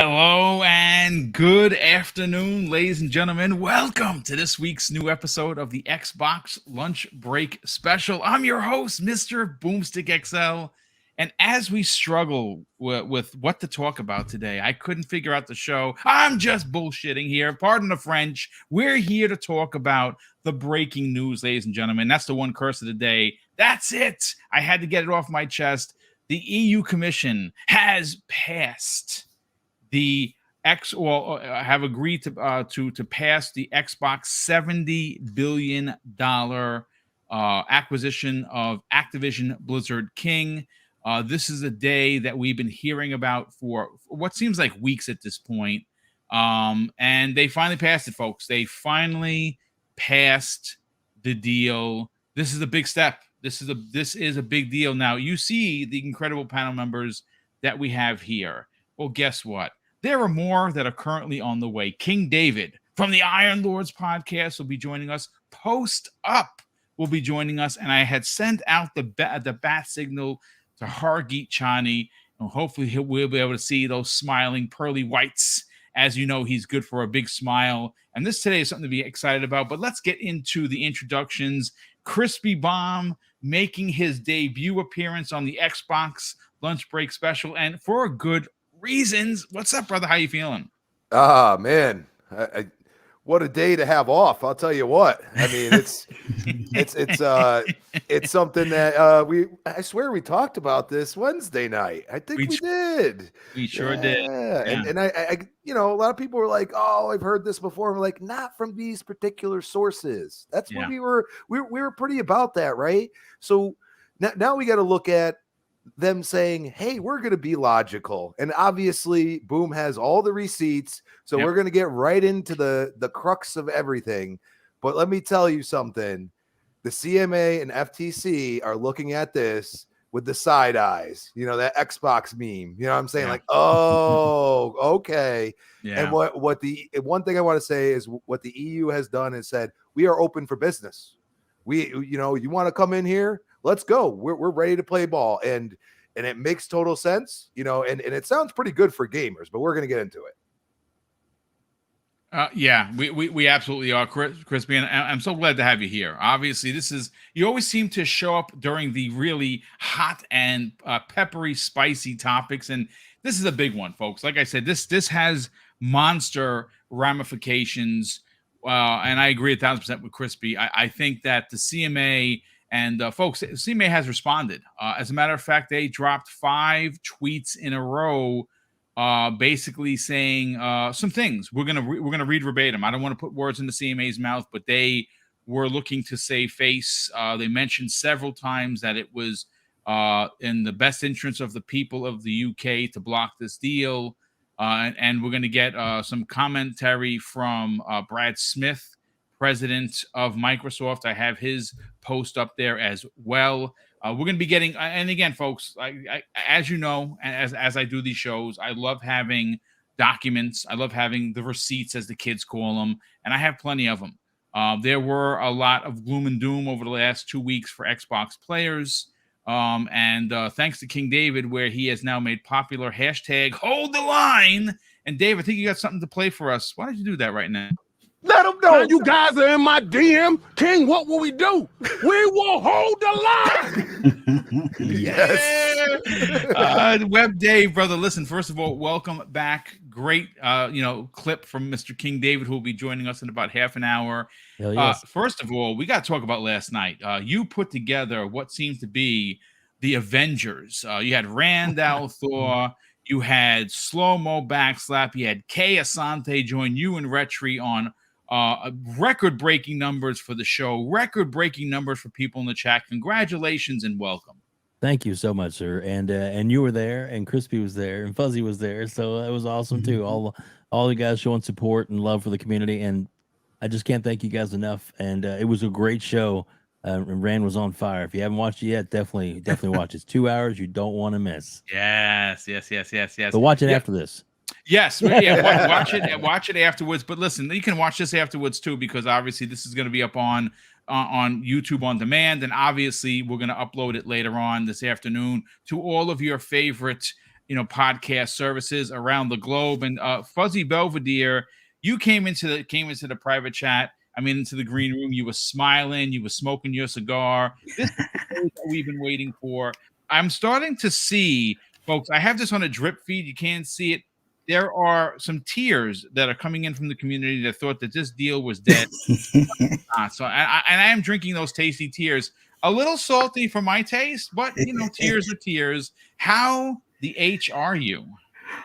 Hello and good afternoon, ladies and gentlemen. Welcome to this week's new episode of the Xbox Lunch Break Special. I'm your host, Mr. BoomStick XL. And as we struggle with what to talk about today, I couldn't figure out the show. I'm just bullshitting here. Pardon the French. We're here to talk about the breaking news, ladies and gentlemen. That's the one curse of the day. That's it. I had to get it off my chest. The EU Commission has passed have agreed to pass the Xbox $70 billion acquisition of Activision Blizzard King. This is a day that we've been hearing about for what seems like weeks at this point. And they finally passed it, folks. They finally passed the deal. This is a big step. This is a big deal. Now, you see the incredible panel members that we have here. Well, guess what? There are more that are currently on the way. King David from the Iron Lords podcast will be joining us. Post Up will be joining us. And I had sent out the bat signal to Hargeet Chani. And hopefully we'll be able to see those smiling pearly whites. As you know, he's good for a big smile. And this today is something to be excited about. But let's get into the introductions. Crispy Bomb making his debut appearance on the Xbox Lunch Break Special. And for a good reasons. What's up, brother? How you feeling? Man, what a day to have off. I'll tell you what. I mean, it's something that I swear we talked about this Wednesday night. I think we did. We sure did. Yeah. And I a lot of people were like, "Oh, I've heard this before." We're like, not from these particular sources. That's what we were pretty about that, right? So now we got to look at them saying, hey, we're going to be logical. And obviously Boom has all the receipts. So we're going to get right into the crux of everything. But let me tell you something. The CMA and FTC are looking at this with the side eyes, that Xbox meme, what I'm saying? Like, oh, okay. Yeah. And what the one thing I want to say is what the EU has done is said, we are open for business. You want to come in here? Let's go. We're ready to play ball. And it makes total sense, and it sounds pretty good for gamers, but we're going to get into it. We absolutely are, Crispy, and I'm so glad to have you here. Obviously, you always seem to show up during the really hot and peppery, spicy topics, and this is a big one, folks. Like I said, this has monster ramifications, and I agree 1,000% with Crispy. I think that the CMA and folks, CMA has responded. As a matter of fact, they dropped 5 tweets in a row, basically saying some things. We're gonna read verbatim. I don't want to put words in the CMA's mouth, but they were looking to save face. They mentioned several times that it was in the best interest of the people of the UK to block this deal. And we're going to get some commentary from Brad Smith, president of Microsoft. I have his post up there as well. We're going to be getting, and again, folks, as you know, as I do these shows, I love having documents. I love having the receipts, as the kids call them, and I have plenty of them. There were a lot of gloom and doom over the last 2 weeks for Xbox players. And thanks to King David, where he has now made popular hashtag hold the line. And Dave, I think you got something to play for us. Why don't you do that right now? Let them know you guys are in my DM. King, what will we do? We will hold the line. Yes. Web Dave, brother. Listen, first of all, welcome back. Great, clip from Mr. King David, who will be joining us in about half an hour. Yes. First of all, we got to talk about last night. You put together what seems to be the Avengers. You had Randall Thor. You had Slow Mo Backslap. You had Kay Asante join you and Retri on record-breaking numbers for the show, record-breaking numbers for people in the chat. Congratulations and welcome. Thank you so much, sir. And you were there, and Crispy was there, and Fuzzy was there, so it was awesome too. All you guys showing support and love for the community, and I just can't thank you guys enough. And it was a great show. And Rand was on fire. If you haven't watched it yet, definitely watch it. It's 2 hours you don't want to miss. Yes. But watch it after this. Yes, watch it afterwards. But listen, you can watch this afterwards too, because obviously this is going to be up on YouTube on demand, and obviously we're going to upload it later on this afternoon to all of your favorite podcast services around the globe. And Fuzzy Belvedere, you came into the private chat. I mean, into the green room. You were smiling. You were smoking your cigar. This is the day that we've been waiting for. I'm starting to see, folks. I have this on a drip feed. You can't see it. There are some tears that are coming in from the community that thought that this deal was dead. So I am drinking those tasty tears. A little salty for my taste, but tears are tears. How the H are you?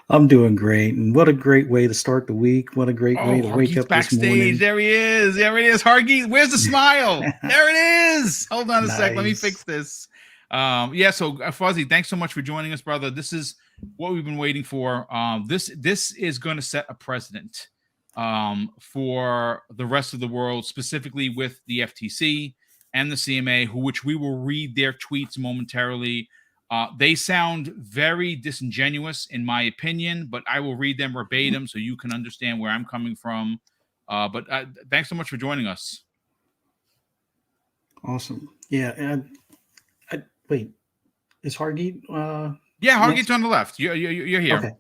I'm doing great, and what a great way to start the week. What a great way to wake up backstage. this morning. There he is. Hargeet, where's the smile? There it is. Hold on a sec. Let me fix this. So Fuzzy, thanks so much for joining us, brother. This is what we've been waiting for. This is going to set a precedent for the rest of the world, specifically with the FTC and the CMA, which we will read their tweets momentarily. They sound very disingenuous, in my opinion, but I will read them verbatim so you can understand where I'm coming from. But thanks so much for joining us. Awesome. Yeah. Wait, is Hargeet? Yeah, Hargeet's on the left. You're here. Okay.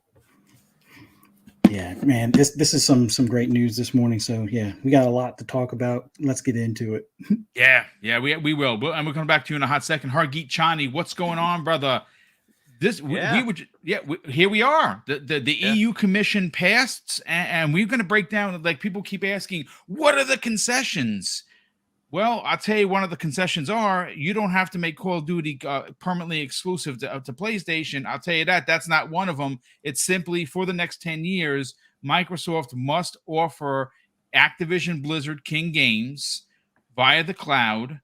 Yeah, man, this is some great news this morning. So yeah, we got a lot to talk about. Let's get into it. Yeah, we will. And we'll come back to you in a hot second. Hargeet Chani, what's going on, brother? Here we are. The EU Commission passed, and we're going to break down. Like, people keep asking, what are the concessions? Well, I'll tell you, one of the concessions are you don't have to make Call of Duty permanently exclusive to PlayStation. I'll tell you that's not one of them. It's simply, for the next 10 years, Microsoft must offer Activision Blizzard King games via the cloud.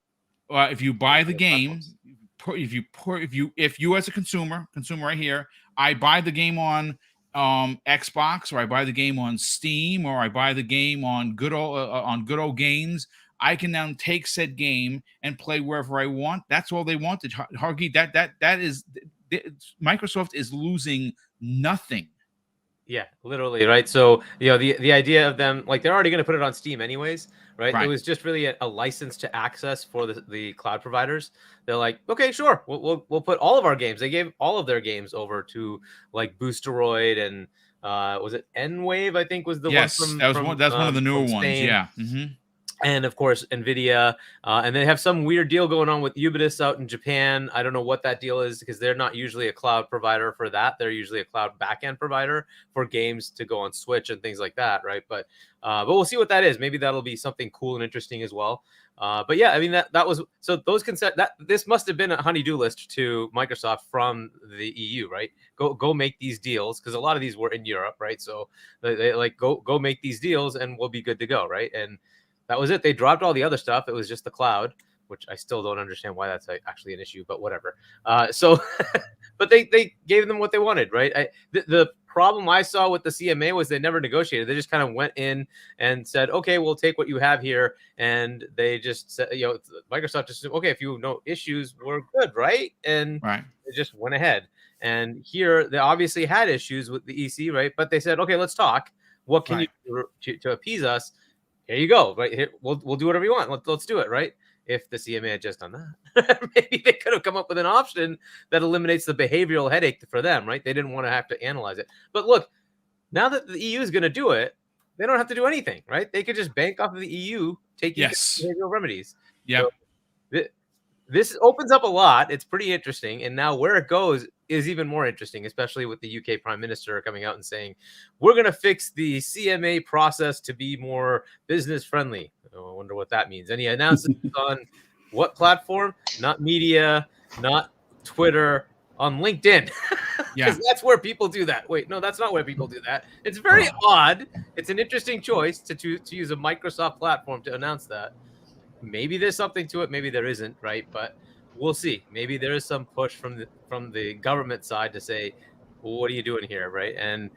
If you buy the game, if you as a consumer right here, I buy the game on Xbox, or I buy the game on Steam, or I buy the game on good old games, I can now take said game and play wherever I want. That's all they wanted. Hargeet, that is, Microsoft is losing nothing. Yeah, literally, right? So, the idea of them, like, they're already going to put it on Steam anyways, right? It was just really a license to access for the cloud providers. They're like, okay, sure, we'll put all of our games. They gave all of their games over to, like, Boosteroid and was it N-Wave? I think was the one from. That's one of the newer ones. Yeah. Mm-hmm. And of course, NVIDIA, and they have some weird deal going on with Ubisoft out in Japan. I don't know what that deal is, because they're not usually a cloud provider for that. They're usually a cloud backend provider for games to go on Switch and things like that, right? But we'll see what that is. Maybe that'll be something cool and interesting as well. But yeah, I mean, that was, so those this must have been a honey-do list to Microsoft from the EU, right? Go make these deals, because a lot of these were in Europe, right? So they like go make these deals and we'll be good to go, right? And that was it. They dropped all the other stuff. It was just the cloud, which I still don't understand why that's actually an issue, but whatever. But they gave them what they wanted, right? The problem I saw with the CMA was they never negotiated. They just kind of went in and said, okay, we'll take what you have here. And they just said, Microsoft just said, okay, if you have no issues, we're good, right? And they just went ahead. And here they obviously had issues with the EC, right? But they said, okay, let's talk. What can you do to appease us? Here you go, right here. We'll do whatever you want. Let's do it, right? If the CMA had just done that, maybe they could have come up with an option that eliminates the behavioral headache for them, right? They didn't want to have to analyze it. But look, now that the EU is going to do it, they don't have to do anything, right? They could just bank off of the EU taking behavioral remedies. Yeah. So this opens up a lot. It's pretty interesting. And now where it goes is even more interesting, especially with the UK Prime Minister coming out and saying, we're going to fix the CMA process to be more business friendly. Oh, I wonder what that means. And he announces on what platform? Not media, not Twitter, on LinkedIn. Because that's where people do that. Wait, no, that's not where people do that. It's very odd. It's an interesting choice to use a Microsoft platform to announce that. Maybe there's something to it. Maybe there isn't, right? But we'll see. Maybe there is some push from the government side to say, well, what are you doing here, right? And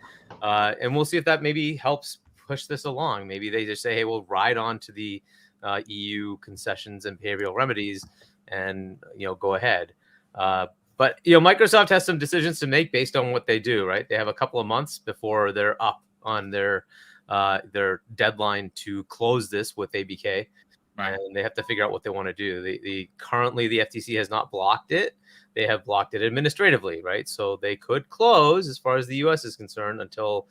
we'll see if that maybe helps push this along. Maybe they just say, hey, we'll ride on to the EU concessions and behavioral remedies, and go ahead. But Microsoft has some decisions to make based on what they do, right? They have a couple of months before they're up on their deadline to close this with ABK. Right. And they have to figure out what they want to do. Currently the FTC has not blocked it. they have blocked it administratively, right? So they could close as far as the U.S. is concerned until,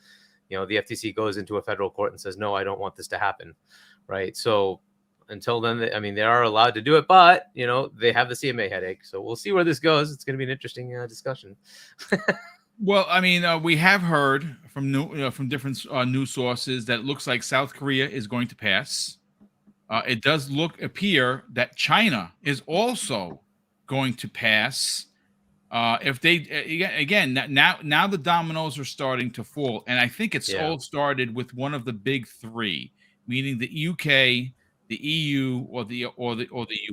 the FTC goes into a federal court and says, no, I don't want this to happen, right? So until then, they are allowed to do it, but, they have the CMA headache. So we'll see where this goes. It's going to be an interesting discussion. Well, we have heard from different news sources that it looks like South Korea is going to pass. It does appear that China is also going to pass. If they again now the dominoes are starting to fall, and I think it's all started with one of the big three, meaning the UK, the EU, or the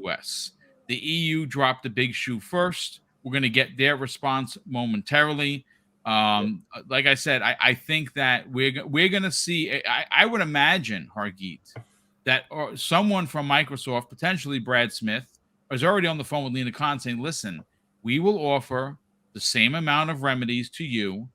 US. The EU dropped the big shoe first. We're going to get their response momentarily. Like I said, I think that we're going to see. I would imagine, Hargeet, that someone from Microsoft, potentially Brad Smith, is already on the phone with Lena Khan saying, "Listen, we will offer the same amount of remedies to you.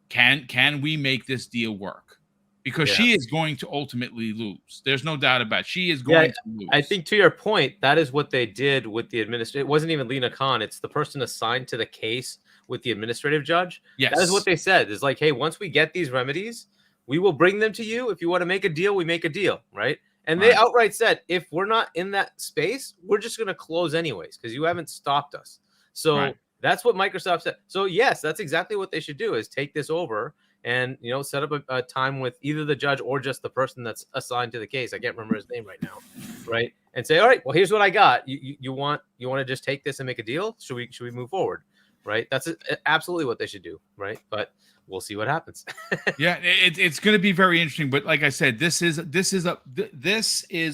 Can we make this deal work?" Because she is going to ultimately lose. There's no doubt about it. She is going to lose. I think to your point, that is what they did with the administrator. It wasn't even Lena Khan. It's the person assigned to the case with the administrative judge. Yes. That is what they said. It's like, hey, once we get these remedies, we will bring them to you. If you want to make a deal, we make a deal, right? And they outright said, if we're not in that space, we're just going to close anyways because you haven't stopped us. So that's what Microsoft said. So yes, that's exactly what they should do is take this over and, set up a time with either the judge or just the person that's assigned to the case. I can't remember his name right now. Right. And say, all right, well, here's what I got. You want to just take this and make a deal? Should we move forward? Right. That's absolutely what they should do. Right. But we'll see what happens. Yeah, it's going to be very interesting. But like I said, this is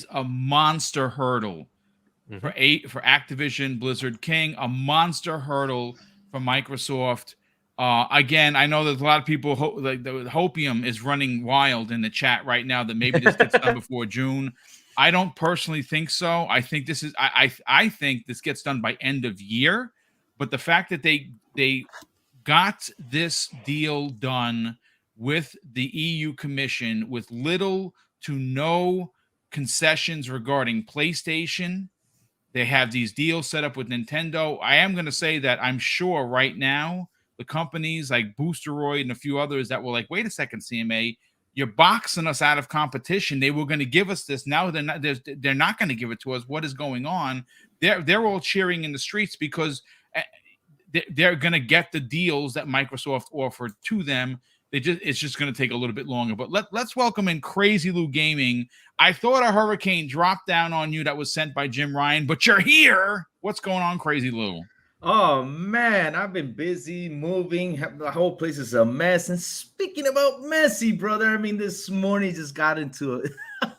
a monster hurdle for Activision, Blizzard King, a monster hurdle for Microsoft. Again, I know there's a lot of people like the hopium is running wild in the chat right now that maybe this gets done before June. I don't personally think so. I think this is I think this gets done by end of year. But the fact that they got this deal done with the EU Commission with little to no concessions regarding PlayStation. They have these deals set up with Nintendo. I am going to say that I'm sure right now the companies like Boosteroid and a few others that were like, wait a second, CMA, you're boxing us out of competition. They were going to give us this. Now they're not going to give it to us. What is going on? They're all cheering in the streets because they're going to get the deals that Microsoft offered to them. It's just going to take a little bit longer. But let's welcome in Crazy Lou Gaming. I thought a hurricane dropped down on you that was sent by Jim Ryan, but you're here. What's going on, Crazy Lou? Oh, man, I've been busy moving. The whole place is a mess. And speaking about messy, brother, this morning just got into it.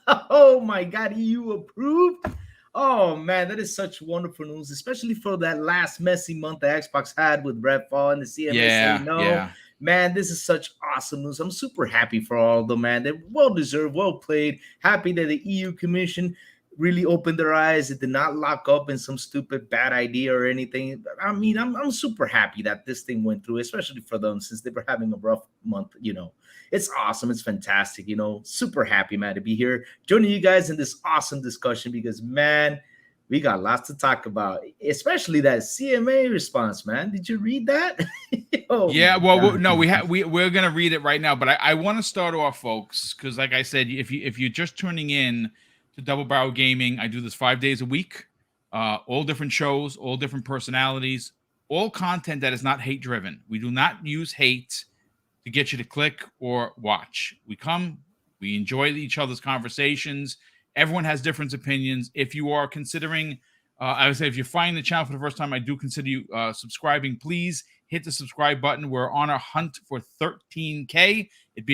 Oh, my God, EU approved? Oh, man, that is such wonderful news, especially for that last messy month that Xbox had with Redfall and the CMA saying no. Yeah. Man, this is such awesome news. I'm super happy for all of them, man. They're well-deserved, well-played. Happy that the EU Commission really opened their eyes. It did not lock up in some stupid bad idea or anything. I'm super happy that this thing went through, especially for them since they were having a rough month. It's awesome. It's fantastic. Super happy, man, to be here joining you guys in this awesome discussion because, man, we got lots to talk about, especially that CMA response, man. Did you read that? Yeah, well, no, we're going to read it right now, but I want to start off, folks, because like I said, if you're just tuning in to Double Barrel Gaming, I do this 5 days a week, all different shows, all different personalities, all content that is not hate-driven. We do not use hate to get you to click or watch. We enjoy each other's conversations. Everyone has different opinions. If you are considering, I would say if you're finding the channel for the first time, I do consider you subscribing. Please hit the subscribe button. We're on a hunt for 13K. It'd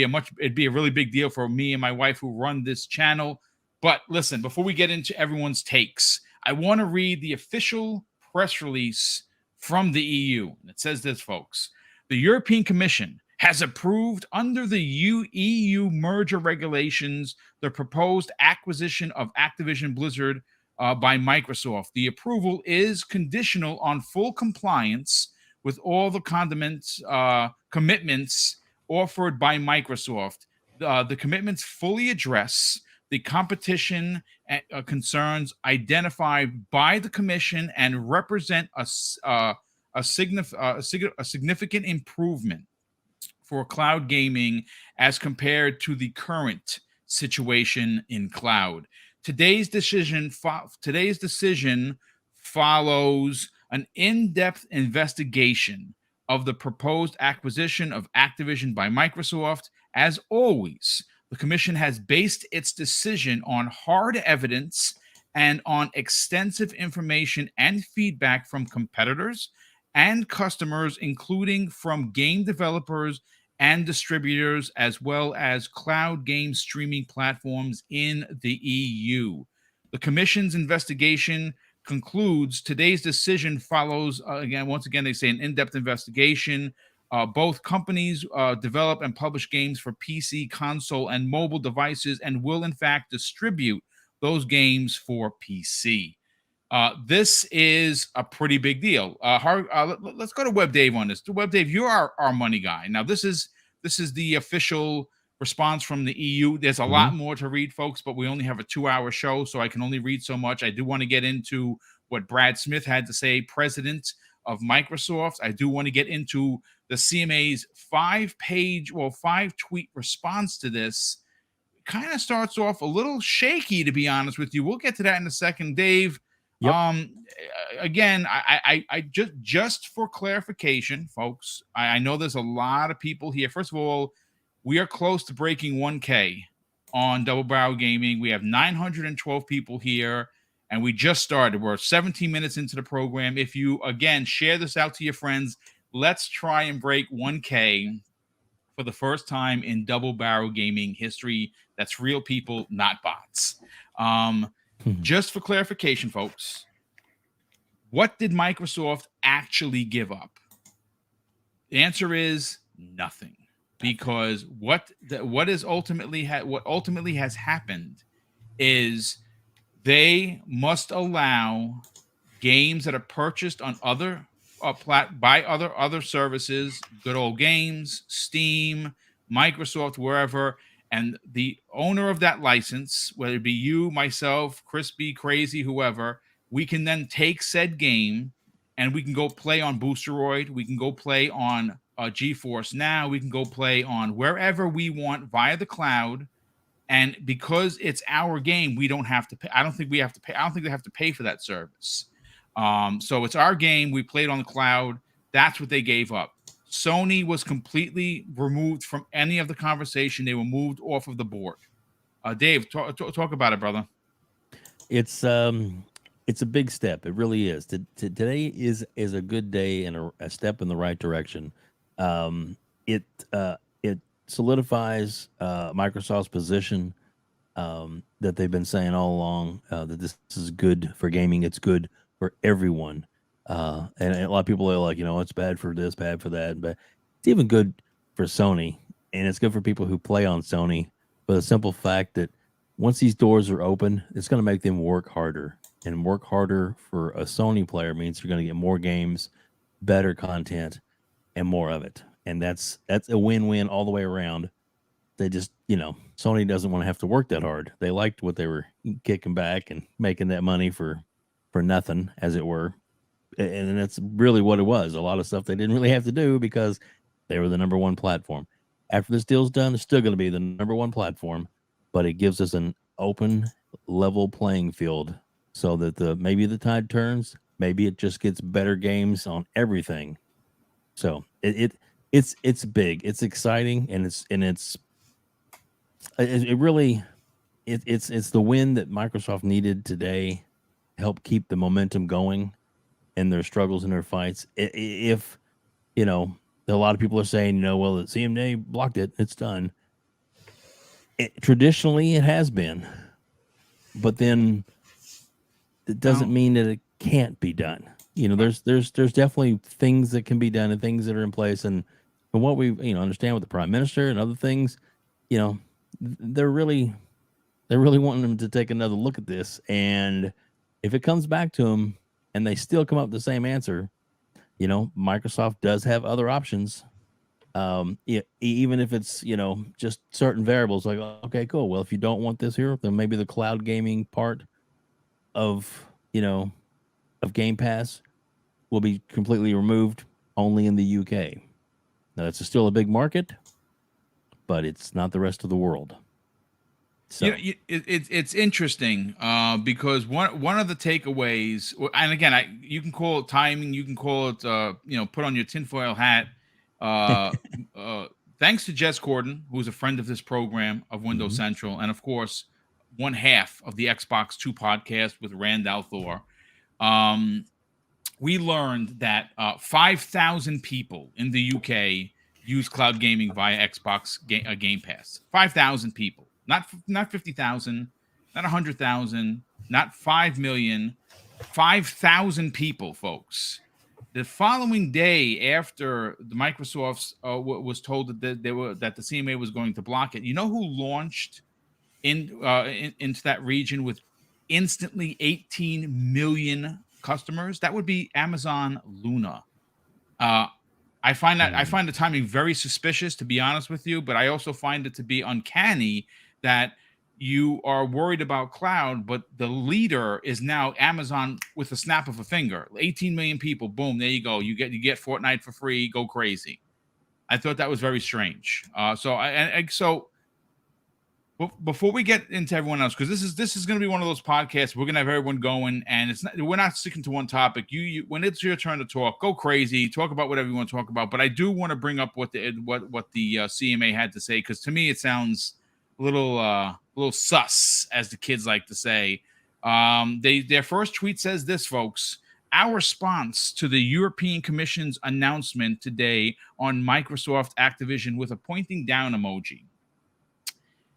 be a really big deal for me and my wife who run this channel. But listen, before we get into everyone's takes, I want to read the official press release from the EU. And it says this, folks. The European Commission has approved under the EU merger regulations the proposed acquisition of Activision Blizzard by Microsoft. The approval is conditional on full compliance with all the commitments offered by Microsoft. The commitments fully address the competition concerns identified by the Commission and represent a a significant improvement for cloud gaming as compared to the current situation in cloud. Today's decision follows an in-depth investigation of the proposed acquisition of Activision by Microsoft. As always, the commission has based its decision on hard evidence and on extensive information and feedback from competitors and customers, including from game developers and distributors, as well as cloud game streaming platforms in the EU. The Commission's investigation concludes today's decision follows, once again, they say an in-depth investigation. Both companies develop and publish games for PC, console, and mobile devices and will, in fact, distribute those games for PC. This is a pretty big deal. Let's go to Web Dave on this. Web Dave, you're our money guy. Now, this is the official response from the EU. There's a lot more to read, folks, but we only have a 2-hour show, so I can only read so much. I do want to get into what Brad Smith had to say, president of Microsoft. I do want to get into the CMA's 5-tweet response to this. Kind of starts off a little shaky, to be honest with you. We'll get to that in a second, Dave. Yep. Again, I just for clarification, folks, I know there's a lot of people here. First of all, we are close to breaking 1K on Double Barrel Gaming. We have 912 people here, and we just started. We're 17 minutes into the program. If you, again, share this out to your friends, let's try and break 1K for the first time in Double Barrel Gaming history. That's real people, not bots. Just for clarification, folks, what did Microsoft actually give up? The answer is nothing, because what ultimately has happened is they must allow games that are purchased on other by other services, good old games, Steam, Microsoft, wherever. And the owner of that license, whether it be you, myself, Crispy, Crazy, whoever, we can then take said game and we can go play on Boosteroid. We can go play on GeForce Now. We can go play on wherever we want via the cloud. And because it's our game, we don't have to pay. I don't think we have to pay. I don't think they have to pay for that service. So it's our game. We played on the cloud. That's what they gave up. Sony was completely removed from any of the conversation. They were moved off of the board. Dave, talk about it, brother. It's a big step. It really is. Today is a good day and a step in the right direction. It solidifies Microsoft's position that they've been saying all along, that this is good for gaming. It's good for everyone. And a lot of people are like, it's bad for this, bad for that, but it's even good for Sony, and it's good for people who play on Sony. But the simple fact that once these doors are open, it's going to make them work harder, and work harder for a Sony player means you're going to get more games, better content, and more of it. And that's a win-win all the way around. They just, Sony doesn't want to have to work that hard. They liked what they were kicking back and making that money for nothing, as it were. And that's really what it was. A lot of stuff they didn't really have to do because they were the number one platform. After this deal's done, they're still going to be the number one platform, but it gives us an open, level playing field so that maybe the tide turns. Maybe it just gets better games on everything. So it's big, it's exciting, and it's the win that Microsoft needed today to help keep the momentum going in their struggles and their fights. If a lot of people are saying, well, the CMA blocked it, it's done. Traditionally, it has been, but then it doesn't mean that it can't be done. There's definitely things that can be done and things that are in place, and from what we understand with the Prime Minister and other things, they're really wanting them to take another look at this. And if it comes back to them and they still come up with the same answer, Microsoft does have other options. Even if it's, just certain variables, like, okay, cool. Well, if you don't want this here, then maybe the cloud gaming part of Game Pass will be completely removed only in the UK. Now, it's still a big market, but it's not the rest of the world. So it's interesting because one of the takeaways, and again, you can call it timing, you can call it put on your tinfoil hat. Thanks to Jess Corden, who's a friend of this program of Windows Central, and of course, one half of the Xbox 2 podcast with Rand Althor. We learned that 5,000 people in the UK use cloud gaming via Xbox Game Pass. 5,000 people. Not 50,000, not 100,000, not 5 million, 5,000 people, folks. The following day, after the Microsoft was told that that the CMA was going to block it, you know who launched into that region with instantly 18 million customers? That would be Amazon Luna. I find the timing very suspicious, to be honest with you, but I also find it to be uncanny that you are worried about cloud, but the leader is now Amazon with a snap of a finger. 18 million people, boom, there you go. You get Fortnite for free, go crazy. I thought that was very strange. So before we get into everyone else, because this is going to be one of those podcasts, we're going to have everyone going, and we're not sticking to one topic. You when it's your turn to talk, go crazy, talk about whatever you want to talk about. But I do want to bring up what the CMA had to say, because to me it sounds a little sus, as the kids like to say. Their first tweet says this, folks: our response to the European Commission's announcement today on Microsoft Activision, with a pointing down emoji.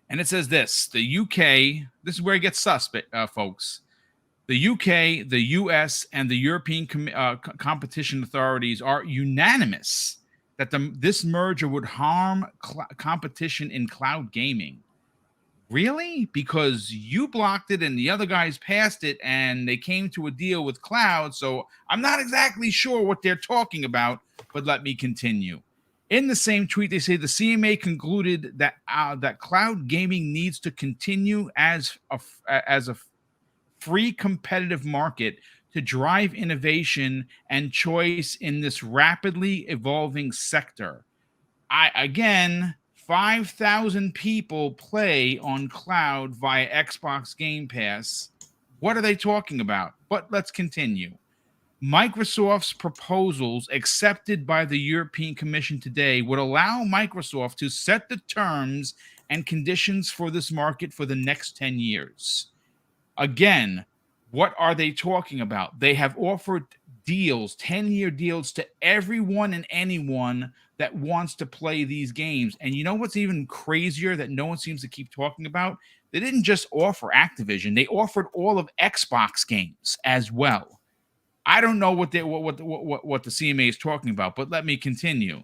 And it says this: the UK, this is where it gets suspect, folks. The UK, the US, and the European competition authorities are unanimous that this merger would harm competition in cloud gaming. Really? Because you blocked it and the other guys passed it and they came to a deal with cloud. So I'm not exactly sure what they're talking about, but let me continue. In the same tweet, they say the CMA concluded that that cloud gaming needs to continue as a free competitive market to drive innovation and choice in this rapidly evolving sector. 5,000 people play on cloud via Xbox Game Pass. What are they talking about? But let's continue. Microsoft's proposals accepted by the European Commission today would allow Microsoft to set the terms and conditions for this market for the next 10 years. Again, what are they talking about? They have offered deals, 10-year deals, to everyone and anyone that wants to play these games. And you know what's even crazier that no one seems to keep talking about? They didn't just offer Activision. They offered all of Xbox games as well. I don't know what the CMA is talking about, but let me continue.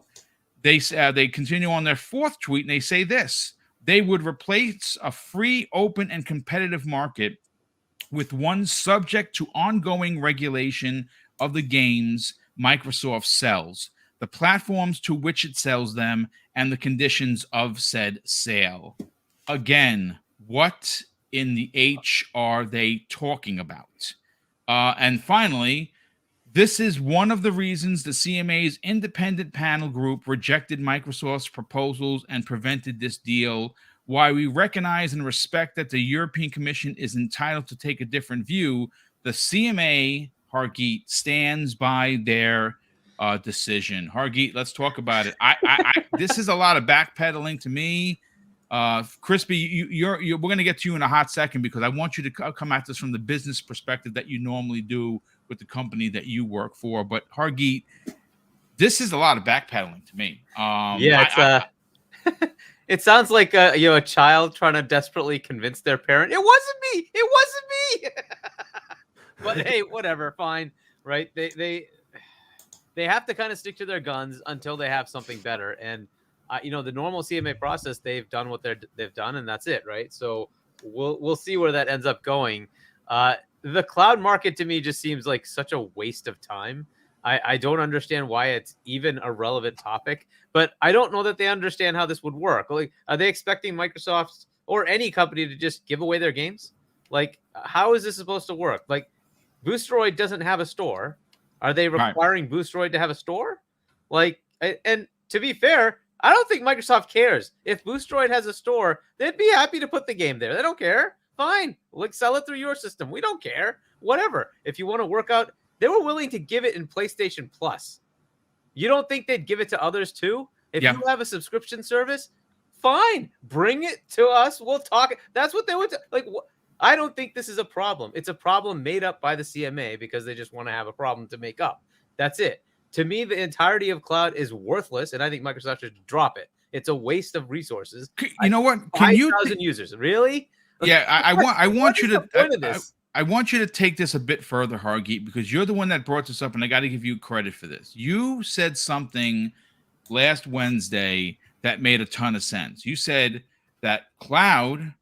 They continue on their fourth tweet, and they say this: they would replace a free, open, and competitive market with one subject to ongoing regulation of the games Microsoft sells, the platforms to which it sells them, and the conditions of said sale. Again, what in the H are they talking about? And finally, this is one of the reasons the CMA's independent panel group rejected Microsoft's proposals and prevented this deal. While we recognize and respect that the European Commission is entitled to take a different view, the CMA, Hargeet, stands by their decision. Hargeet, let's talk about it. This is a lot of backpedaling to me. Crispy, we're going to get to you in a hot second, because I want you to come at this from the business perspective that you normally do with the company that you work for. But Hargeet, this is a lot of backpedaling to me. It sounds like a child trying to desperately convince their parent, it wasn't me. But hey, whatever, fine, right? They have to kind of stick to their guns until they have something better. And the normal CMA process, they've done what they've done, and that's it, right? So we'll see where that ends up going. The cloud market to me just seems like such a waste of time. I don't understand why it's even a relevant topic, but I don't know that they understand how this would work. Like, are they expecting Microsoft or any company to just give away their games? Like, how is this supposed to work? Like, Boosteroid doesn't have a store. Are they requiring Boostroid to have a store? Like, and to be fair, I don't think Microsoft cares. If Boostroid has a store, they'd be happy to put the game there. They don't care. Fine. Like, sell it through your system. We don't care. Whatever. If you want to work out, they were willing to give it in PlayStation Plus. You don't think they'd give it to others too? If you have a subscription service, fine. Bring it to us. We'll talk. That's what they would like. I don't think this is a problem. It's a problem made up by the CMA because they just want to have a problem to make up. That's it. To me, the entirety of cloud is worthless, and I think Microsoft should drop it. It's a waste of resources. You know what? 5,000 users. Really? Yeah, I want you to. I want you to take this a bit further, Hargeet, because you're the one that brought this up, and I got to give you credit for this. You said something last Wednesday that made a ton of sense. You said that cloud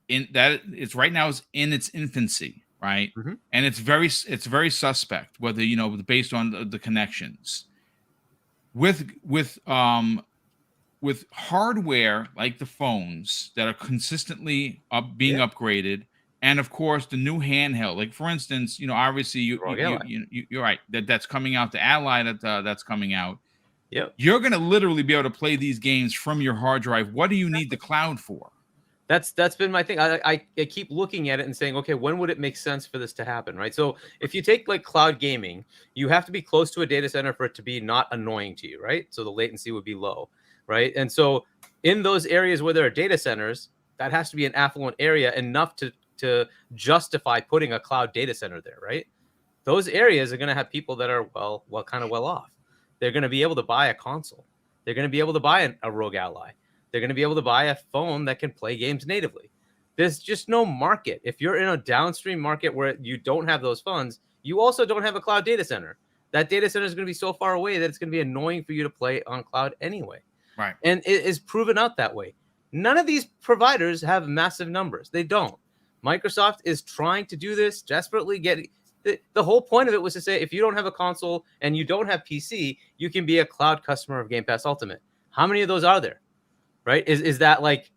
right now is in its infancy, right? Mm-hmm. And it's very suspect whether based on the connections with hardware like the phones that are consistently being upgraded. And of course, the new handheld, like for instance, obviously you're right that's coming out. The Ally that's coming out. Yeah, you're going to literally be able to play these games from your hard drive. What do you need the cloud for? That's been my thing. I keep looking at it and saying, okay, when would it make sense for this to happen, right? So if you take like cloud gaming, you have to be close to a data center for it to be not annoying to you, right? So the latency would be low, right? And so in those areas where there are data centers, that has to be an affluent area enough to justify putting a cloud data center there, right? Those areas are going to have people that are kind of well off. They're going to be able to buy a console. They're going to be able to buy a Rogue Ally. They're going to be able to buy a phone that can play games natively. There's just no market. If you're in a downstream market where you don't have those funds, you also don't have a cloud data center. That data center is going to be so far away that it's going to be annoying for you to play on cloud anyway. Right. And it is proven out that way. None of these providers have massive numbers. They don't. Microsoft is trying to do this desperately. The whole point of it was to say, if you don't have a console and you don't have PC, you can be a cloud customer of Game Pass Ultimate. How many of those are there? Right? Is that like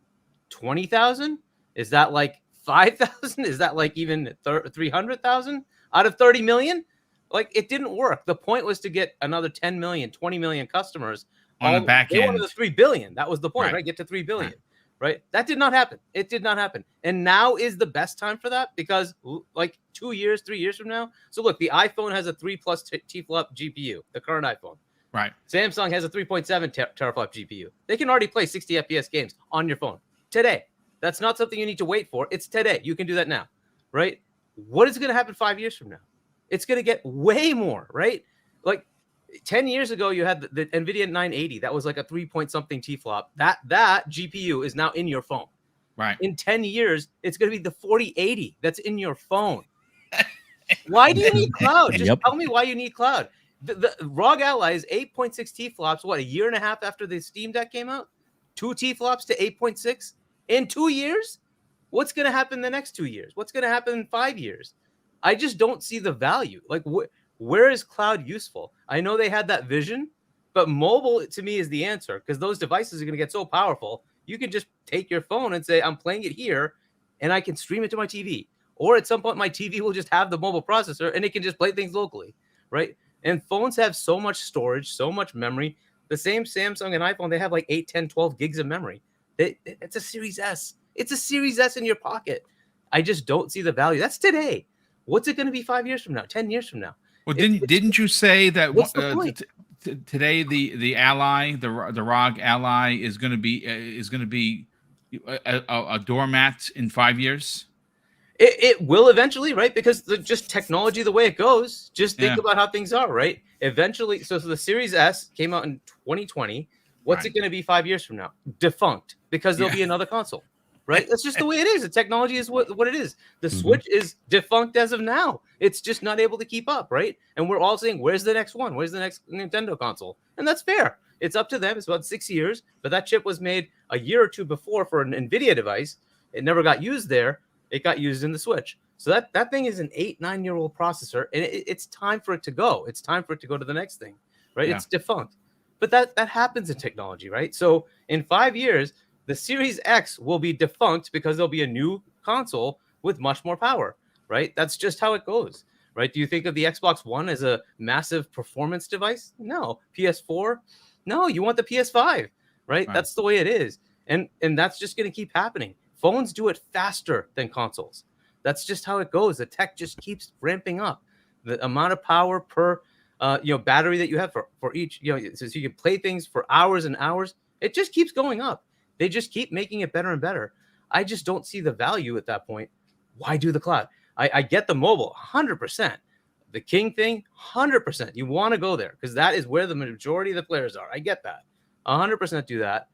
20,000? Is that like 5,000? Is that like even 300,000 out of 30 million? Like, it didn't work. The point was to get another 10 million, 20 million customers on the back end. They wanted the 3 billion. That was the point, right? Get to 3 billion. Right? That did not happen. It did not happen. And now is the best time for that because like 2 years, 3 years from now. So look, the iPhone has a 3+ teraflop GPU, the current iPhone. Right. Samsung has a 3.7 teraflop GPU. They can already play 60 FPS games on your phone today. That's not something you need to wait for. It's today. You can do that now. Right? What is going to happen 5 years from now? It's going to get way more, right? Like 10 years ago, you had the NVIDIA 980. That was like a 3-point-something T-flop. That GPU is now in your phone. Right. In 10 years, it's going to be the 4080 that's in your phone. Why do you need cloud? Just tell me why you need cloud. The ROG Ally is 8.6 T-flops, a year and a half after the Steam Deck came out? 2 T-flops to 8.6 in 2 years? What's going to happen the next 2 years? What's going to happen in 5 years? I just don't see the value. Like, where is cloud useful? I know they had that vision, but mobile to me is the answer because those devices are going to get so powerful. You can just take your phone and say, I'm playing it here and I can stream it to my TV. Or at some point, my TV will just have the mobile processor and it can just play things locally, right? And phones have so much storage, so much memory. The same Samsung and iPhone, they have like 8, 10, 12 gigs of memory. It's a Series S. It's a Series S in your pocket. I just don't see the value. That's today. What's it going to be 5 years from now, 10 years from now? Well, didn't you say that today the Ally, the ROG Ally is going to be a doormat in 5 years? It will eventually, right? Because just technology, the way it goes, just think about how things are, right? Eventually, so the Series S came out in 2020. What's it going to be 5 years from now? Defunct, because there'll be another console, right? That's just the way it is. The technology is what it is. The Switch is defunct as of now. It's just not able to keep up, right? And we're all saying, where's the next one? Where's the next Nintendo console? And that's fair. It's up to them. It's about 6 years, but that chip was made a year or two before for an NVIDIA device. It never got used there. It got used in the Switch. So that thing is an 8-9-year-old processor, and it's time for it to go. It's time for it to go to the next thing, right? Yeah. It's defunct. But that happens in technology, right? So in 5 years, the Series X will be defunct because there'll be a new console with much more power, right? That's just how it goes, right? Do you think of the Xbox One as a massive performance device? No. PS4? No, you want the PS5, right? That's the way it is. And that's just going to keep happening. Phones do it faster than consoles. That's just how it goes. The tech just keeps ramping up. The amount of power per battery that you have for each, so you can play things for hours and hours. It just keeps going up. They just keep making it better and better. I just don't see the value at that point. Why do the cloud? I get the mobile 100%. The King thing, 100%. You want to go there because that is where the majority of the players are. I get that. 100% do that.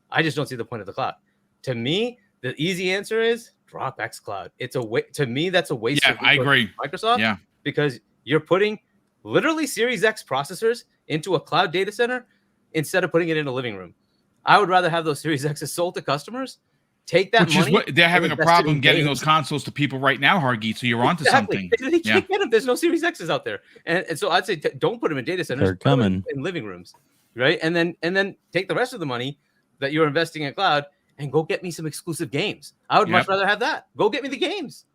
I just don't see the point of the cloud. To me, the easy answer is drop xCloud. It's a way. To me, that's a waste. Yeah, I agree. Microsoft. Yeah, because you're putting literally Series X processors into a cloud data center instead of putting it in a living room. I would rather have those Series X's sold to customers. Take that which money. is what they're having a problem getting those consoles to people right now, Hargeet. So you're onto something. They can't get them. There's no Series X's out there, and so I'd say don't put them in data centers. They're coming in living rooms, right? And then take the rest of the money that you're investing in cloud and go get me some exclusive games. I would much rather have that. Go get me the games.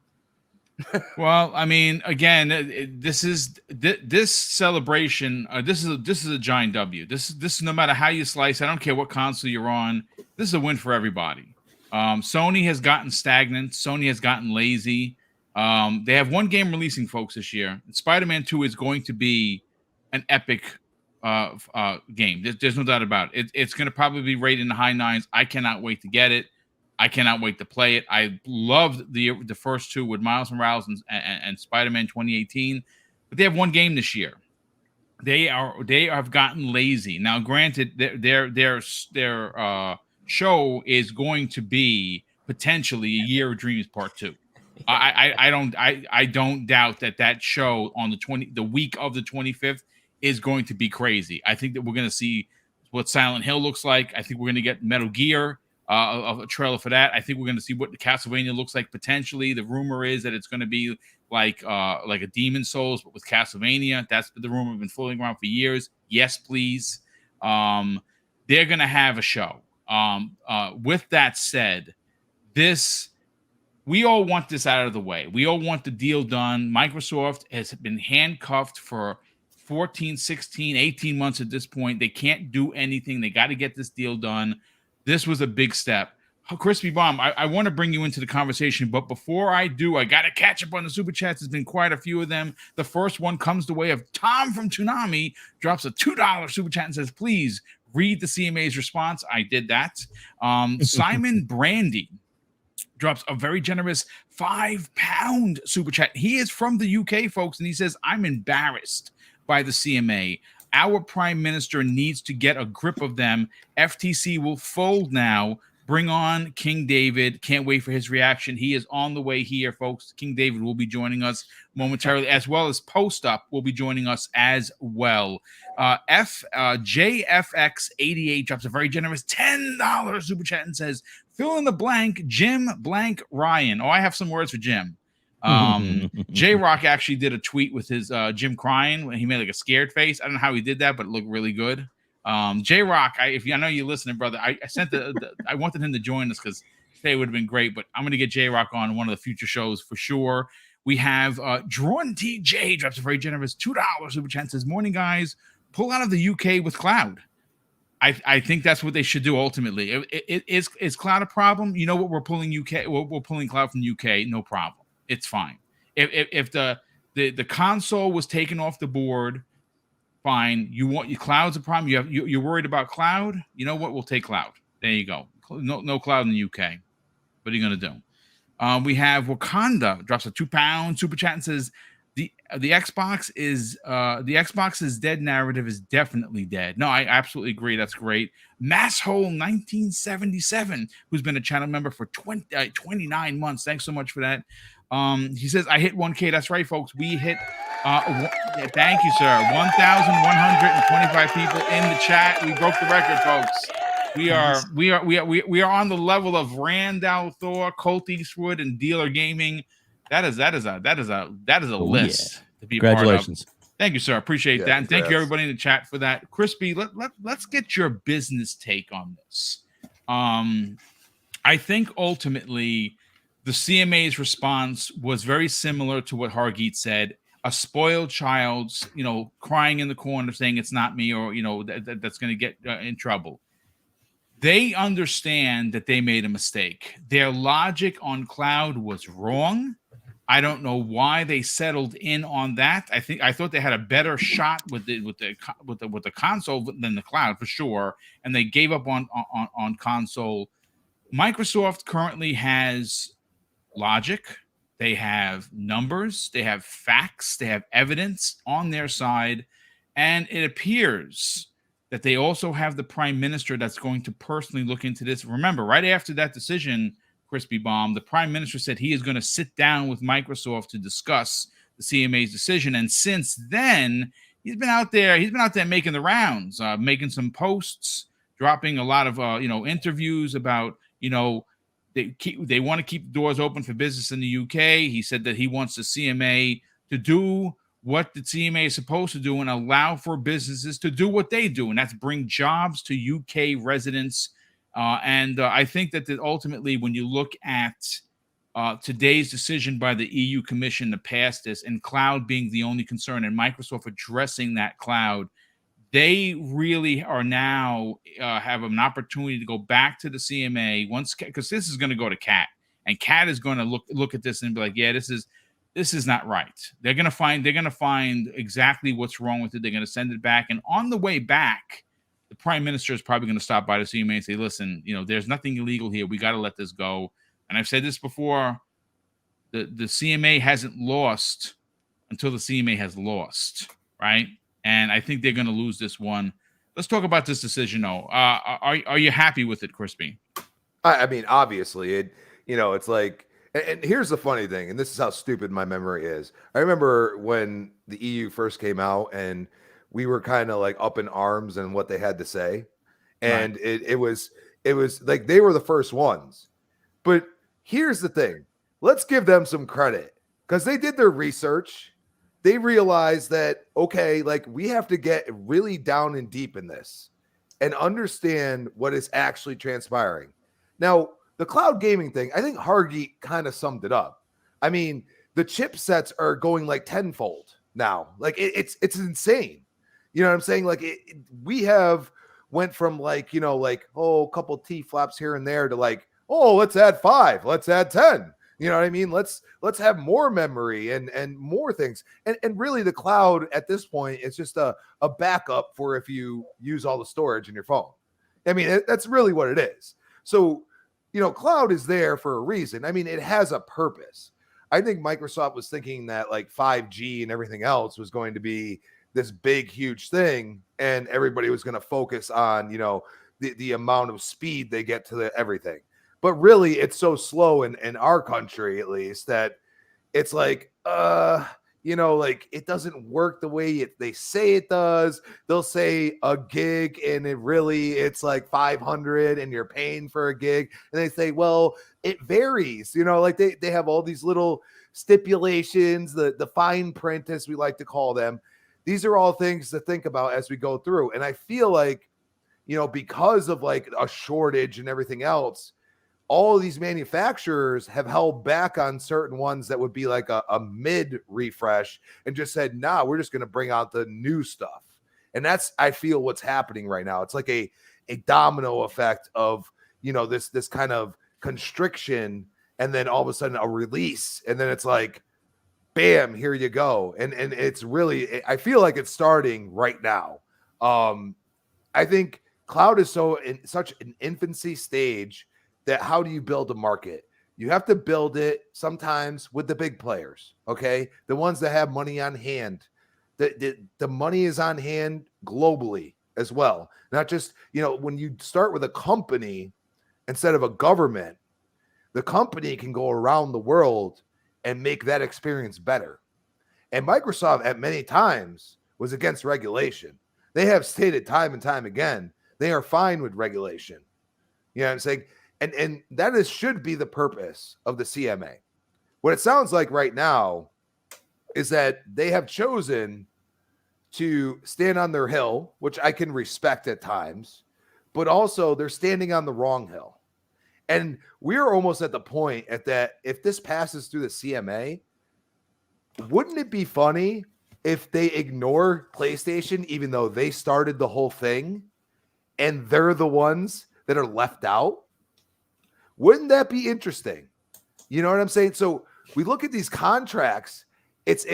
Well, I mean, again, this celebration. This is a giant W. This no matter how you slice. I don't care what console you're on. This is a win for everybody. Sony has gotten stagnant. Sony has gotten lazy. They have one game releasing, folks, this year. Spider-Man 2 is going to be an epic game. There's no doubt about it. It's going to probably be rated in the high 9s. I cannot wait to get it. I cannot wait to play it. I loved the first two with Miles Morales and Spider-Man 2018, but they have one game this year. They have gotten lazy. Now, granted, their show is going to be potentially a Year of Dreams Part 2. I don't doubt that show on the week of the 25th is going to be crazy. I think that we're going to see what Silent Hill looks like. I think we're going to get Metal Gear, a trailer for that. I think we're going to see what the Castlevania looks like potentially. The rumor is that it's going to be like a Demon Souls, but with Castlevania. That's the rumor been floating around for years. Yes, please. They're going to have a show. With that said, we all want this out of the way. We all want the deal done. Microsoft has been handcuffed for 14, 16, 18 months at this point. They can't do anything. They got to get this deal done. This was a big step. Crispy Bomb, I want to bring you into the conversation, but before I do, I got to catch up on the Super Chats. There's been quite a few of them. The first one comes the way of Tom from Toonami, drops a $2 Super Chat and says, please read the CMA's response. I did that. Simon Brandy drops a very generous £5 Super Chat. He is from the UK, folks, and he says, I'm embarrassed by the CMA. Our prime minister needs to get a grip of them. FTC will fold now. Bring on King David. Can't wait for his reaction. He is on the way here, folks. King David will be joining us momentarily, as well as Post Up will be joining us as well. JFX88 drops a very generous $10 Super Chat and says, fill in the blank, Jim blank Ryan. Oh, I have some words for Jim. J-Rock actually did a tweet with his Jim crying when he made like a scared face. I don't know how he did that, but it looked really good. J-Rock, I know you're listening, brother. I sent I wanted him to join us because today would have been great, but I'm going to get J-Rock on one of the future shows for sure. We have Drawn TJ drops a very generous $2 Super Chat, says, morning, guys. Pull out of the UK with cloud. I think that's what they should do ultimately. Is cloud a problem? You know what? We're pulling cloud from the UK. No problem. It's fine. If the console was taken off the board, fine. Your cloud's a problem. You're worried about cloud. You know what? We'll take cloud. There you go. No cloud in the UK. What are you gonna do? We have Wakanda drops a £2 Super Chat and says the Xbox's dead narrative is definitely dead. No, I absolutely agree. That's great. Masshole 1977, who's been a channel member for 29 months. Thanks so much for that. He says, I hit 1K. That's right, folks. We hit, thank you, sir. 1,125 people in the chat. We broke the record, folks. We are on the level of Randall Thor, Colt Eastwood, and Dealer Gaming. That is a list to be Congratulations. A part of. Thank you, sir. Appreciate that. And thank you, everybody in the chat for that. Crispy, let's get your business take on this. I think ultimately the CMA's response was very similar to what Hargeet said. a spoiled child, crying in the corner saying it's not me, or that's going to get in trouble. They understand that they made a mistake. Their logic on cloud was wrong. I don't know why they settled in on that. I thought they had a better shot with the console than the cloud for sure, and they gave up on console. Microsoft currently has logic. They have numbers. They have facts. They have evidence on their side, and it appears that they also have the prime minister that's going to personally look into this. Remember, right after that decision, Crispy Bomb, the prime minister said he is going to sit down with Microsoft to discuss the CMA's decision. And since then, he's been out there making the rounds, making some posts, dropping a lot of interviews about they want to keep the doors open for business in the UK. He said that he wants the CMA to do what the CMA is supposed to do and allow for businesses to do what they do, and that's bring jobs to UK residents. And I think that ultimately, when you look at today's decision by the EU Commission to pass this, and cloud being the only concern, and Microsoft addressing that cloud, they really are now have an opportunity to go back to the CMA once, because this is going to go to CAT, and CAT is going to look at this and be like, yeah, this is not right. They're going to find exactly what's wrong with it. They're going to send it back, and on the way back, the prime minister is probably going to stop by the CMA and say, listen, there's nothing illegal here. We got to let this go. And I've said this before, the CMA hasn't lost until the CMA has lost, right? And I think they're going to lose this one. Let's talk about this decision, though. Are you happy with it, Crispy? I mean, obviously, it's like, and here's the funny thing, and this is how stupid my memory is. I remember when the EU first came out, and we were kind of like up in arms and what they had to say, and right. it was like they were the first ones. But here's the thing: let's give them some credit, because they did their research. They realized that, okay, like we have to get really down and deep in this and understand what is actually transpiring. Now, the cloud gaming thing, I think Hargy kind of summed it up. I mean, the chipsets are going like tenfold now. Like it's insane. You know what I'm saying? Like we have went from like, a couple T-flops here and there to like, oh, let's add 5, let's add 10. You know what I mean? Let's have more memory and more things. And really the cloud at this point is just a backup for if you use all the storage in your phone. I mean, that's really what it is. So, cloud is there for a reason. I mean, it has a purpose. I think Microsoft was thinking that like 5G and everything else was going to be this big, huge thing. And everybody was going to focus on, the amount of speed they get to everything. But really, it's so slow in our country, at least, that it's like, like it doesn't work the way they say it does. They'll say a gig, and it's like 500, and you're paying for a gig. And they say, well, it varies. Like they have all these little stipulations, the fine print, as we like to call them. These are all things to think about as we go through. And I feel like, because of like a shortage and everything else, all of these manufacturers have held back on certain ones that would be like a mid refresh and just said, nah, we're just going to bring out the new stuff. And that's, I feel, what's happening right now. It's like a domino effect of, this kind of constriction, and then all of a sudden a release. And then it's like, bam, here you go. And it's really, I feel like it's starting right now. I think cloud is in such an infancy stage that how do you build a market? You have to build it sometimes with the big players, okay? The ones that have money on hand. The money is on hand globally as well. Not just, when you start with a company instead of a government, the company can go around the world and make that experience better. And Microsoft at many times was against regulation. They have stated time and time again, they are fine with regulation. You know what I'm saying? And that should be the purpose of the CMA. What it sounds like right now is that they have chosen to stand on their hill, which I can respect at times, but also they're standing on the wrong hill. And we're almost at the point that if this passes through the CMA, wouldn't it be funny if they ignore PlayStation, even though they started the whole thing, and they're the ones that are left out? Wouldn't that be interesting? You know what I'm saying? So we look at these contracts. It's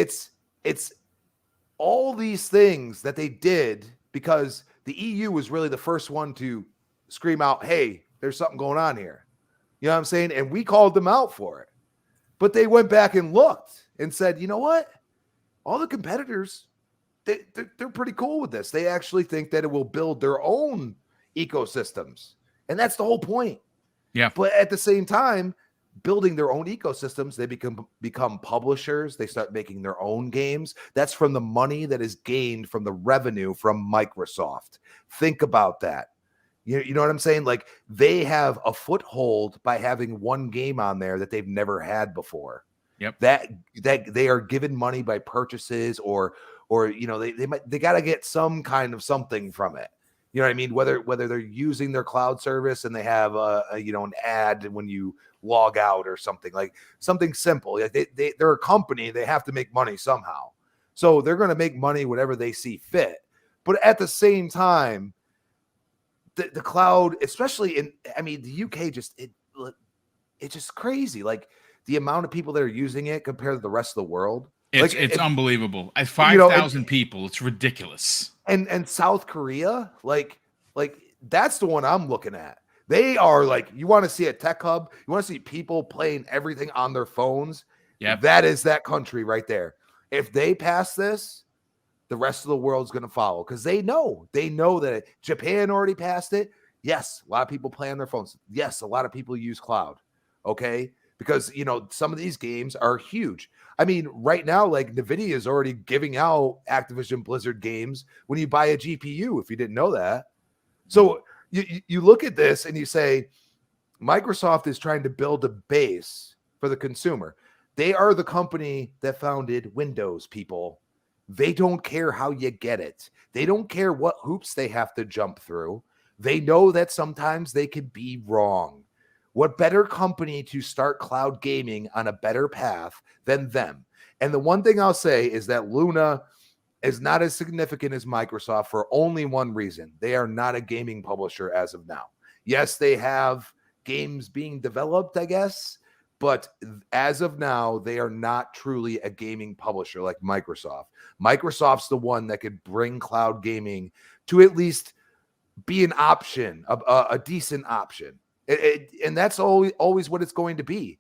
all these things that they did because the EU was really the first one to scream out, "Hey, there's something going on here." You know what I'm saying? And we called them out for it. But they went back and looked and said, "You know what? All the competitors, they're pretty cool with this. They actually think that it will build their own ecosystems." And that's the whole point. Yeah. But at the same time, building their own ecosystems, they become publishers. They start making their own games. That's from the money that is gained from the revenue from Microsoft. Think about that. You know what I'm saying? Like, they have a foothold by having one game on there that they've never had before. Yep. That they are given money by purchases or they got to get some kind of something from it. You know what I mean? Whether they're using their cloud service and they have an ad when you log out or something, like something simple. Like they're a company, they have to make money somehow. So they're going to make money whatever they see fit. But at the same time, the cloud, especially the UK, it's just crazy. Like the amount of people that are using it compared to the rest of the world. It's unbelievable. At 5,000 people, it's ridiculous. And South Korea, like that's the one I'm looking at. They are like, you want to see a tech hub, you want to see people playing everything on their phones. Yeah, that is that country right there. If they pass this, the rest of the world's going to follow because they know that Japan already passed it. Yes, a lot of people play on their phones. Yes, a lot of people use cloud. Okay, because some of these games are huge. I mean, right now, like NVIDIA is already giving out Activision Blizzard games when you buy a GPU, if you didn't know that. So you look at this and you say, Microsoft is trying to build a base for the consumer. They are the company that founded Windows, people. They don't care how you get it. They don't care what hoops they have to jump through. They know that sometimes they could be wrong. What better company to start cloud gaming on a better path than them? And the one thing I'll say is that Luna is not as significant as Microsoft for only one reason. They are not a gaming publisher as of now. Yes, they have games being developed, I guess, but as of now, they are not truly a gaming publisher like Microsoft. Microsoft's the one that could bring cloud gaming to at least be an option, a decent option. And that's always what it's going to be,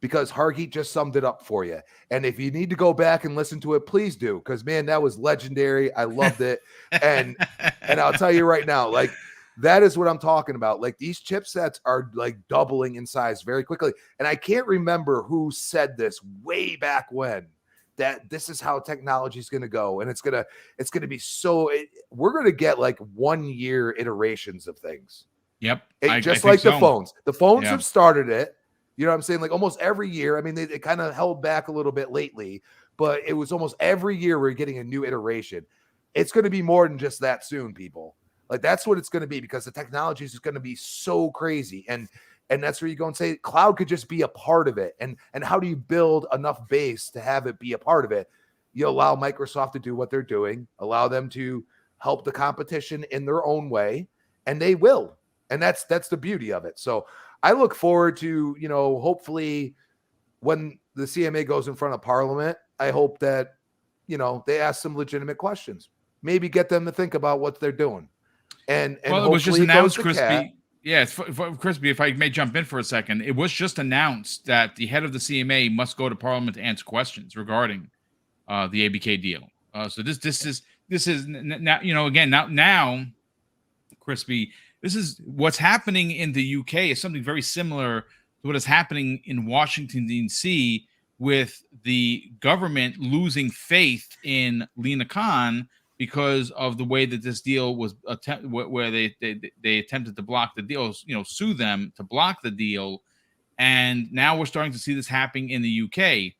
because Hargeet just summed it up for you. And if you need to go back and listen to it, please do, because man, that was legendary. I loved it. And I'll tell you right now, like, that is what I'm talking about. Like, these chipsets are like doubling in size very quickly. And I can't remember who said this way back when, that this is how technology is going to go. And it's going to be we're going to get like 1 year iterations of things. Yep. Just like the phones. The phones have started it. You know what I'm saying? Like almost every year. I mean, they kind of held back a little bit lately, but it was almost every year we're getting a new iteration. It's going to be more than just that soon, people. Like, that's what it's going to be, because the technology is going to be so crazy. And that's where you go and say cloud could just be a part of it. And how do you build enough base to have it be a part of it? You allow Microsoft to do what they're doing, allow them to help the competition in their own way, and they will. And that's the beauty of it. So I look forward to, hopefully when the CMA goes in front of Parliament, I hope that, they ask some legitimate questions, maybe get them to think about what they're doing. And well, it was just announced, Crispy. Yeah, Crispy, if I may jump in for a second, it was just announced that the head of the CMA must go to Parliament to answer questions regarding the ABK deal. So this is now, again, now, Crispy, this is what's happening in the UK is something very similar to what is happening in Washington, D.C., with the government losing faith in Lina Khan because of the way that this deal was where they attempted to block the deal, sue them to block the deal. And now we're starting to see this happening in the UK.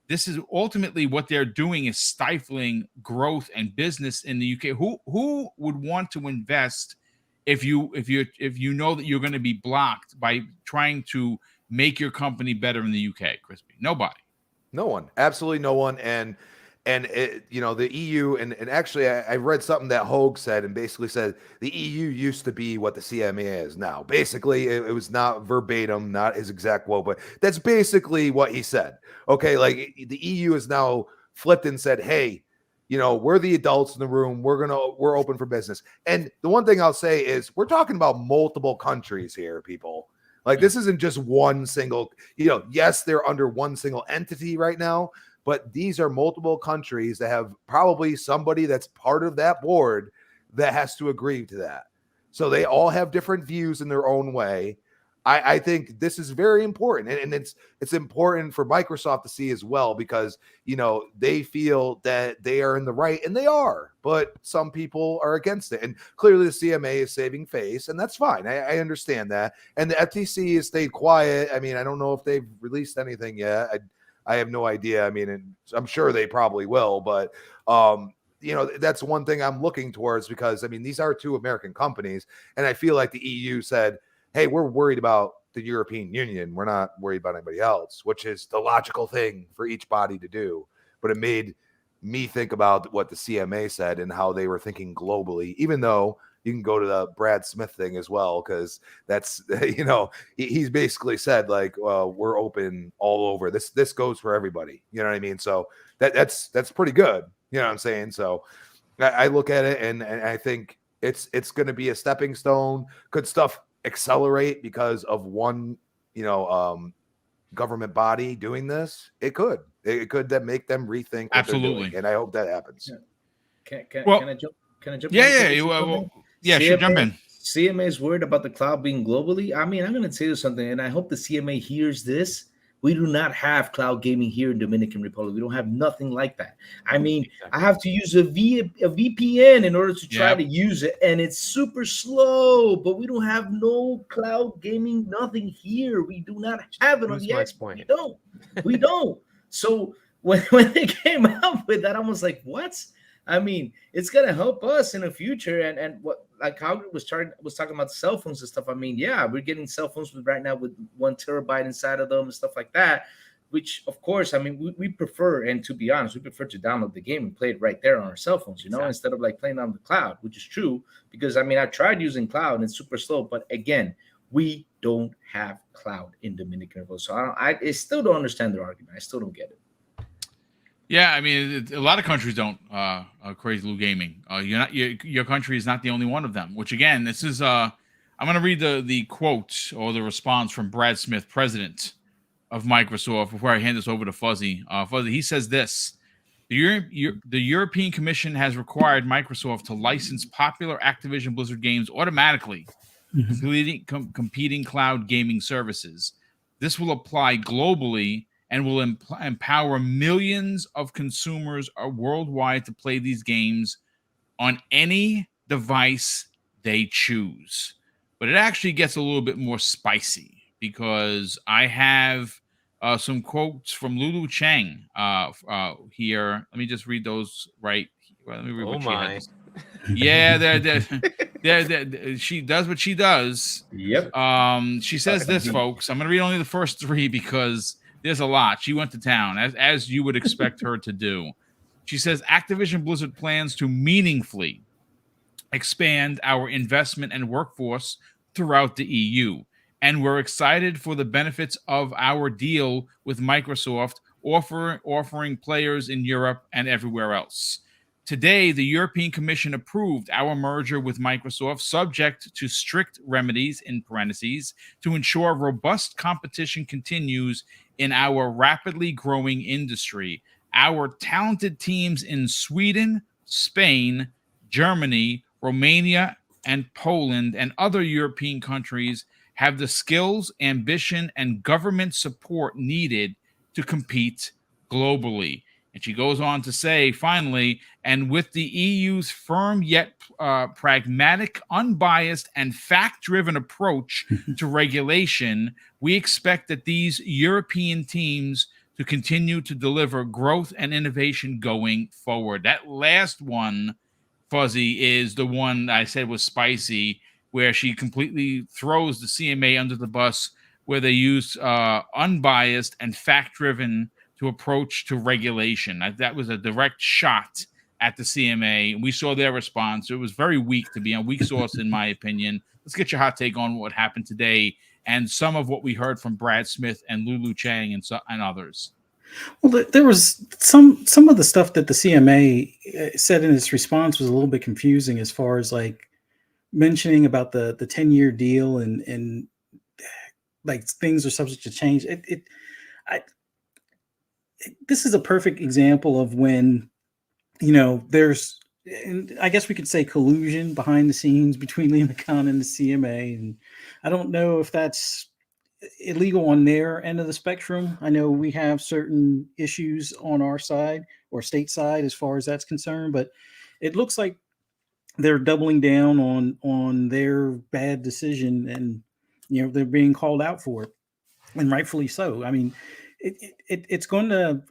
This is ultimately what they're doing, is stifling growth and business in the UK. Who would want to invest if you know that you're going to be blocked by trying to make your company better in the UK, Crispy? Nobody. No one, absolutely no one. And it, the EU, and actually I read something that Hogue said, and basically said the EU used to be what the CMA is now. Basically, it was not verbatim, not his exact quote, but that's basically what he said. Okay, like the EU is now flipped and said, hey, we're the adults in the room. We're open for business. And the one thing I'll say is we're talking about multiple countries here, people. Like this isn't just one single, yes, they're under one single entity right now, but these are multiple countries that have probably somebody that's part of that board that has to agree to that. So they all have different views in their own way. I think this is very important, and it's important for Microsoft to see as well, because they feel that they are in the right, and they are, but some people are against it, and clearly the CMA is saving face, and that's fine. I understand that, and the FTC has stayed quiet. I mean, I don't know if they've released anything yet. I have no idea. I mean, and I'm sure they probably will, but that's one thing I'm looking towards, because I mean, these are two American companies, and I feel like the EU said, hey, we're worried about the European Union. We're not worried about anybody else, which is the logical thing for each body to do. But it made me think about what the CMA said and how they were thinking globally, even though you can go to the Brad Smith thing as well, because that's, he's basically said, like, we're open all over. This goes for everybody. You know what I mean? So that's pretty good. You know what I'm saying? So I look at it and I think it's going to be a stepping stone. Could stuff accelerate because of one government body doing this? It could then make them rethink what they're doing, and I hope that happens. Can I jump yeah, sure, jump in. CMA is worried about the cloud being globally. I mean, I'm going to tell you something, and I hope the CMA hears this. We do not have cloud gaming here in Dominican Republic. We don't have nothing like that. I mean, I have to use a VPN in order to try to use it, and it's super slow. But we don't have no cloud gaming, nothing here. We do not have it on the Xbox. We don't. So when they came up with that, I was like, what? I mean, it's gonna help us in the future, and what, like how was talking about cell phones and stuff. I mean, yeah, we're getting cell phones right now with 1 terabyte inside of them and stuff like that. Which, of course, I mean, we prefer, and to be honest, we prefer to download the game and play it right there on our cell phones, instead of like playing on the cloud, which is true, because I mean, I tried using cloud and it's super slow, but again, we don't have cloud in Dominican Republic, so I still don't understand their argument. I still don't get it. Yeah, I mean, a lot of countries don't Crazy Lou Gaming. Your country is not the only one of them. Which again, this is I'm going to read the quote or the response from Brad Smith, president of Microsoft, before I hand this over to Fuzzy. Fuzzy, he says this: the European Commission has required Microsoft to license popular Activision Blizzard games automatically, competing cloud gaming services. This will apply globally and will empower millions of consumers worldwide to play these games on any device they choose. But it actually gets a little bit more spicy, because I have some quotes from Lulu Cheng here. Let me just read those right. Let me read what she had. Yeah, she does what she does. Yep. She says this, folks. I'm going to read only the first three because there's a lot. She went to town, as you would expect her to do. She says, Activision Blizzard plans to meaningfully expand our investment and workforce throughout the EU. And we're excited for the benefits of our deal with Microsoft, offering players in Europe and everywhere else. Today, the European Commission approved our merger with Microsoft, subject to strict remedies, in parentheses, to ensure robust competition continues in our rapidly growing industry. Our talented teams in Sweden, Spain, Germany, Romania, and Poland, and other European countries have the skills, ambition, and government support needed to compete globally. And she goes on to say, finally, and with the EU's firm yet pragmatic, unbiased, and fact-driven approach to regulation, we expect that these European teams to continue to deliver growth and innovation going forward. That last one, Fuzzy, is the one I said was spicy, where she completely throws the CMA under the bus, where they use unbiased and fact-driven to approach to regulation. That was a direct shot at the CMA. We saw their response. It was very weak, to be a weak sauce, in my opinion. Let's get your hot take on what happened today and some of what we heard from Brad Smith and Lulu Chang and others. Well, there was some of the stuff that the CMA said in its response was a little bit confusing, as far as like mentioning about the 10-year deal and like things are subject to change. This is a perfect example of when, there's, and I guess we could say, collusion behind the scenes between Lena Khan and the CMA. And I don't know if that's illegal on their end of the spectrum. I know we have certain issues on our side or state side as far as that's concerned, but it looks like they're doubling down on their bad decision, and they're being called out for it, and rightfully so. I mean, it's going to,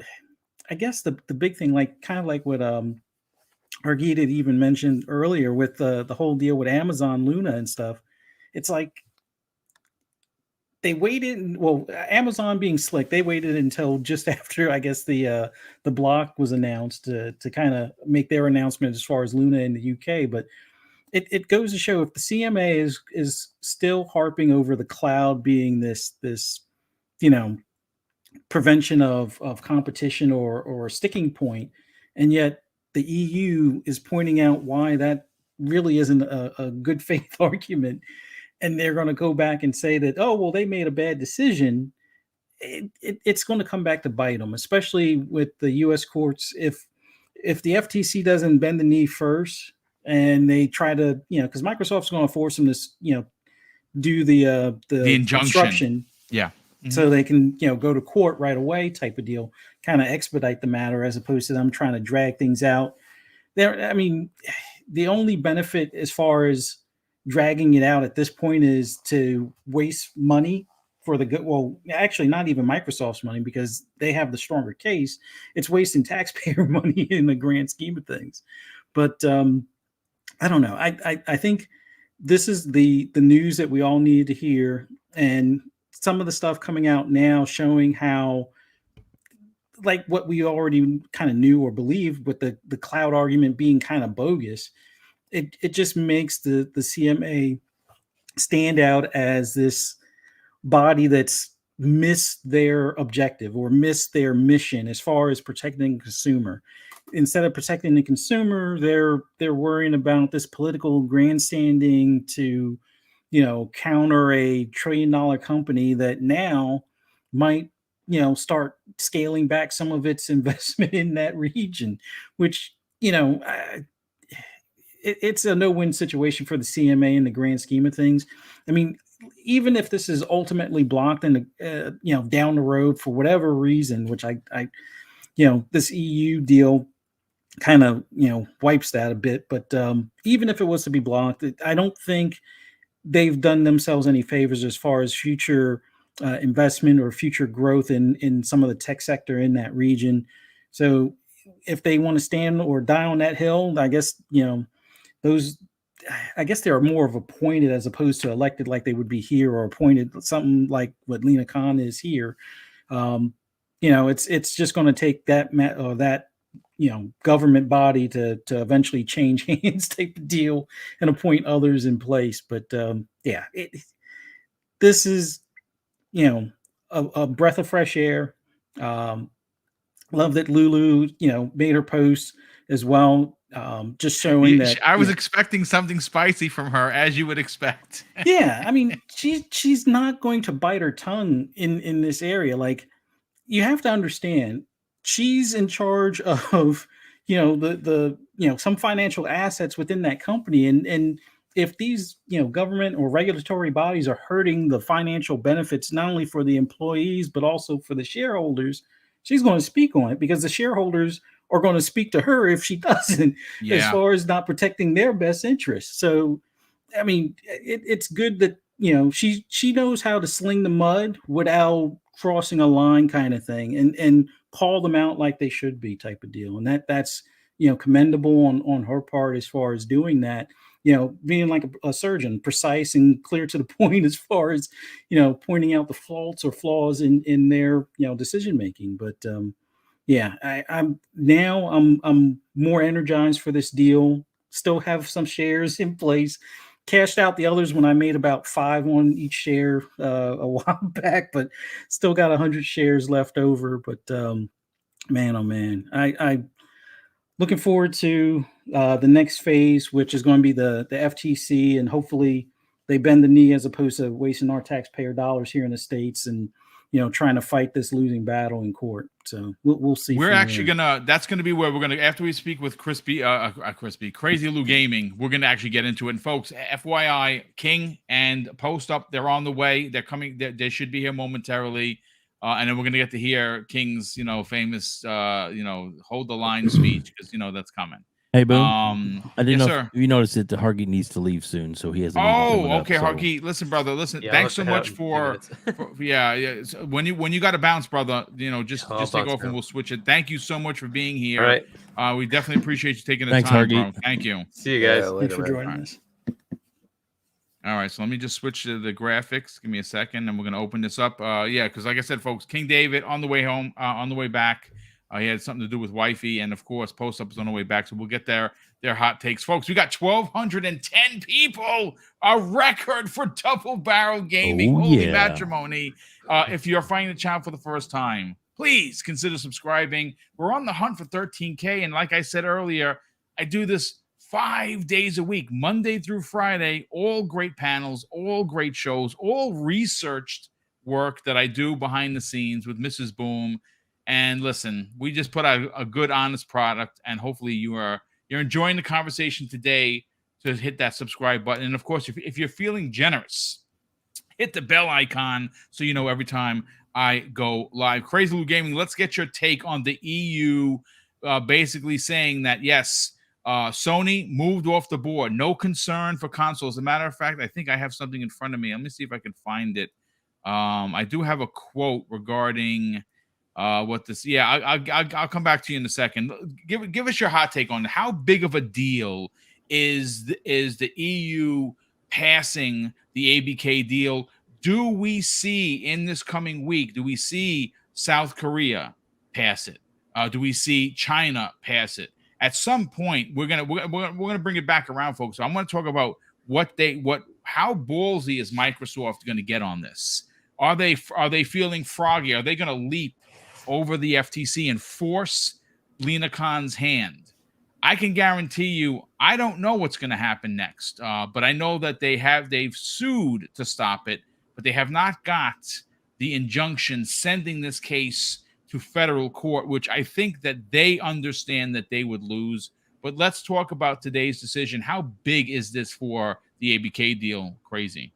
I guess the big thing, like kind of like what Argid had even mentioned earlier with the whole deal with Amazon Luna and stuff. It's like they waited. Well, Amazon being slick, they waited until just after, I guess, the block was announced to kind of make their announcement as far as Luna in the UK. But it goes to show, if the CMA is still harping over the cloud being this prevention of competition or sticking point, and yet the EU is pointing out why that really isn't a good faith argument, and they're going to go back and say that, oh, well, they made a bad decision. It's going to come back to bite them, especially with the U.S. courts. If the FTC doesn't bend the knee first, and they try to, because Microsoft's going to force them to, do the injunction. Obstruction. Yeah. Mm-hmm. So they can, go to court right away type of deal, kind of expedite the matter, as opposed to them trying to drag things out. I mean, the only benefit as far as dragging it out at this point is to waste money for the good. Well, actually, not even Microsoft's money, because they have the stronger case. It's wasting taxpayer money in the grand scheme of things. But I don't know. I think this is the news that we all needed to hear, and some of the stuff coming out now showing how, like, what we already kind of knew or believed with the cloud argument being kind of bogus. It just makes the CMA stand out as this body that's missed their objective or missed their mission as far as protecting the consumer. Instead of protecting the consumer, they're worrying about this political grandstanding to, counter a $1 trillion company that now might, start scaling back some of its investment in that region, which, it's a no-win situation for the CMA in the grand scheme of things. I mean, even if this is ultimately blocked in the, down the road for whatever reason, which I this EU deal kind of, wipes that a bit. But even if it was to be blocked, I don't think they've done themselves any favors as far as future investment or future growth in some of the tech sector in that region. So if they want to stand or die on that hill, I guess, I guess they're more of appointed as opposed to elected, like they would be here, or appointed, something like what Lena Khan is here. It's just going to take that government body to eventually change hands type of deal and appoint others in place. But this is, a breath of fresh air. Love that Lulu, made her post as well. Just showing that I was expecting something spicy from her, as you would expect. Yeah. I mean, she's not going to bite her tongue in this area. Like, you have to understand, she's in charge of, some financial assets within that company. And if these, government or regulatory bodies are hurting the financial benefits, not only for the employees, but also for the shareholders, she's going to speak on it, because the shareholders are going to speak to her if she doesn't, as far as not protecting their best interests. So, I mean, it's good that, she knows how to sling the mud without crossing a line, kind of thing, and call them out like they should be, type of deal. And that's commendable on her part as far as doing that, being like a surgeon, precise and clear to the point as far as, pointing out the faults or flaws in their, decision making. But Yeah, I'm more energized for this deal. Still have some shares in place. Cashed out the others when I made about 5 on each share a while back, but still got 100 shares left over. But man, oh man, I looking forward to the next phase, which is going to be the FTC, and hopefully they bend the knee as opposed to wasting our taxpayer dollars here in the States and trying to fight this losing battle in court. So we'll see. We're actually that's gonna be where we're gonna, after we speak with Crazy Lou Gaming, we're gonna actually get into it. And folks, FYI, King and Post Up, they're on the way. They're coming. They should be here momentarily. And then we're gonna get to hear King's, famous, hold the line speech, because that's coming. Hey, Boom. I didn't know sir. if you noticed that Hargy needs to leave soon, so he has. Okay, Hargy. Listen, brother. Listen. Thanks so much for yeah. So when you got to bounce, brother, just take off and we'll switch it. Thank you so much for being here. All right. We definitely appreciate you taking the Thanks, time, Hargy. bro. Thank you. See you guys. Thanks for joining us. All right, so let me just switch to the graphics. Give me a second, and we're going to open this up. Because like I said, folks, King David on the way home, on the way back. He had something to do with wifey, and of course, Post Up is on the way back. So we'll get their hot takes, folks. We got 1,210 people, a record for Double Barrel Gaming. Holy matrimony! If you're finding the channel for the first time, please consider subscribing. We're on the hunt for 13K, and like I said earlier, I do this 5 days a week, Monday through Friday. All great panels, all great shows, all researched work that I do behind the scenes with Mrs. Boom. And listen, we just put out a good, honest product, and hopefully you're enjoying the conversation today. To hit that subscribe button, and of course, if you're feeling generous, hit the bell icon so you know every time I go live. Crazy Lou Gaming, let's get your take on the EU, basically saying that yes, Sony moved off the board, no concern for consoles. As a matter of fact, I think I have something in front of me. Let me see if I can find it. I do have a quote regarding. What this? Yeah, I'll come back to you in a second. Give us your hot take on how big of a deal is the EU passing the ABK deal. Do we see in this coming week? Do we see South Korea pass it? Do we see China pass it? At some point, we're gonna bring it back around, folks. So I'm going to talk about how ballsy is Microsoft going to get on this? Are they feeling froggy? Are they going to leap over the FTC and force Lena Khan's hand? I can guarantee you, I don't know what's going to happen next, but I know that they've sued to stop it, but they have not got the injunction sending this case to federal court, which I think that they understand that they would lose. But let's talk about today's decision. How big is this for the ABK deal? Crazy.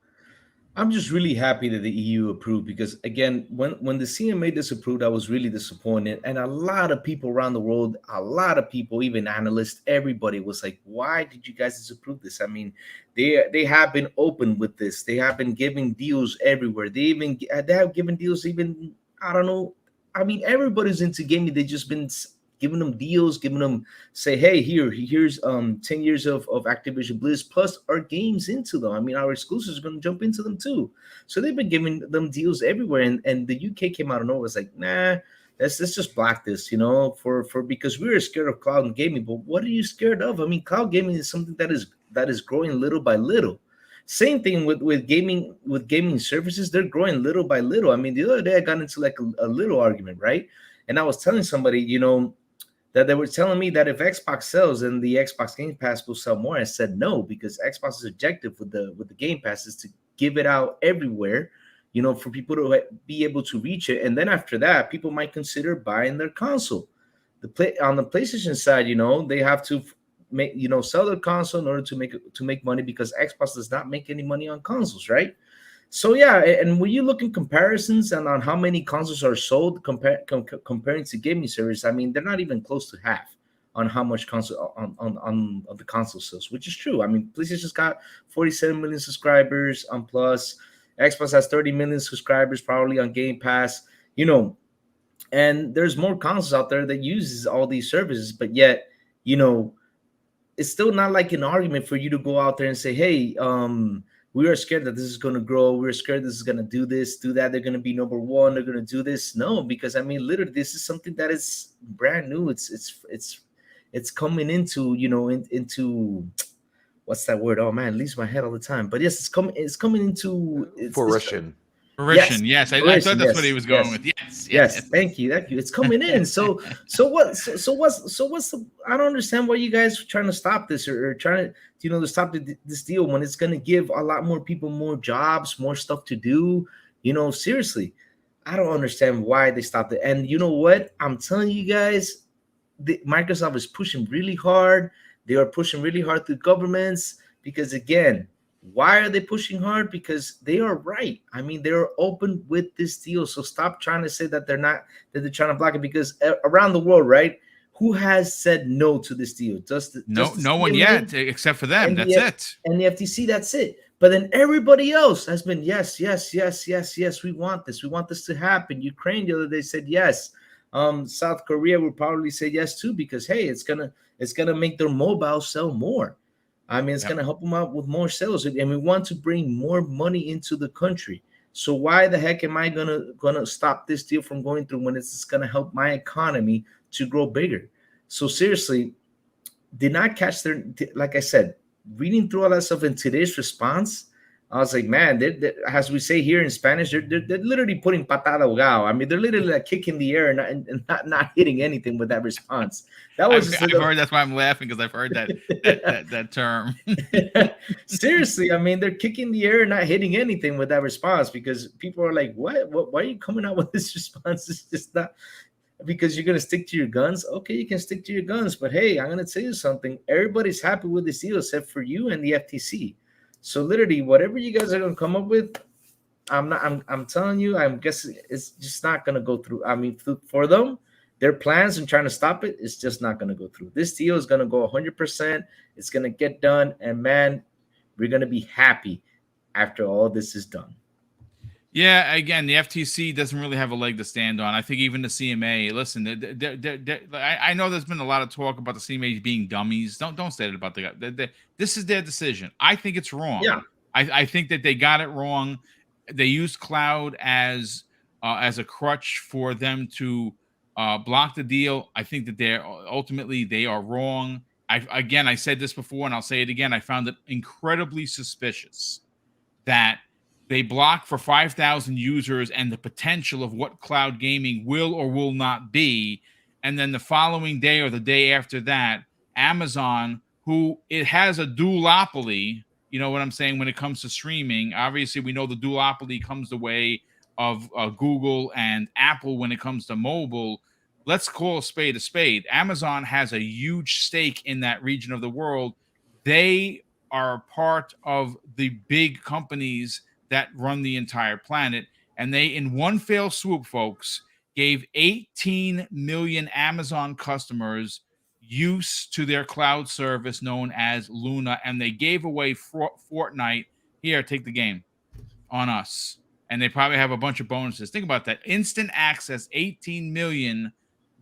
I'm just really happy that the EU approved, because again, when the CMA disapproved, I was really disappointed. And a lot of people around the world, a lot of people, even analysts, everybody was like, why did you guys disapprove this? I mean, they have been open with this. They have been giving deals everywhere. They have given deals even, I don't know. I mean, everybody's into gaming. They've just been giving them deals, giving them, say, hey, here's 10 years of Activision Bliss plus our games into them. I mean, our exclusives are going to jump into them too. So they've been giving them deals everywhere. And the UK came out of nowhere. Was like, nah, let's just block this, because we were scared of cloud gaming. But what are you scared of? I mean, cloud gaming is something that is growing little by little. Same thing with gaming services. They're growing little by little. I mean, the other day I got into like a little argument, right? And I was telling somebody, that they were telling me that if Xbox sells, then the Xbox Game Pass will sell more. I said no, because Xbox's objective with the Game Pass is to give it out everywhere, for people to be able to reach it. And then after that, people might consider buying their console. On the PlayStation side, they have to make, sell their console in order to make money, because Xbox does not make any money on consoles, right? So yeah, and when you look in comparisons and on how many consoles are sold comparing to gaming service, I mean, they're not even close to half on how much console on the console sales, which is true. I mean, PlayStation's got 47 million subscribers on Plus. Xbox has 30 million subscribers probably on Game Pass. And there's more consoles out there that uses all these services, but yet, it's still not like an argument for you to go out there and say, hey, we are scared that this is going to grow. We're scared this is going to do this, do that. They're going to be number one. They're going to do this. No, because I mean, literally, this is something that is brand new. It's coming into, into what's that word? Oh man, it leaves my head all the time. But yes, it's coming into fruition. Fruition, yes. I thought that's what he was going with. Yes. Thank you. It's coming in. So what's the? I don't understand why you guys are trying to stop this or trying to, to stop this deal when it's going to give a lot more people more jobs, more stuff to do. Seriously, I don't understand why they stopped it. And you know what? I'm telling you guys, Microsoft is pushing really hard. They are pushing really hard through governments because, again, why are they pushing hard? Because they are right. I mean, they're open with this deal. So stop trying to say that they're not, that they're trying to block it, because around the world, right? Who has said no to this deal? No one yet, except for them. That's it. And the FTC, that's it. But then everybody else has been, yes. We want this. We want this to happen. Ukraine the other day said yes. South Korea will probably say yes too, because hey, it's gonna make their mobile sell more. I mean, it's going to help them out with more sales, and we want to bring more money into the country. So why the heck am I gonna stop this deal from going through when it's going to help my economy to grow bigger? So seriously, did not catch their, like I said, reading through all that stuff in today's response, I was like, man, they're, as we say here in Spanish, they're literally putting patada ahogado. I mean, they're literally like kicking the air and not hitting anything with that response. That was I've heard, that's why I'm laughing, because I've heard that term. Seriously, I mean, they're kicking the air and not hitting anything with that response, because people are like, what? Why are you coming out with this response? It's just not, because you're going to stick to your guns. Okay, you can stick to your guns, but hey, I'm going to tell you something. Everybody's happy with this deal except for you and the FTC. So literally, whatever you guys are going to come up with, I'm telling you, I'm guessing it's just not going to go through. I mean, for them, their plans and trying to stop it, it's just not going to go through. This deal is going to go 100%. It's going to get done. And man, we're going to be happy after all this is done. Yeah, again, the FTC doesn't really have a leg to stand on. I think even the CMA, listen, I know there's been a lot of talk about the CMA being dummies. Don't say that about the guy. This is their decision. I think it's wrong. Yeah. I think that they got it wrong. They used cloud as a crutch for them to block the deal. I think that they are wrong. I said this before and I'll say it again. I found it incredibly suspicious that they block for 5,000 users and the potential of what cloud gaming will or will not be. And then the following day or the day after that, Amazon, who it has a duopoly, you know what I'm saying, when it comes to streaming. Obviously, we know the duopoly comes the way of Google and Apple when it comes to mobile. Let's call a spade a spade. Amazon has a huge stake in that region of the world. They are part of the big companies that run the entire planet. And they, in one fell swoop, folks, gave 18 million Amazon customers use to their cloud service known as Luna. And they gave away Fortnite. Here, take the game on us. And they probably have a bunch of bonuses. Think about that. Instant access, 18 million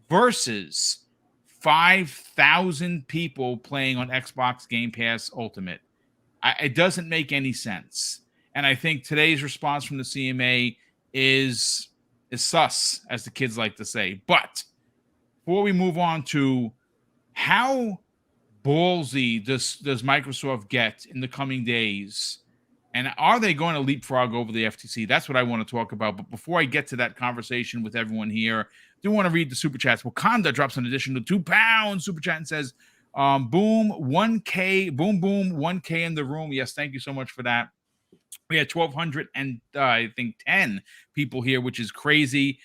versus 5,000 people playing on Xbox Game Pass Ultimate. It doesn't make any sense. And I think today's response from the CMA is sus, as the kids like to say. But before we move on to how ballsy does Microsoft get in the coming days, and are they going to leapfrog over the FTC? That's what I want to talk about. But before I get to that conversation with everyone here, I do want to read the super chats. Wakanda drops an additional £2 super chat and says, boom, 1K, boom, 1K in the room. Yes, thank you so much for that. We had 1,200 and I think 10 people here, which is crazy.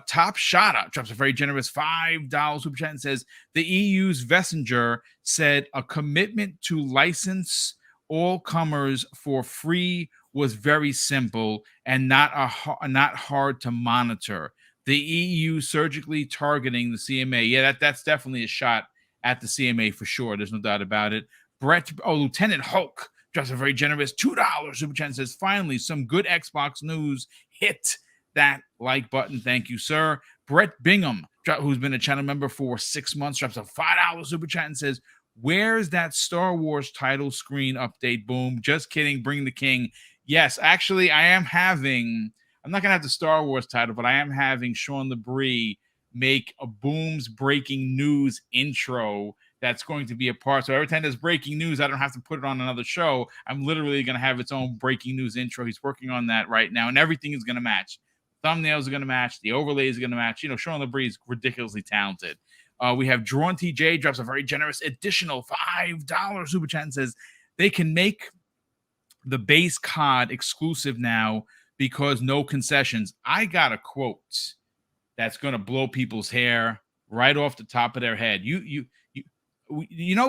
Top Shotta drops a very generous $5 super chat and says, the EU's Vessinger said a commitment to license all comers for free was very simple and not hard to monitor. The EU surgically targeting the CMA. Yeah, that's definitely a shot at the CMA for sure. There's no doubt about it. Lieutenant Hulk drops a very generous $2 super chat and says, finally, some good Xbox news. Hit that like button. Thank you, sir. Brett Bingham, who's been a channel member for 6 months, drops a $5 super chat and says, Where's that Star Wars title screen update? Boom. Just kidding. Bring the king. Yes, actually, I'm not going to have the Star Wars title, but I am having Sean LeBrie make a Boom's breaking news intro that's going to be a part. So every time there's breaking news, I don't have to put it on another show. I'm literally going to have its own breaking news intro. He's working on that right now, and everything is going to match. Thumbnails are going to match. The overlays are going to match. You know, Sean LeBrie is ridiculously talented. We have Drawn TJ drops a very generous additional $5 super chat and says they can make the base COD exclusive now because no concessions. I got a quote that's going to blow people's hair right off the top of their head. You know,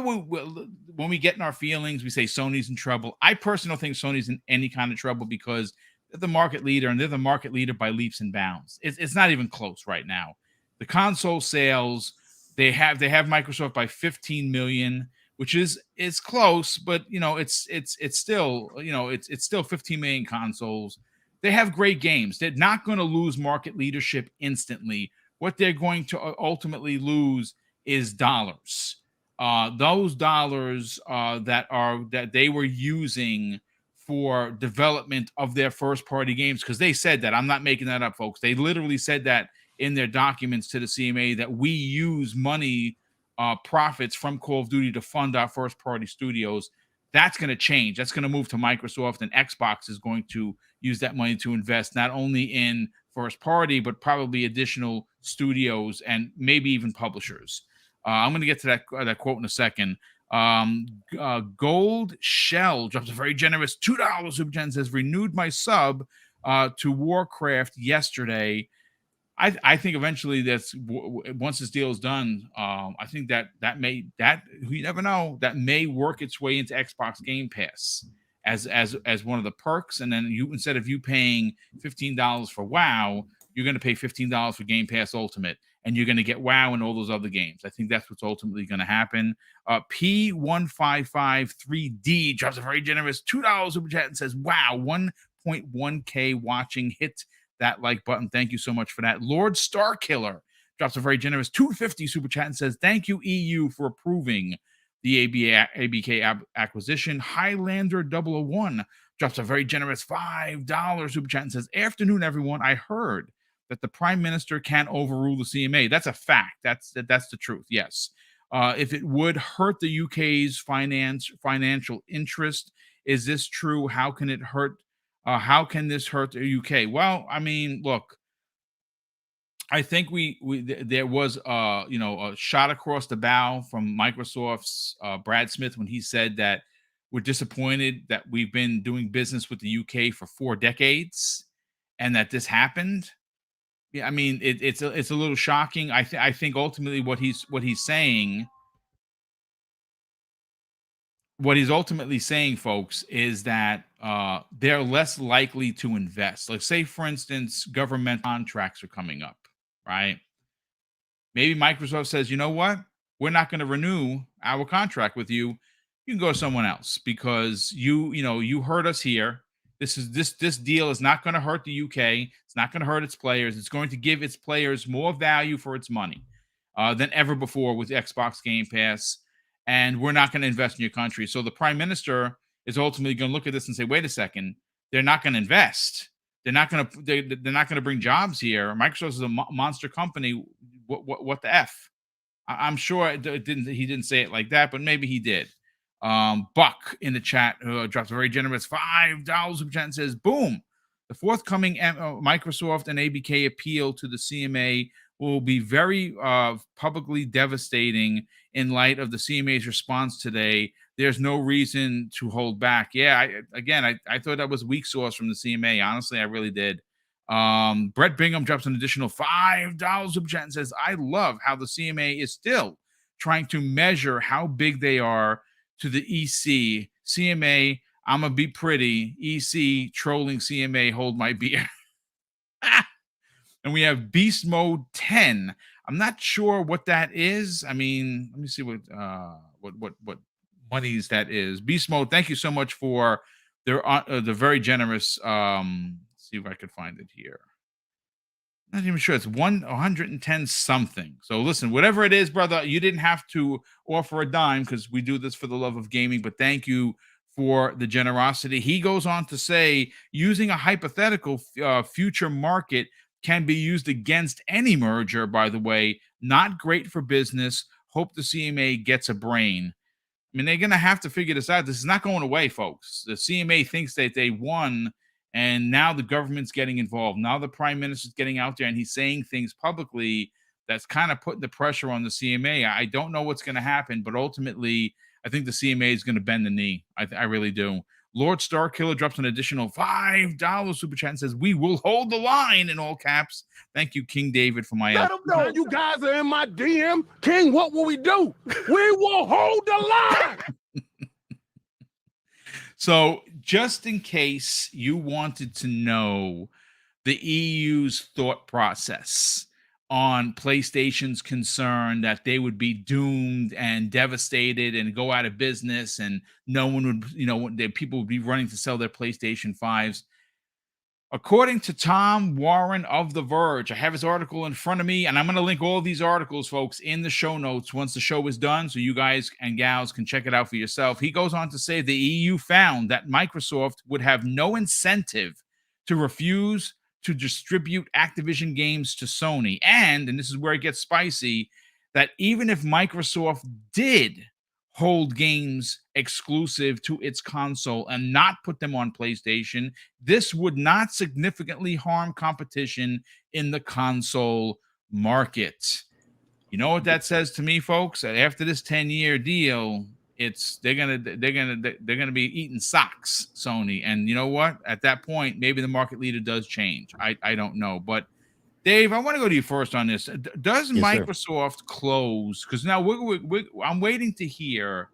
when we get in our feelings, we say Sony's in trouble. I personally don't think Sony's in any kind of trouble because they're the market leader, and they're the market leader by leaps and bounds. It's not even close right now. The console sales, they have Microsoft by 15 million, which is close, but you know, it's still, you know, it's still 15 million consoles. They have great games. They're not going to lose market leadership instantly. What they're going to ultimately lose is dollars. Those dollars that they were using for development of their first party games, because they said that. I'm not making that up, folks. They literally said that in their documents to the CMA, that we use money, profits from Call of Duty to fund our first party studios. That's going to change. That's going to move to Microsoft, and Xbox is going to use that money to invest not only in first party, but probably additional studios and maybe even publishers. I'm going to get to that quote in a second. Gold Shell drops a very generous $2 super chat and says, renewed my sub to Warcraft yesterday. I think eventually once this deal is done, I think that you never know, that may work its way into Xbox Game Pass as one of the perks. And then instead of you paying $15 for WoW, you're going to pay $15 for Game Pass Ultimate, and you're going to get WoW and all those other games. I think that's what's ultimately going to happen. P1553D drops a very generous $2 super chat and says, wow, 1.1K watching. Hit that like button. Thank you so much for that. Lord Starkiller drops a very generous $2.50 super chat and says, thank you, EU, for approving the ABK acquisition. Highlander 001 drops a very generous $5 super chat and says, afternoon, everyone. I heard that the Prime Minister can't overrule the CMA. That's a fact. That's the truth. Yes. If it would hurt the UK's financial interest, is this true? How can it hurt? How can this hurt the UK? Well, I mean, look, I think there was a shot across the bow from Microsoft's Brad Smith when he said that we're disappointed that we've been doing business with the UK for 4 decades and that this happened. Yeah, I mean, it's a little shocking. I think ultimately what he's saying, folks, is that they're less likely to invest. Like, say, for instance, government contracts are coming up, right? Maybe Microsoft says, you know what? We're not going to renew our contract with you. You can go to someone else because you hurt us here. This deal is not going to hurt the UK. It's not going to hurt its players. It's going to give its players more value for its money than ever before with Xbox Game Pass. And we're not going to invest in your country. So the Prime Minister is ultimately going to look at this and say, wait a second, they're not going to invest. They're not going to bring jobs here. Microsoft is a monster company. What the F? I'm sure he didn't say it like that, but maybe he did. Buck in the chat drops a very generous $5 super chat and says, boom, the forthcoming Microsoft and ABK appeal to the CMA will be very publicly devastating in light of the CMA's response today. There's no reason to hold back. Yeah, I thought that was weak sauce from the CMA. Honestly, I really did. Brett Bingham drops an additional $5 super chat and says, I love how the CMA is still trying to measure how big they are to the EC. CMA, I'm going to be pretty. EC trolling CMA, hold my beer. And we have Beast Mode 10. I'm not sure what that is. I mean, let me see what monies that is. Beast Mode, thank you so much for the very generous. Let's see if I could find it here. Not even sure. It's 110 something. So listen, whatever it is, brother, you didn't have to offer a dime because we do this for the love of gaming. But thank you for the generosity. He goes on to say, using a hypothetical future market can be used against any merger. By the way, not great for business. Hope the CMA gets a brain. I mean, they're going to have to figure this out. This is not going away, folks. The CMA thinks that they won, and now the government's getting involved. Now the prime minister's getting out there, and he's saying things publicly that's kind of putting the pressure on the CMA. I don't know what's going to happen, but ultimately, I think the CMA is going to bend the knee. I really do. Lord Starkiller drops an additional $5 super chat and says, "We will hold the line," in all caps. Thank you, King David, for my Let them know you guys are in my DM. King, what will we do? We will hold the line. So, just in case you wanted to know the EU's thought process on PlayStation's concern that they would be doomed and devastated and go out of business, and no one would, people would be running to sell their PlayStation 5s. According to Tom Warren of The Verge, I have his article in front of me, and I'm going to link all of these articles, folks, in the show notes once the show is done, so you guys and gals can check it out for yourself. He goes on to say the EU found that Microsoft would have no incentive to refuse to distribute Activision games to Sony, and this is where it gets spicy, that even if Microsoft did hold games exclusive to its console and not put them on PlayStation, this would not significantly harm competition in the console market. You know what that says to me, folks? After this 10-year deal, they're gonna be eating socks, Sony. And you know what? At that point, maybe the market leader does change. I don't know, but Dave, I want to go to you first on this. Does Microsoft close? Because now I'm waiting to hear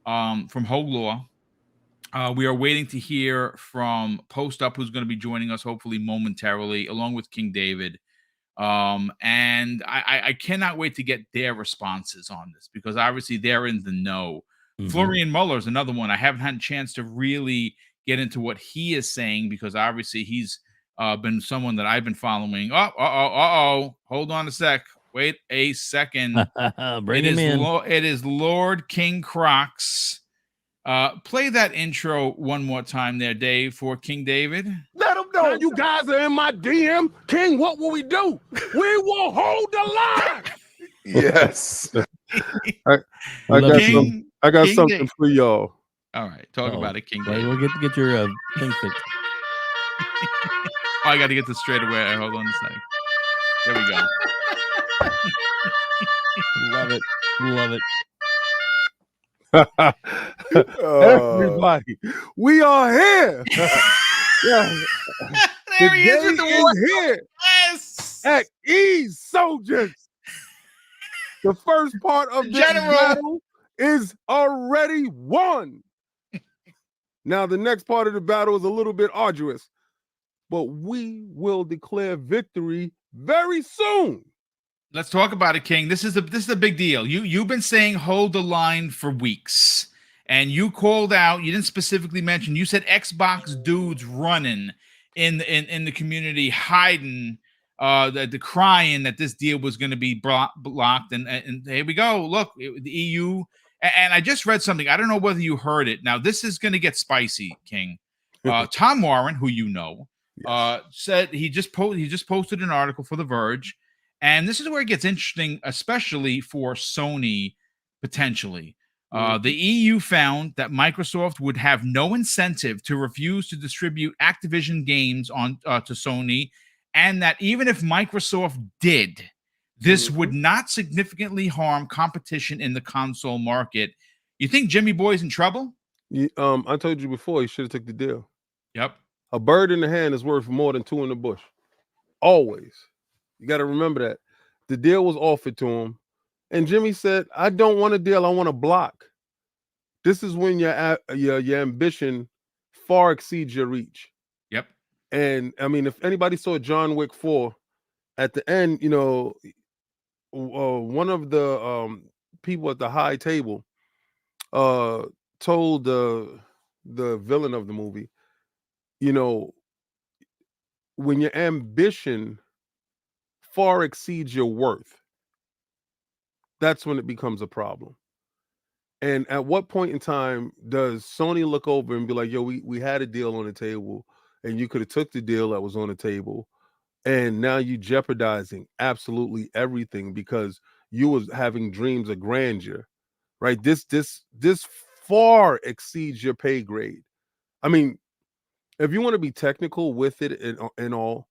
from Hogue Law. We are waiting to hear from Post Up, who's going to be joining us hopefully momentarily, along with King David. And I cannot wait to get their responses on this because obviously they're in the know. Mm-hmm. Florian Muller is another one. I haven't had a chance to really get into what he is saying because obviously he's been someone that I've been following. Hold on a sec. Wait a second. Bring him in. It is Lord King Crocs. Play that intro one more time there, Dave, for King David. Let them know you guys are in my DM. King, what will we do? We will hold the line. Yes. I got something for y'all. All right, talk about it, King David. We'll get your thing fixed. I got to get this straight away. Hold on a second. There we go. Love it. Everybody, we are here. There he is with the war. Here. Yes. At ease, soldiers. The first part of this battle is already won. Now, the next part of the battle is a little bit arduous, but we will declare victory very soon. Let's talk about it, King. This is a big deal. You've been saying hold the line for weeks, and you called out. You didn't specifically mention. You said Xbox dudes running in the community, hiding, the crying that this deal was going to be blocked. And here we go. Look, the EU. And I just read something. I don't know whether you heard it. Now this is going to get spicy, King. Tom Warren, who you know. Said he just posted an article for The Verge, and this is where it gets interesting, especially for Sony potentially. The EU found that Microsoft would have no incentive to refuse to distribute Activision games on to Sony, and that even if Microsoft did, this would not significantly harm competition in the console market. You think Jimmy Boy's in trouble? I told you before he should have took the deal. Yep. A bird in the hand is worth more than two in the bush. Always. You got to remember that. The deal was offered to him. And Jimmy said, I don't want a deal. I want a block. This is when your ambition far exceeds your reach. Yep. And, I mean, if anybody saw John Wick 4, at the end, one of the people at the high table told the villain of the movie, when your ambition far exceeds your worth, that's when it becomes a problem. And at what point in time does Sony look over and be like, yo, we had a deal on the table and you could have took the deal that was on the table, and now you jeopardizing absolutely everything because you was having dreams of grandeur, right? This far exceeds your pay grade. I mean, if you want to be technical with it and all,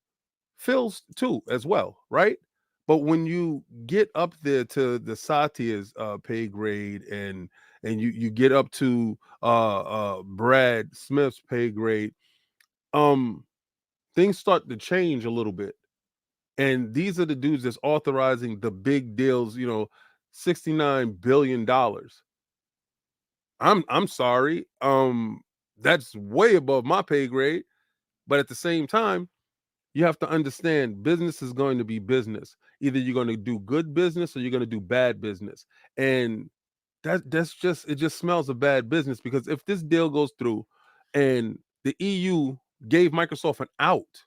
Phil's too as well, right? But when you get up there to the Satya's pay grade and you get up to Brad Smith's pay grade, things start to change a little bit. And these are the dudes that's authorizing the big deals, $69 billion. I'm sorry. That's way above my pay grade. But at the same time, you have to understand business is going to be business. Either you're going to do good business or you're going to do bad business. And that's just, it just smells of bad business, because if this deal goes through and the EU gave Microsoft an out,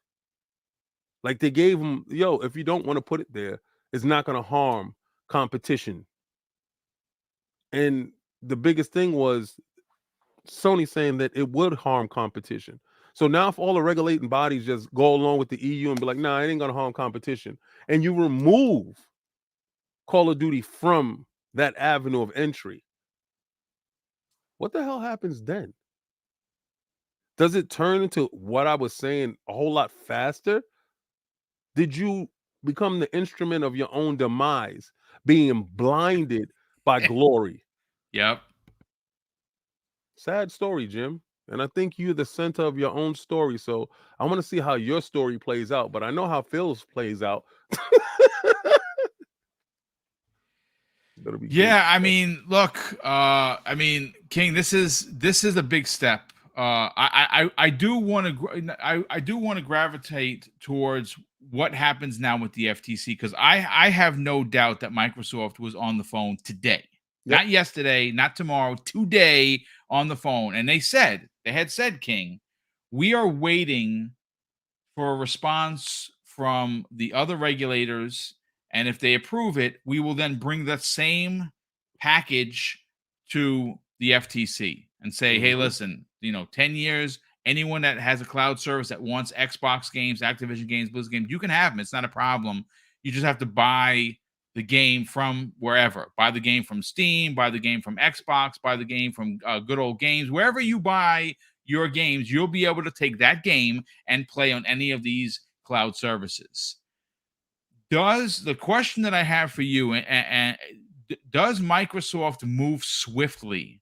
like they gave them, yo, if you don't want to put it there, it's not going to harm competition. And the biggest thing was Sony saying that it would harm competition. So now if all the regulating bodies just go along with the EU and be like, nah, it ain't going to harm competition, and you remove Call of Duty from that avenue of entry, what the hell happens then? Does it turn into what I was saying a whole lot faster? Did you become the instrument of your own demise, being blinded by glory? Yep. Sad story, Jim. And I think you're the center of your own story. So I want to see how your story plays out, but I know how Phil's plays out. Yeah, I mean, look, King, this is a big step. I do want to gravitate towards what happens now with the FTC, because I have no doubt that Microsoft was on the phone today, not yesterday, not tomorrow, today on the phone, and they had said, King, we are waiting for a response from the other regulators. And if they approve it, we will then bring that same package to the FTC and say, hey, listen, 10 years, anyone that has a cloud service that wants Xbox games, Activision games, Blizzard games, you can have them. It's not a problem. You just have to buy the game from wherever. Buy the game from Steam, buy the game from Xbox, buy the game from Good Old Games. Wherever you buy your games, you'll be able to take that game and play on any of these cloud services. The question that I have for you, and does Microsoft move swiftly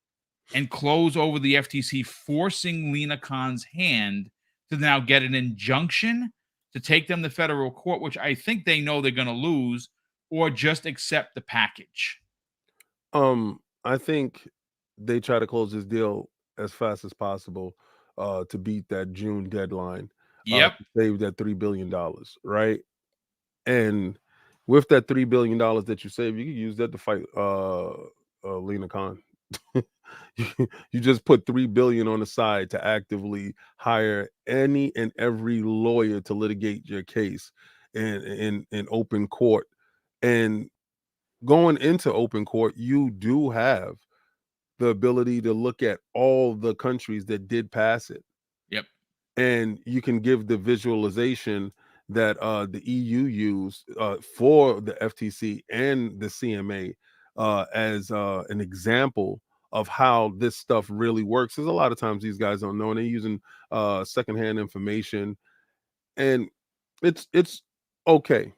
and close over the FTC, forcing Lina Khan's hand to now get an injunction to take them to federal court, which I think they know they're going to lose, or just accept the package? I think they try to close this deal as fast as possible to beat that June deadline. Yep. To save that $3 billion, right? And with that $3 billion that you save, you can use that to fight Lina Khan. You just put $3 billion on the side to actively hire any and every lawyer to litigate your case in open court. And going into open court, you do have the ability to look at all the countries that did pass it. Yep. And you can give the visualization that the EU used for the FTC and the CMA as an example of how this stuff really works. Because a lot of times these guys don't know, and they're using secondhand information, and it's okay,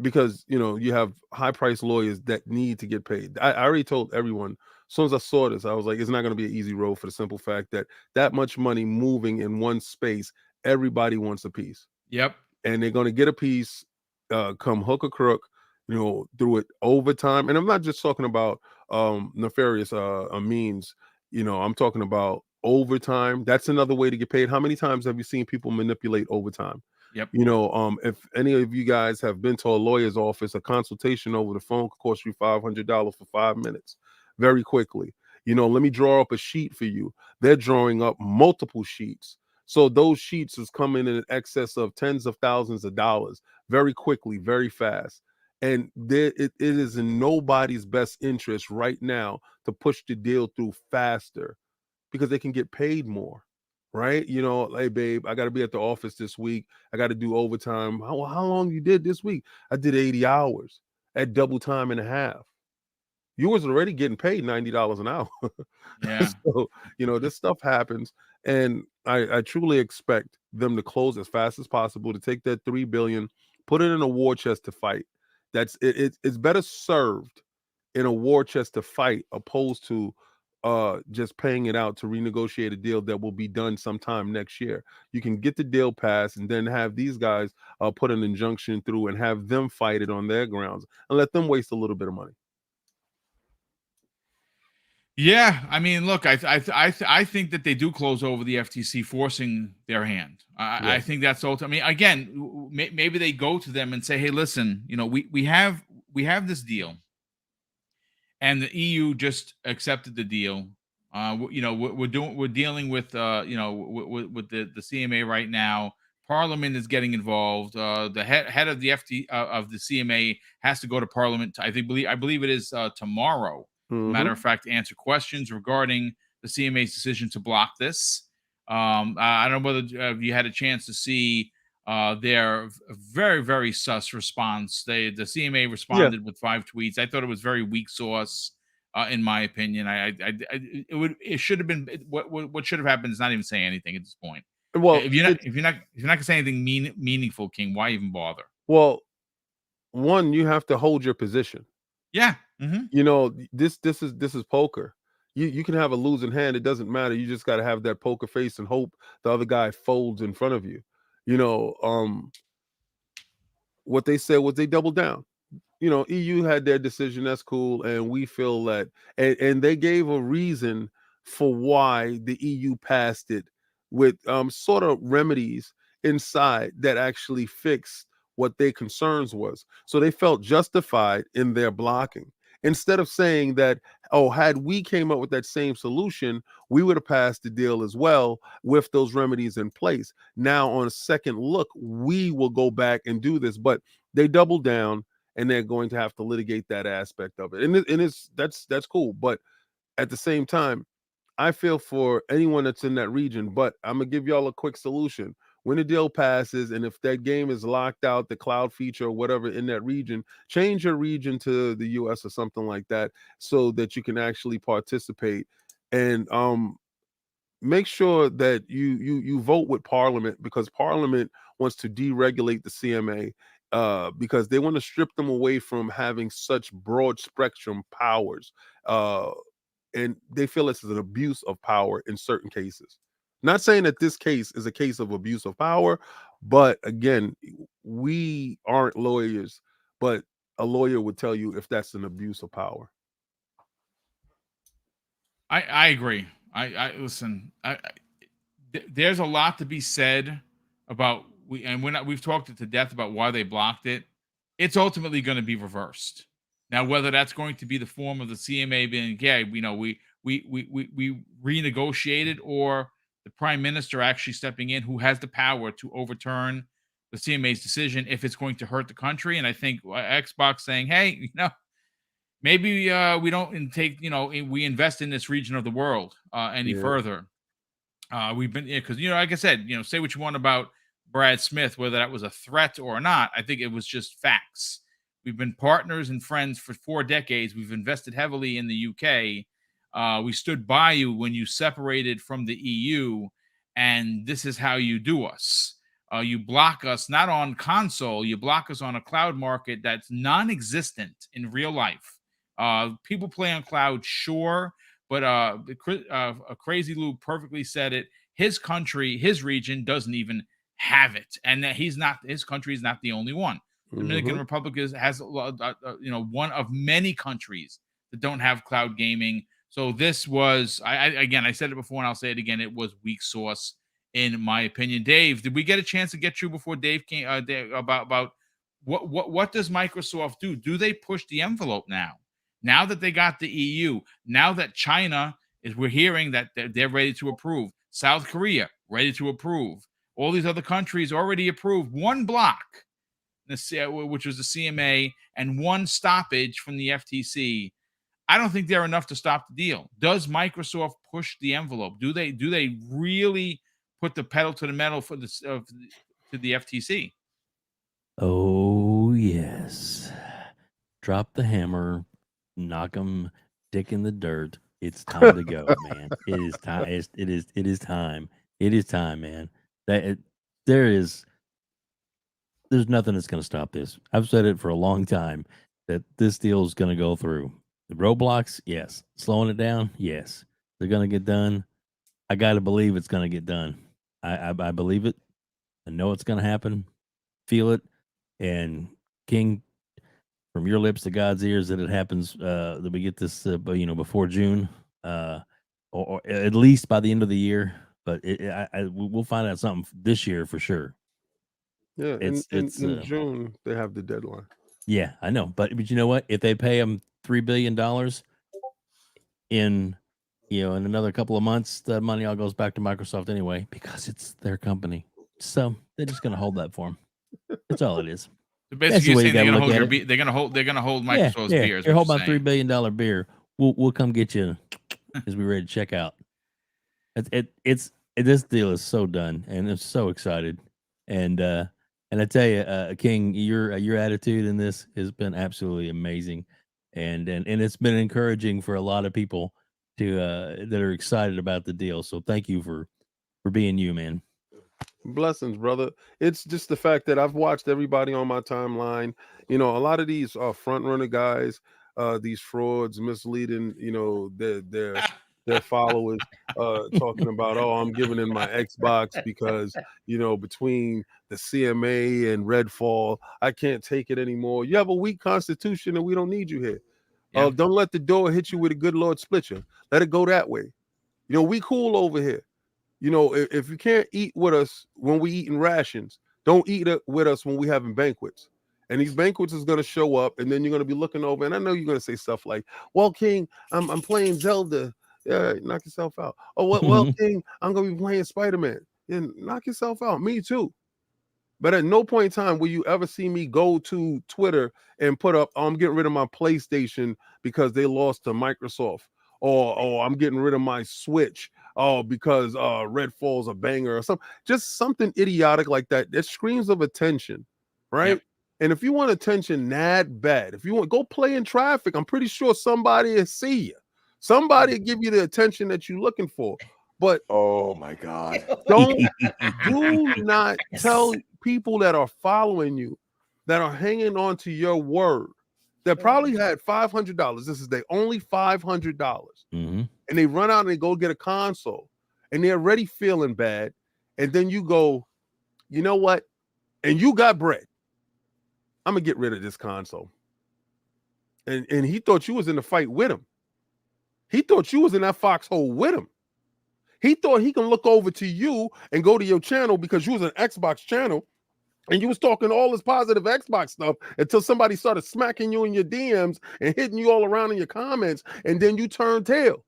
because you have high-priced lawyers that need to get paid. I already told everyone, as soon as I saw this, I was like, it's not going to be an easy road, for the simple fact that much money moving in one space, everybody wants a piece. Yep. And they're going to get a piece, come hook or crook, through it overtime. And I'm not just talking about nefarious means. I'm talking about overtime. That's another way to get paid. How many times have you seen people manipulate overtime? Yep. If any of you guys have been to a lawyer's office, a consultation over the phone could cost you $500 for 5 minutes, very quickly. Let me draw up a sheet for you. They're drawing up multiple sheets. So those sheets is coming in excess of tens of thousands of dollars very quickly, very fast. And it is in nobody's best interest right now to push the deal through faster because they can get paid more, right? You know, hey, babe, I got to be at the office this week. I got to do overtime. How long you did this week? I did 80 hours at double time and a half. You was already getting paid $90 an hour. Yeah. So, you know, this stuff happens. And I truly expect them to close as fast as possible, to take that $3 billion, put it in a war chest to fight. It's better served in a war chest to fight opposed to just paying it out to renegotiate a deal that will be done sometime next year. You can get the deal passed and then have these guys put an injunction through and have them fight it on their grounds and let them waste a little bit of money. Yeah, I mean, look, I think that they do close over the FTC forcing their hand. I think that's ultimate. I mean, again, maybe they go to them and say, "Hey, listen, you know, we have this deal, and the EU just accepted the deal. You know, we're dealing with you know, with the CMA right now. Parliament is getting involved. The head of the of the CMA has to go to Parliament. I believe it is tomorrow. Matter of fact, answer questions regarding the CMA's decision to block this. I don't know whether you had a chance to see their very, very sus response. The CMA responded with 5 tweets. I thought it was very weak sauce, in my opinion. It should have been what should have happened is not even say anything at this point. Well, if you're not gonna say anything meaningful, King, why even bother? Well, one, you have to hold your position. Yeah. You know, this is poker. You can have a losing hand. It doesn't matter. You just got to have that poker face and hope the other guy folds in front of you. You know, what they said was they doubled down. You know, EU had their decision. That's cool. And we feel that, and they gave a reason for why the EU passed it with sort of remedies inside that actually fixed what their concerns was. So they felt justified in their blocking. Instead of saying that, oh, had we came up with that same solution, we would have passed the deal as well with those remedies in place. Now, on a second look, we will go back and do this. But they doubled down, and they're going to have to litigate that aspect of it. And that's cool. But at the same time, I feel for anyone that's in that region, but I'm going to give y'all a quick solution. When the deal passes, and if that game is locked out, the cloud feature or whatever in that region, change your region to the US or something like that so that you can actually participate. And make sure that you vote with Parliament, because Parliament wants to deregulate the CMA because they want to strip them away from having such broad spectrum powers. And they feel this is an abuse of power in certain cases. Not saying that this case is a case of abuse of power, but again, we aren't lawyers, but a lawyer would tell you if that's an abuse of power. I agree. I listen. There's a lot to be said about we've talked it to death about why they blocked it. It's ultimately going to be reversed. Now, whether that's going to be the form of the CMA being, yeah, you know, we renegotiated, or the prime minister actually stepping in, who has the power to overturn the CMA's decision if it's going to hurt the country. And I think Xbox saying, hey, you know, maybe we don't take, you know, we invest in this region of the world any further. We've been, because, you know, like I said, you know, say what you want about Brad Smith, whether that was a threat or not. I think it was just facts. We've been partners and friends for 4 decades. We've invested heavily in the UK. We stood by you when you separated from the EU, and this is how you do us. You block us not on console, you block us on a cloud market that's non-existent in real life. People play on cloud, sure, but Crazy Lou perfectly said it. His country, his region doesn't even have it, and that his country is not the only one. Dominican Republic has you know, one of many countries that don't have cloud gaming. So this was, again, I said it before and I'll say it again, it was weak sauce in my opinion. Dave, did we get a chance to get through before Dave came about what does Microsoft do? Do they push the envelope now? Now that they got the EU, now that China we're hearing that they're ready to approve, South Korea ready to approve. All these other countries already approved one block, which was the CMA, and one stoppage from the FTC. I don't think they're enough to stop the deal. Does Microsoft push the envelope? Do they really put the pedal to the metal for to the FTC? Oh yes, drop the hammer, knock them dick in the dirt. It's time to go, man. It is time. It is time. It is time, man. There's nothing that's going to stop this. I've said it for a long time that this deal is going to go through. The roadblocks, yes. Slowing it down, yes. They're going to get done. I got to believe it's going to get done. I believe it. I know it's going to happen. Feel it. And King, from your lips to God's ears, that it happens. That we get this, before June, or at least by the end of the year. But we'll find out something this year for sure. Yeah, in June they have the deadline. Yeah, I know, but you know what? If they pay them $3 billion in another couple of months, the money all goes back to Microsoft anyway because it's their company. So they're just going to hold that for them. That's all it is. So basically, you're saying they're going to hold Microsoft's beers. They're holding my $3 billion beer. We'll come get you as we're ready to check out. This deal is so done, and I'm so excited. And I tell you, King, your attitude in this has been absolutely amazing, and it's been encouraging for a lot of people to that are excited about the deal. So thank you for being you, man. Blessings, brother. It's just the fact that I've watched everybody on my timeline. A lot of these front runner guys, these frauds, misleading, their followers, talking about, I'm giving in my Xbox because, between the CMA and Redfall, I can't take it anymore. You have a weak constitution and we don't need you here. Yeah. Don't let the door hit you with a good Lord split you. Let it go that way. We cool over here. If you can't eat with us when we eating rations, don't eat it with us when we having banquets. And these banquets is going to show up, and then you're going to be looking over, and I know you're going to say stuff like, well, King, I'm playing Zelda. Yeah, knock yourself out. Oh, well, King, I'm going to be playing Spider-Man. Yeah, knock yourself out. Me too. But at no point in time will you ever see me go to Twitter and put up, I'm getting rid of my PlayStation because they lost to Microsoft. Or I'm getting rid of my Switch because Redfall's a banger or something. Just something idiotic like that. That screams of attention, right? Yep. And if you want attention that bad, if you want, go play in traffic. I'm pretty sure somebody will see you. Somebody will give you the attention that you're looking for. But oh my God, do not tell people that are following you, that are hanging on to your word, that probably had $500. This is their only $500. Mm-hmm. And they run out and they go get a console and they're already feeling bad. And then you go, you know what? And you got bread. I'm going to get rid of this console. And he thought you was in the fight with him. He thought you was in that foxhole with him. He thought he can look over to you and go to your channel because you was an Xbox channel and you was talking all this positive Xbox stuff until somebody started smacking you in your DMs and hitting you all around in your comments, and then you turned tail.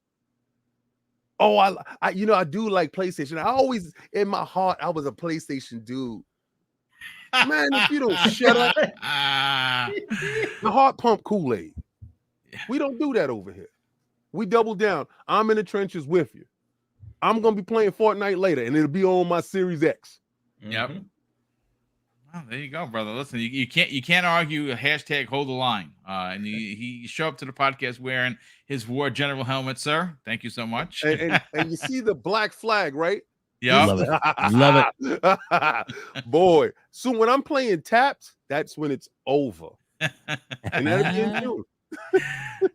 Oh, I do like PlayStation. I always, in my heart, I was a PlayStation dude. Man, if you don't shut up, the heart pump Kool-Aid. We don't do that over here. We double down. I'm in the trenches with you. I'm going to be playing Fortnite later, and it'll be on my Series X. Yep. Well, there you go, brother. Listen, you can't argue. Hashtag hold the line. And he show up to the podcast wearing his War General helmet, sir. Thank you so much. And you see the black flag, right? Yeah, love it. Boy, so when I'm playing taps, that's when it's over. And that'll be in June.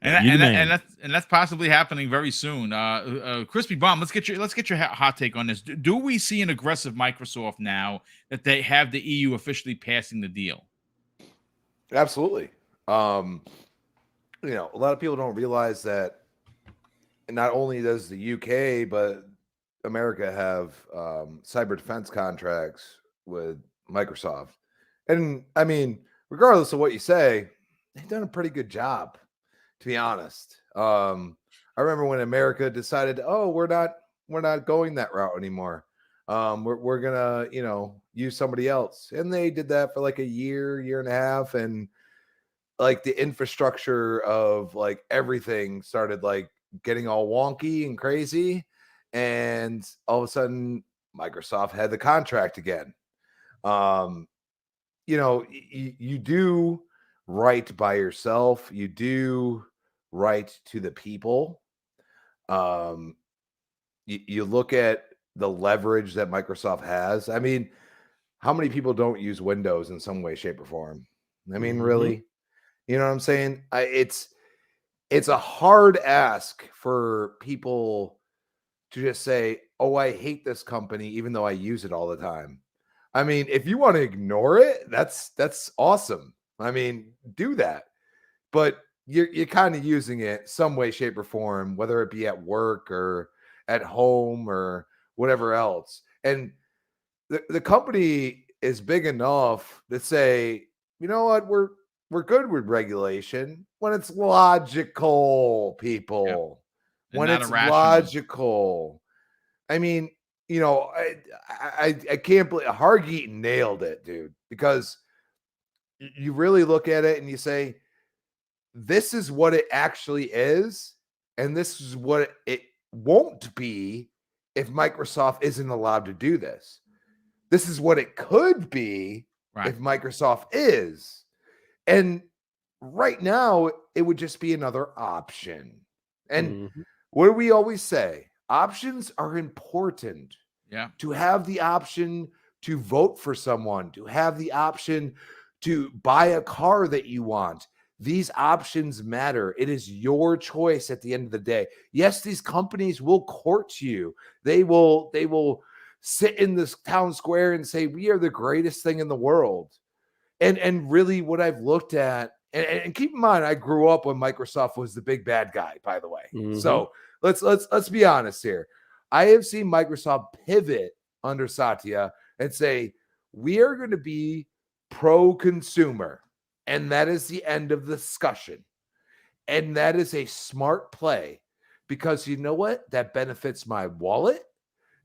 and that's possibly happening very soon. Crispy Bomb, let's get your hot take on this. Do we see an aggressive Microsoft now that they have the EU officially passing the deal? Absolutely. A lot of people don't realize that not only does the UK but America have cyber defense contracts with Microsoft, and I mean, regardless of what you say, they've done a pretty good job, to be honest. I remember when America decided, we're not going that route anymore. We're gonna, use somebody else. And they did that for like a year and a half, and like the infrastructure of like everything started like getting all wonky and crazy, and all of a sudden Microsoft had the contract again. You do right by yourself, you do right to the people. You look at the leverage that Microsoft has. I mean, how many people don't use Windows in some way, shape, or form? I mean, really, you know what I'm saying? It's a hard ask for people to just say, "Oh, I hate this company," even though I use it all the time. I mean, if you want to ignore it, that's awesome. I mean, do that. But you're kind of using it some way, shape, or form, whether it be at work or at home or whatever else. And the company is big enough to say, you know what, we're good with regulation when it's logical, people. And when not it's irrational. logical. I mean, I can't believe Hargeet nailed it, dude, because you really look at it and you say, this is what it actually is, and this is what it won't be if Microsoft isn't allowed to do this. This is what it could be if Microsoft is. And right now, it would just be another option. And what do we always say? Options are important. Yeah. To have the option to vote for someone, to have the option to buy a car that you want. These options matter. It is your choice at the end of the day. Yes, these companies will court you. They will sit in this town square and say, we are the greatest thing in the world. And really what I've looked at, and keep in mind, I grew up when Microsoft was the big bad guy, by the way. So let's be honest here. I have seen Microsoft pivot under Satya and say, we are going to be pro-consumer. And that is the end of the discussion. And that is a smart play, because you know what? That benefits my wallet.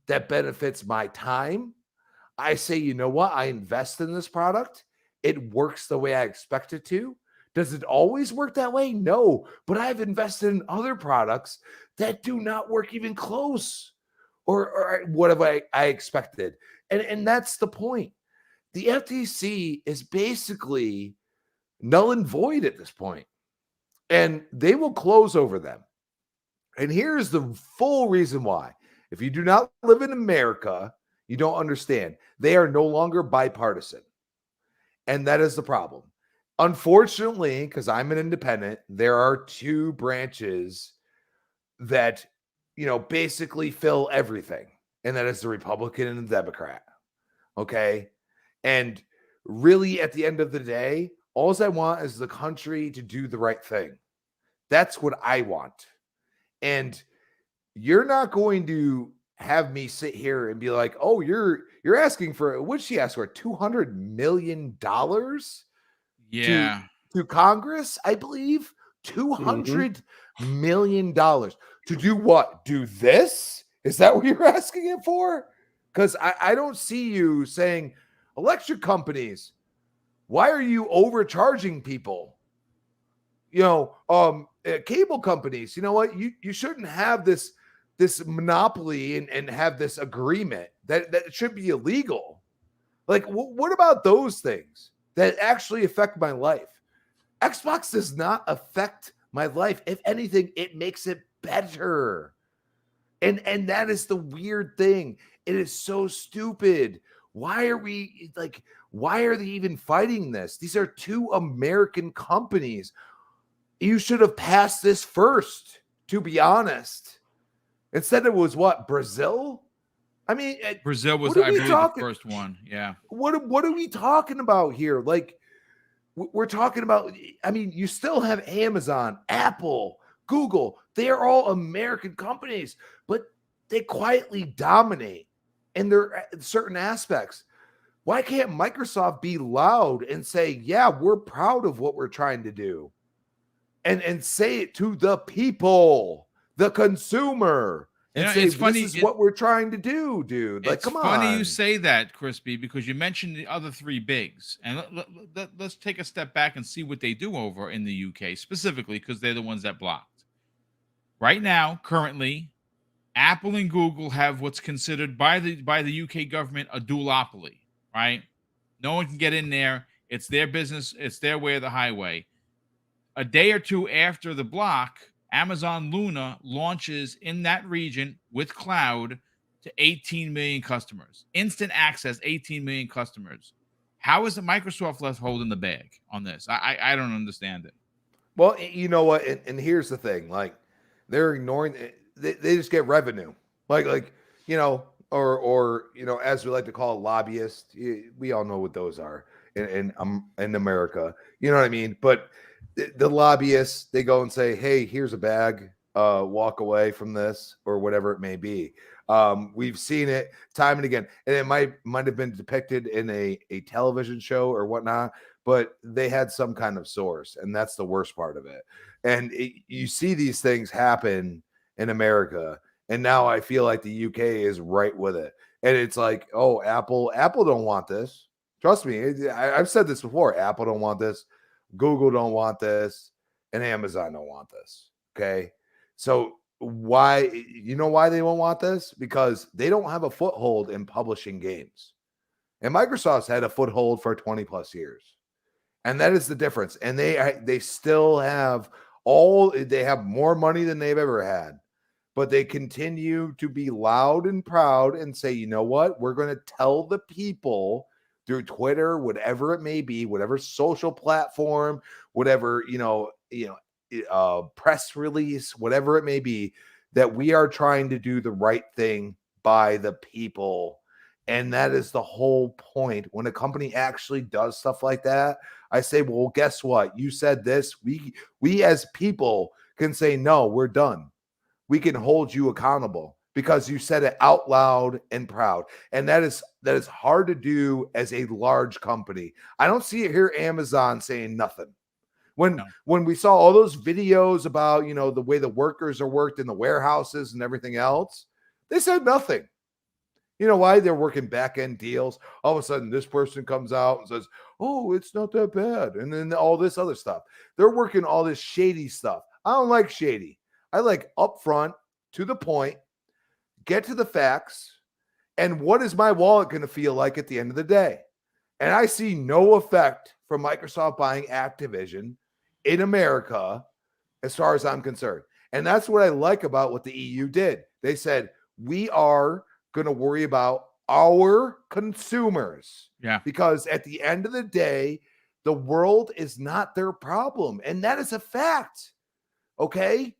That benefits my time. I say, you know what? I invest in this product. It works the way I expect it to. Does it always work that way? No, but I've invested in other products that do not work even close or what have I expected. And that's the point. The FTC is basically null and void at this point, and they will close over them. And here's the full reason why. If you do not live in America, you don't understand. They are no longer bipartisan. And that is the problem. Unfortunately, because I'm an independent, there are two branches that, basically fill everything. And that is the Republican and the Democrat. Okay. And really, at the end of the day, all I want is the country to do the right thing. That's what I want. And you're not going to have me sit here and be like, oh, you're asking for, what'd she ask for? $200 million? Yeah. To Congress, I believe. $200 million. To do what? Do this? Is that what you're asking it for? Because I don't see you saying, electric companies, why are you overcharging people? Cable companies, you know what? You shouldn't have this monopoly and have this agreement that should be illegal. Like, what about those things that actually affect my life? Xbox does not affect my life. If anything, it makes it better. And that is the weird thing. It is so stupid. Why are they even fighting this? These are two American companies. You should have passed this first, to be honest. Instead, it was what? Brazil? I mean, Brazil was, I believe, the first one. Yeah. What are we talking about here? Like, we're talking about, I mean, you still have Amazon, Apple, Google. They are all American companies, but they quietly dominate in their certain aspects. Why can't Microsoft be loud and say, yeah, we're proud of what we're trying to do? And say it to the people, the consumer. and know, say, it's funny. this is what we're trying to do, dude. Like, It's come funny on. you say that, Crispy, because you mentioned the other three bigs. And let's take a step back and see what they do over in the UK, specifically because they're the ones that blocked. Right now, currently, Apple and Google have what's considered by the UK government a duopoly, right? No one can get in there. It's their business. It's their way of the highway. A day or two after the block, Amazon Luna launches in that region with cloud to 18 million customers. Instant access, 18 million customers. How is the Microsoft left holding the bag on this? I don't understand it. Well, you know what? And here's the thing: like, they're ignoring. They just get revenue, like you know, or you know, as we like to call it, lobbyists. We all know what those are in America. You know what I mean? But the lobbyists, they go and say, "Hey, here's a bag. Walk away from this," or whatever it may be. We've seen it time and again, and it might have been depicted in a television show or whatnot, but they had some kind of source, and that's the worst part of it. And you see these things happen in America, and now I feel like the UK is right with it. And it's like, oh, Apple don't want this. Trust me, I've said this before. Apple don't want this. Google don't want this, and Amazon don't want this. Okay, so why? You know why they won't want this? Because they don't have a foothold in publishing games, and Microsoft's had a foothold for 20 plus years, and that is the difference. And they still have they have more money than they've ever had, but they continue to be loud and proud and say, you know what, we're going to tell the people through Twitter, whatever it may be, whatever social platform, whatever, press release, whatever it may be, that we are trying to do the right thing by the people. And that is the whole point. When a company actually does stuff like that, I say, well, guess what? You said this. We as people can say, no, we're done. We can hold you accountable because you said it out loud and proud. And that is hard to do as a large company. I don't see it here, Amazon saying nothing. When we saw all those videos about, the way the workers are worked in the warehouses and everything else, they said nothing. You know why? They're working back-end deals. All of a sudden, this person comes out and says, oh, it's not that bad. And then all this other stuff. They're working all this shady stuff. I don't like shady. I like upfront, to the point, get to the facts, and what is my wallet going to feel like at the end of the day? And I see no effect from Microsoft buying Activision in America as far as I'm concerned. And that's what I like about what the EU did. They said, we are going to worry about our consumers. Yeah. Because at the end of the day, the world is not their problem. And that is a fact. Okay?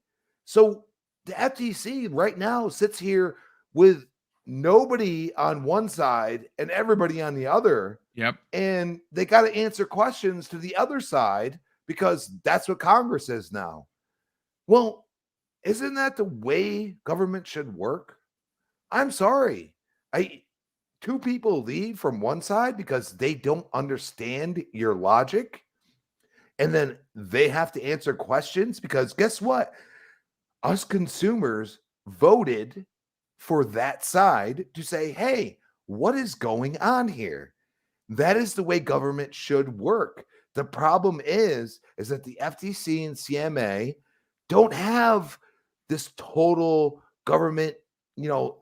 So the FTC right now sits here with nobody on one side and everybody on the other. Yep. And they got to answer questions to the other side because that's what Congress is now. Well, isn't that the way government should work? I'm sorry. Two people leave from one side because they don't understand your logic. And then they have to answer questions because guess what? Us consumers voted for that side to say, hey, what is going on here? That is the way government should work. The problem is that the FTC and CMA don't have this total government,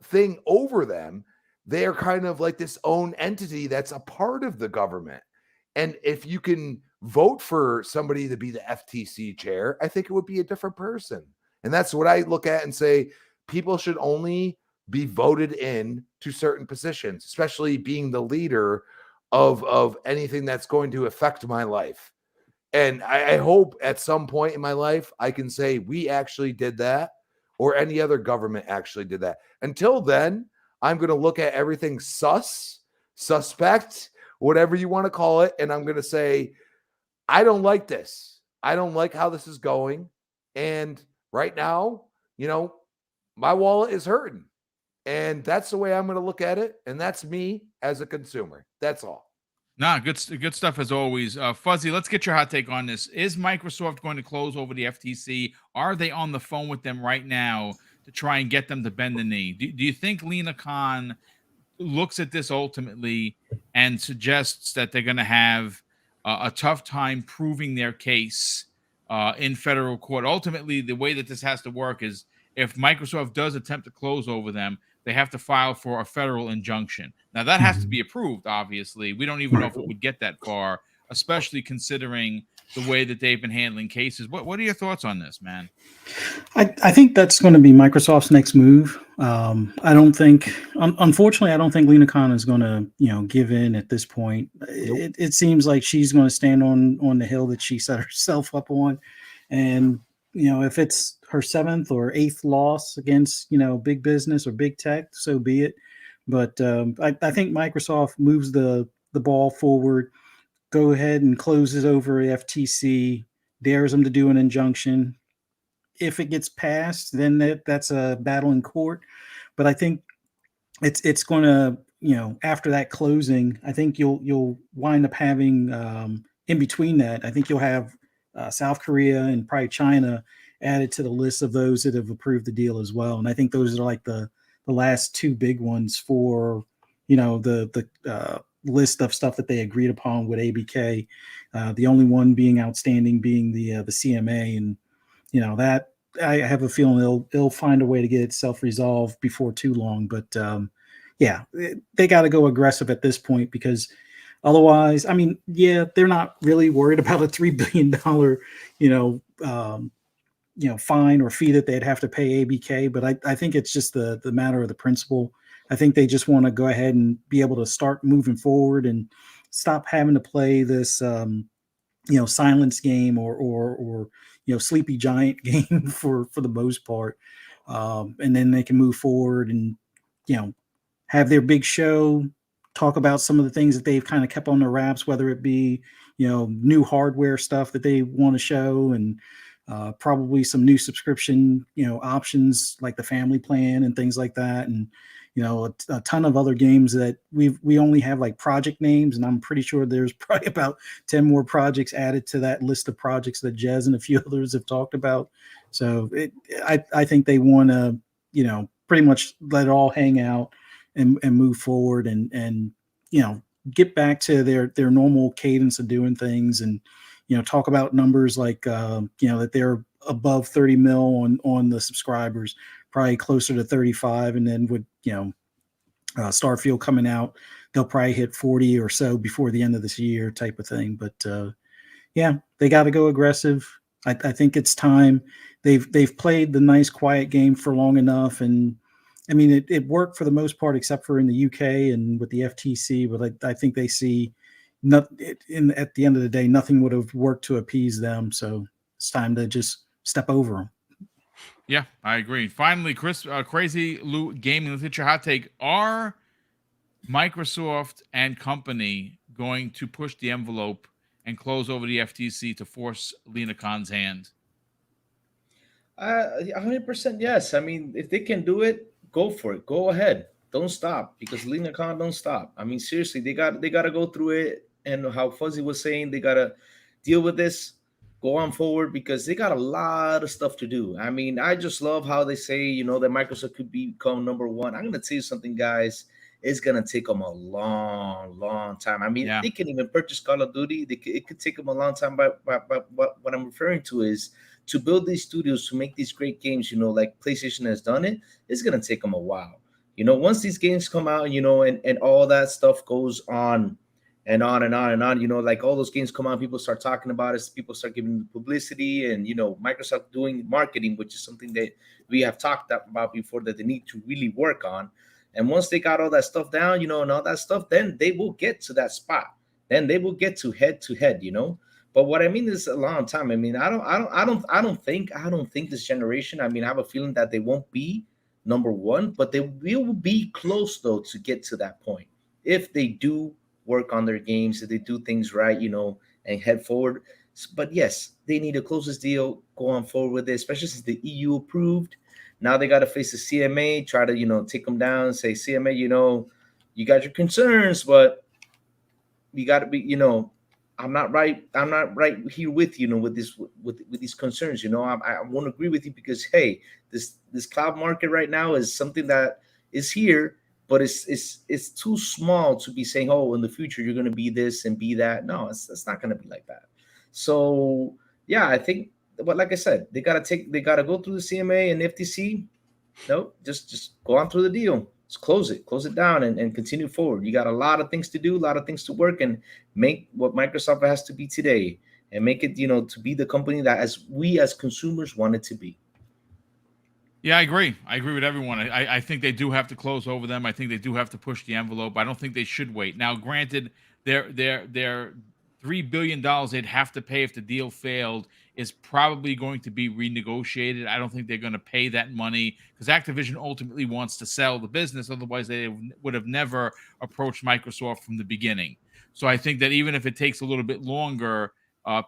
thing over them. They are kind of like this own entity that's a part of the government. And if you can vote for somebody to be the FTC chair, I think it would be a different person. And that's what I look at and say, people should only be voted in to certain positions, especially being the leader of anything that's going to affect my life. And I hope at some point in my life, I can say we actually did that, or any other government actually did that. Until then, I'm going to look at everything suspect, whatever you want to call it. And I'm going to say, I don't like this. I don't like how this is going. And right now, my wallet is hurting. And that's the way I'm going to look at it. And that's me as a consumer. That's all. Nah, good stuff as always. Fuzzy, let's get your hot take on this. Is Microsoft going to close over the FTC? Are they on the phone with them right now to try and get them to bend the knee. Do you think Lena Khan looks at this ultimately and suggests that they're going to have a tough time proving their case in federal court? Ultimately, the way that this has to work is if Microsoft does attempt to close over them, they have to file for a federal injunction. Now, that has to be approved, obviously. We don't even know if it would get that far, especially considering the way that they've been handling cases. What are your thoughts on this, man? I think that's going to be Microsoft's next move. I don't think, unfortunately, I don't think Lena Khan is going to, give in at this point. Nope. It seems like she's going to stand on the hill that she set herself up on. And, if it's her 7th or 8th loss against, big business or big tech, so be it. But I think Microsoft moves the ball forward, go ahead and closes over FTC, dares them to do an injunction. If it gets passed, then that's a battle in court. But I think it's going to, after that closing, I think you'll wind up having in between that. I think you'll have South Korea and probably China added to the list of those that have approved the deal as well. And I think those are like the last 2 big ones for the list of stuff that they agreed upon with ABK. The only one being outstanding being the CMA, and that I have a feeling it'll find a way to get itself resolved before too long. But they got to go aggressive at this point, because otherwise, I mean, they're not really worried about a $3 billion, fine or fee that they'd have to pay ABK. But I think it's just the matter of the principle. I think they just want to go ahead and be able to start moving forward and stop having to play this, silence game or sleepy giant game for the most part. And then they can move forward and, have their big show, talk about some of the things that they've kind of kept on their wraps, whether it be, new hardware stuff that they want to show, and probably some new subscription, options like the family plan and things like that. And, a ton of other games that we only have like project names, and I'm pretty sure there's probably about 10 more projects added to that list of projects that Jez and a few others have talked about. So I think they want to, pretty much let it all hang out and move forward and get back to their normal cadence of doing things, and talk about numbers like that they're above 30 mil on the subscribers, probably closer to 35, and then with Starfield coming out, they'll probably hit 40 or so before the end of this year, type of thing. But they got to go aggressive. I think it's time. They've played the nice quiet game for long enough, and I mean it worked for the most part, except for in the UK and with the FTC. But I think they see at the end of the day, nothing would have worked to appease them. So it's time to just step over them. Yeah, I agree. Finally, Chris, Crazy Lou Gaming, let's get your hot take. Are Microsoft and company going to push the envelope and close over the FTC to force Lena Khan's hand? 100% yes. I mean, if they can do it, go for it. Go ahead. Don't stop, because Lena Khan don't stop. I mean, seriously, they got to go through it. And how Fuzzy was saying, they got to deal with this, go on forward, because they got a lot of stuff to do. I mean, I just love how they say, that Microsoft could become number 1. I'm going to tell you something, guys. It's going to take them a long, long time. I mean, They can even purchase Call of Duty. It could take them a long time. But what I'm referring to is to build these studios, to make these great games, like PlayStation has done it, it's going to take them a while. Once these games come out, and all that stuff goes on and on and on and on, like all those games come out, people start talking about it, people start giving publicity, and, Microsoft doing marketing, which is something that we have talked about before that they need to really work on. And once they got all that stuff down, and all that stuff, then they will get to that spot. Then they will get to head, But what I mean is a long time. I mean, I don't think this generation, I mean, I have a feeling that they won't be number 1, but they will be close though to get to that point if they do work on their games, if they do things right, and head forward. But yes, they need to close this deal, go on forward with it, especially since the EU approved. Now they got to face the CMA, try to, take them down, say, CMA, you got your concerns, but you got to be, I'm not right here with you, with these concerns. I won't agree with you because hey, this cloud market right now is something that is here, but it's too small to be saying, oh, in the future you're going to be this and be that. No, it's not going to be like that. So yeah, I think, but like I said, they gotta go through the CMA and FTC. No, just go on through the deal. Just close it down, and continue forward. You got a lot of things to do, a lot of things to work, and make what Microsoft has to be today, and make it, to be the company that as we as consumers want it to be. Yeah, I agree. I agree with everyone. I think they do have to close over them. I think they do have to push the envelope. I don't think they should wait. Now, granted, their $3 billion they'd have to pay if the deal failed is probably going to be renegotiated. I don't think they're going to pay that money because Activision ultimately wants to sell the business. Otherwise, they would have never approached Microsoft from the beginning. So I think that even if it takes a little bit longer,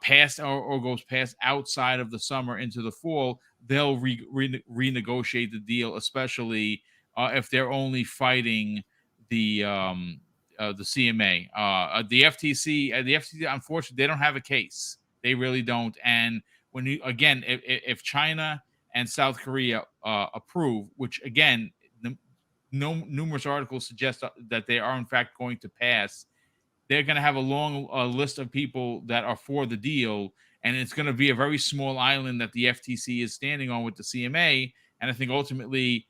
past or goes past outside of the summer into the fall, they'll renegotiate the deal, especially if they're only fighting the CMA. The FTC, unfortunately, they don't have a case. They really don't. And when you again, if China and South Korea approve, which again, numerous articles suggest that they are in fact going to pass, they're going to have a long list of people that are for the deal, and it's going to be a very small island that the FTC is standing on with the CMA. And I think ultimately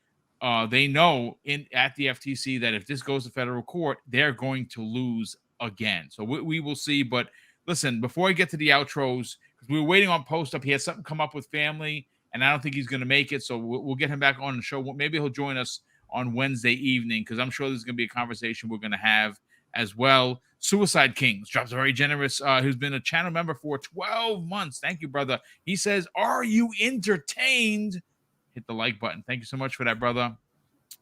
they know at the FTC that if this goes to federal court, they're going to lose again. So we will see. But listen, before I get to the outros, because we were waiting on Post Up, he had something come up with family, and I don't think he's going to make it. So we'll get him back on the show. Maybe he'll join us on Wednesday evening, because I'm sure there's going to be a conversation we're going to have as well. Suicide Kings drops a very generous, who's been a channel member for 12 months. Thank you, brother. He says, are you entertained? Hit the like button. Thank you so much for that, brother.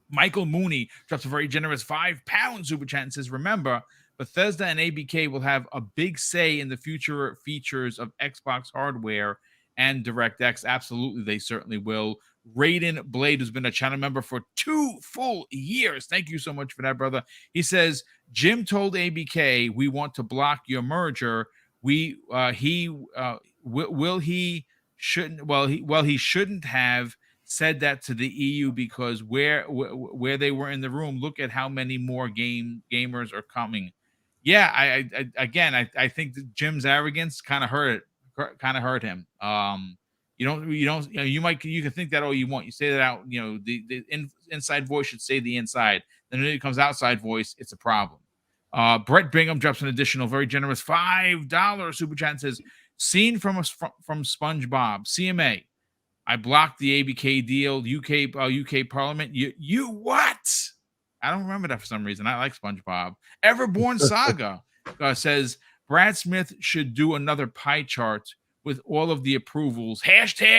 Michael Mooney drops a very generous £5 super chat and says, remember, Bethesda and ABK will have a big say in the future features of Xbox hardware and DirectX. Absolutely, they certainly will. Raiden Blade, who's been a channel member for 2 full years. Thank you so much for that, brother. He says, Jim told ABK, we want to block your merger. He shouldn't have said that to the EU, because where they were in the room, look at how many more gamers are coming. Yeah, I think that Jim's arrogance kind of hurt him. You can think that all you want. You say that out, the inside voice should say the inside. Then when it comes outside voice, it's a problem. Brett Bingham drops an additional very generous $5 super chat and says, scene from SpongeBob, CMA. I blocked the ABK deal, UK Parliament. You what? I don't remember that for some reason. I like SpongeBob. Everborn Saga says, Brad Smith should do another pie chart with all of the approvals. #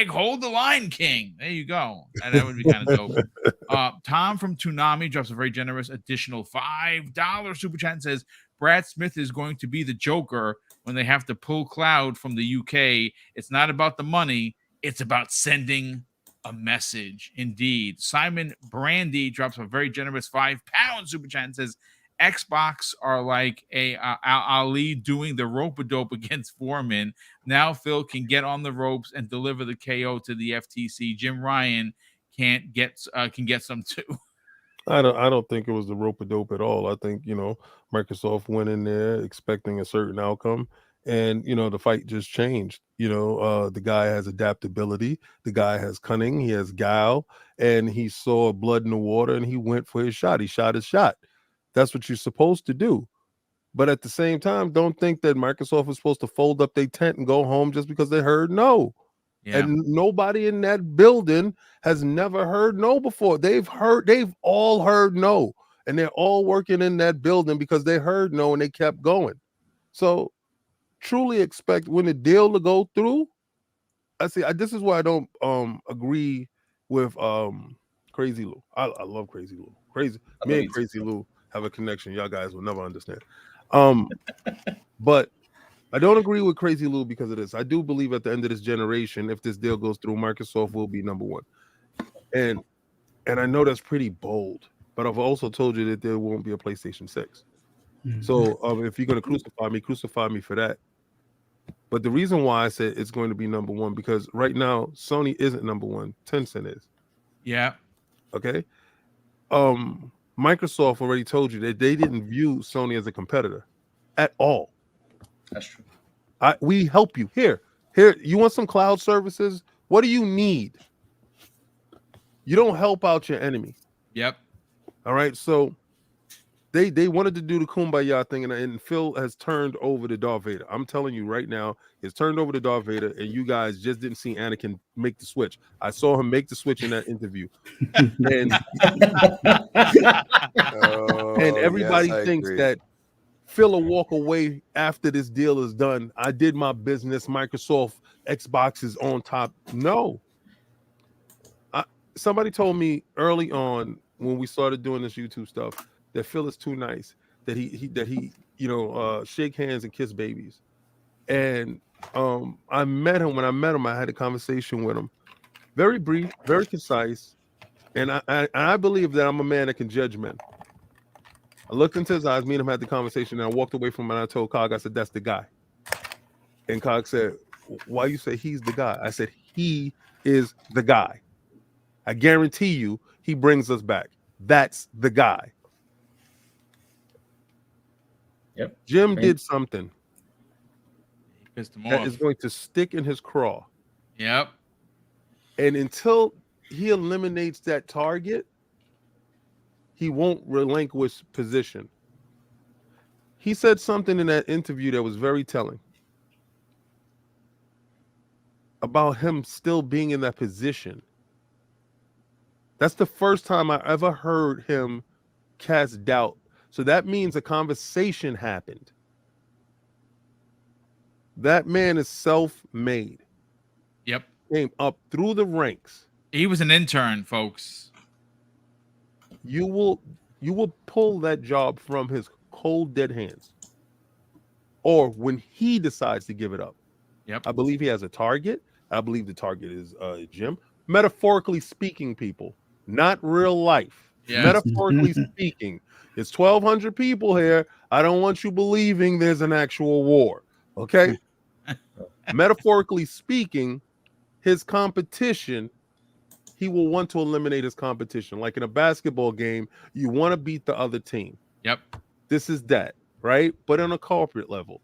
hold the line, King. There you go. That would be kind of dope. Tom from Toonami drops a very generous additional $5 super chat and says, Brad Smith is going to be the Joker when they have to pull Cloud from the UK. It's not about the money. It's about sending a message. Indeed. Simon Brandy drops a very generous £5 super chat and says, Xbox are like Ali doing the rope-a-dope against Foreman. Now Phil can get on the ropes and deliver the KO to the FTC. Jim Ryan can get some too. I don't think it was the rope-a-dope at all. I think, Microsoft went in there expecting a certain outcome, and the fight just changed. The guy has adaptability, the guy has cunning, he has guile, and he saw blood in the water and he went for his shot. He shot his shot. That's what you're supposed to do. But at the same time, don't think that Microsoft was supposed to fold up their tent and go home just because they heard no. Yeah. And nobody in that building has never heard no before. They've all heard no. And they're all working in that building because they heard no and they kept going. So truly expect when the deal to go through. This is why I don't agree with Crazy Lou. I love Crazy Lou. Me and Crazy Lou have a connection y'all guys will never understand. But I don't agree with Crazy Lou because of this. I do believe at the end of this generation, if this deal goes through, Microsoft will be number one. And I know that's pretty bold, but I've also told you that there won't be a PlayStation 6. Mm-hmm. So if you're going to crucify me for that. But the reason why I said it's going to be number one, because right now Sony isn't number one. Tencent is. Yeah. Okay. Microsoft already told you that they didn't view Sony as a competitor at all. That's true. We help you. Here. You want some cloud services? What do you need? You don't help out your enemy. Yep. All right. So they wanted to do the Kumbaya thing, and Phil has turned over to Darth Vader. I'm telling you right now, he's turned over to Darth Vader, and you guys just didn't see Anakin make the switch. I saw him make the switch in that interview. And everybody thinks that Phil will walk away after this deal is done. I did my business. Microsoft, Xbox is on top. No. Somebody told me early on when we started doing this YouTube stuff that Phil is too nice, that he shake hands and kiss babies. And I met him. When I met him, I had a conversation with him. Very brief, very concise. And I believe that I'm a man that can judge men. I looked into his eyes, me and him had the conversation, and I walked away from him, and I told Cog, I said, that's the guy. And Cog said, why you say he's the guy? I said, he is the guy. I guarantee you he brings us back. That's the guy. Yep. Jim did something Pissed him that off. is going to stick in his craw. Yep. And until he eliminates that target, he won't relinquish position. He said something in that interview that was very telling about him still being in that position. That's the first time I ever heard him cast doubt. So that means a conversation happened. That man is self-made. Yep. Came up through the ranks. He was an intern, folks. You will pull that job from his cold, dead hands. Or when he decides to give it up. Yep. I believe he has a target. I believe the target is Jim. Metaphorically speaking, people, not real life. Yes. Metaphorically speaking, it's 1,200 people here. I don't want you believing there's an actual war. Okay? Metaphorically speaking, his competition, he will want to eliminate his competition. Like in a basketball game, you want to beat the other team. Yep. This is that, right? But on a corporate level,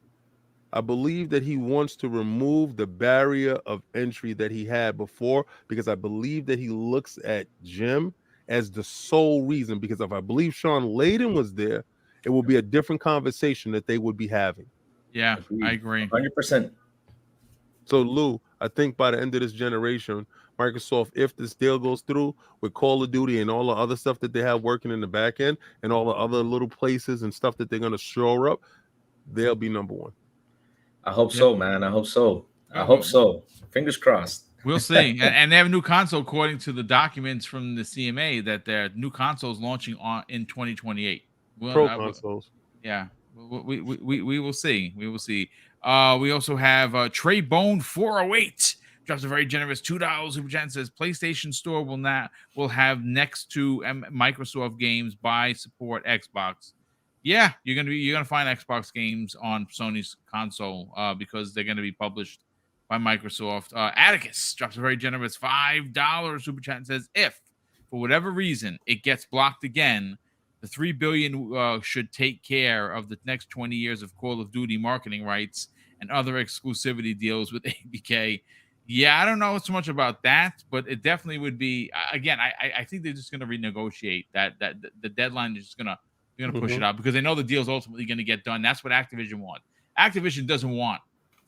I believe that he wants to remove the barrier of entry that he had before, because I believe that he looks at Jim as the sole reason. Because if I believe Sean Layden was there, it will be a different conversation that they would be having. Yeah, I agree. 100%. So, Lou, I think by the end of this generation, Microsoft, if this deal goes through with Call of Duty and all the other stuff that they have working in the back end and all the other little places and stuff that they're going to shore up, they'll be number one. I hope so, man. I hope so. I hope so. Fingers crossed. We'll see. And they have a new console, according to the documents from the CMA, that their new console is launching in 2028. Pro consoles. Yeah. We will see. We will see. We also have Trey Bone 408 drops a very generous $2 super chat and says PlayStation Store will have next to Microsoft games buy support Xbox. Yeah, you're gonna find Xbox games on Sony's console because they're gonna be published by Microsoft. Atticus drops a very generous $5 super chat and says, if for whatever reason it gets blocked again, the $3 billion should take care of the next 20 years of Call of Duty marketing rights and other exclusivity deals with ABK. Yeah, I don't know so much about that, but it definitely would be. Again, I think they're just going to renegotiate that the deadline is just going to push it out because they know the deal is ultimately going to get done. That's what Activision wants. Activision doesn't want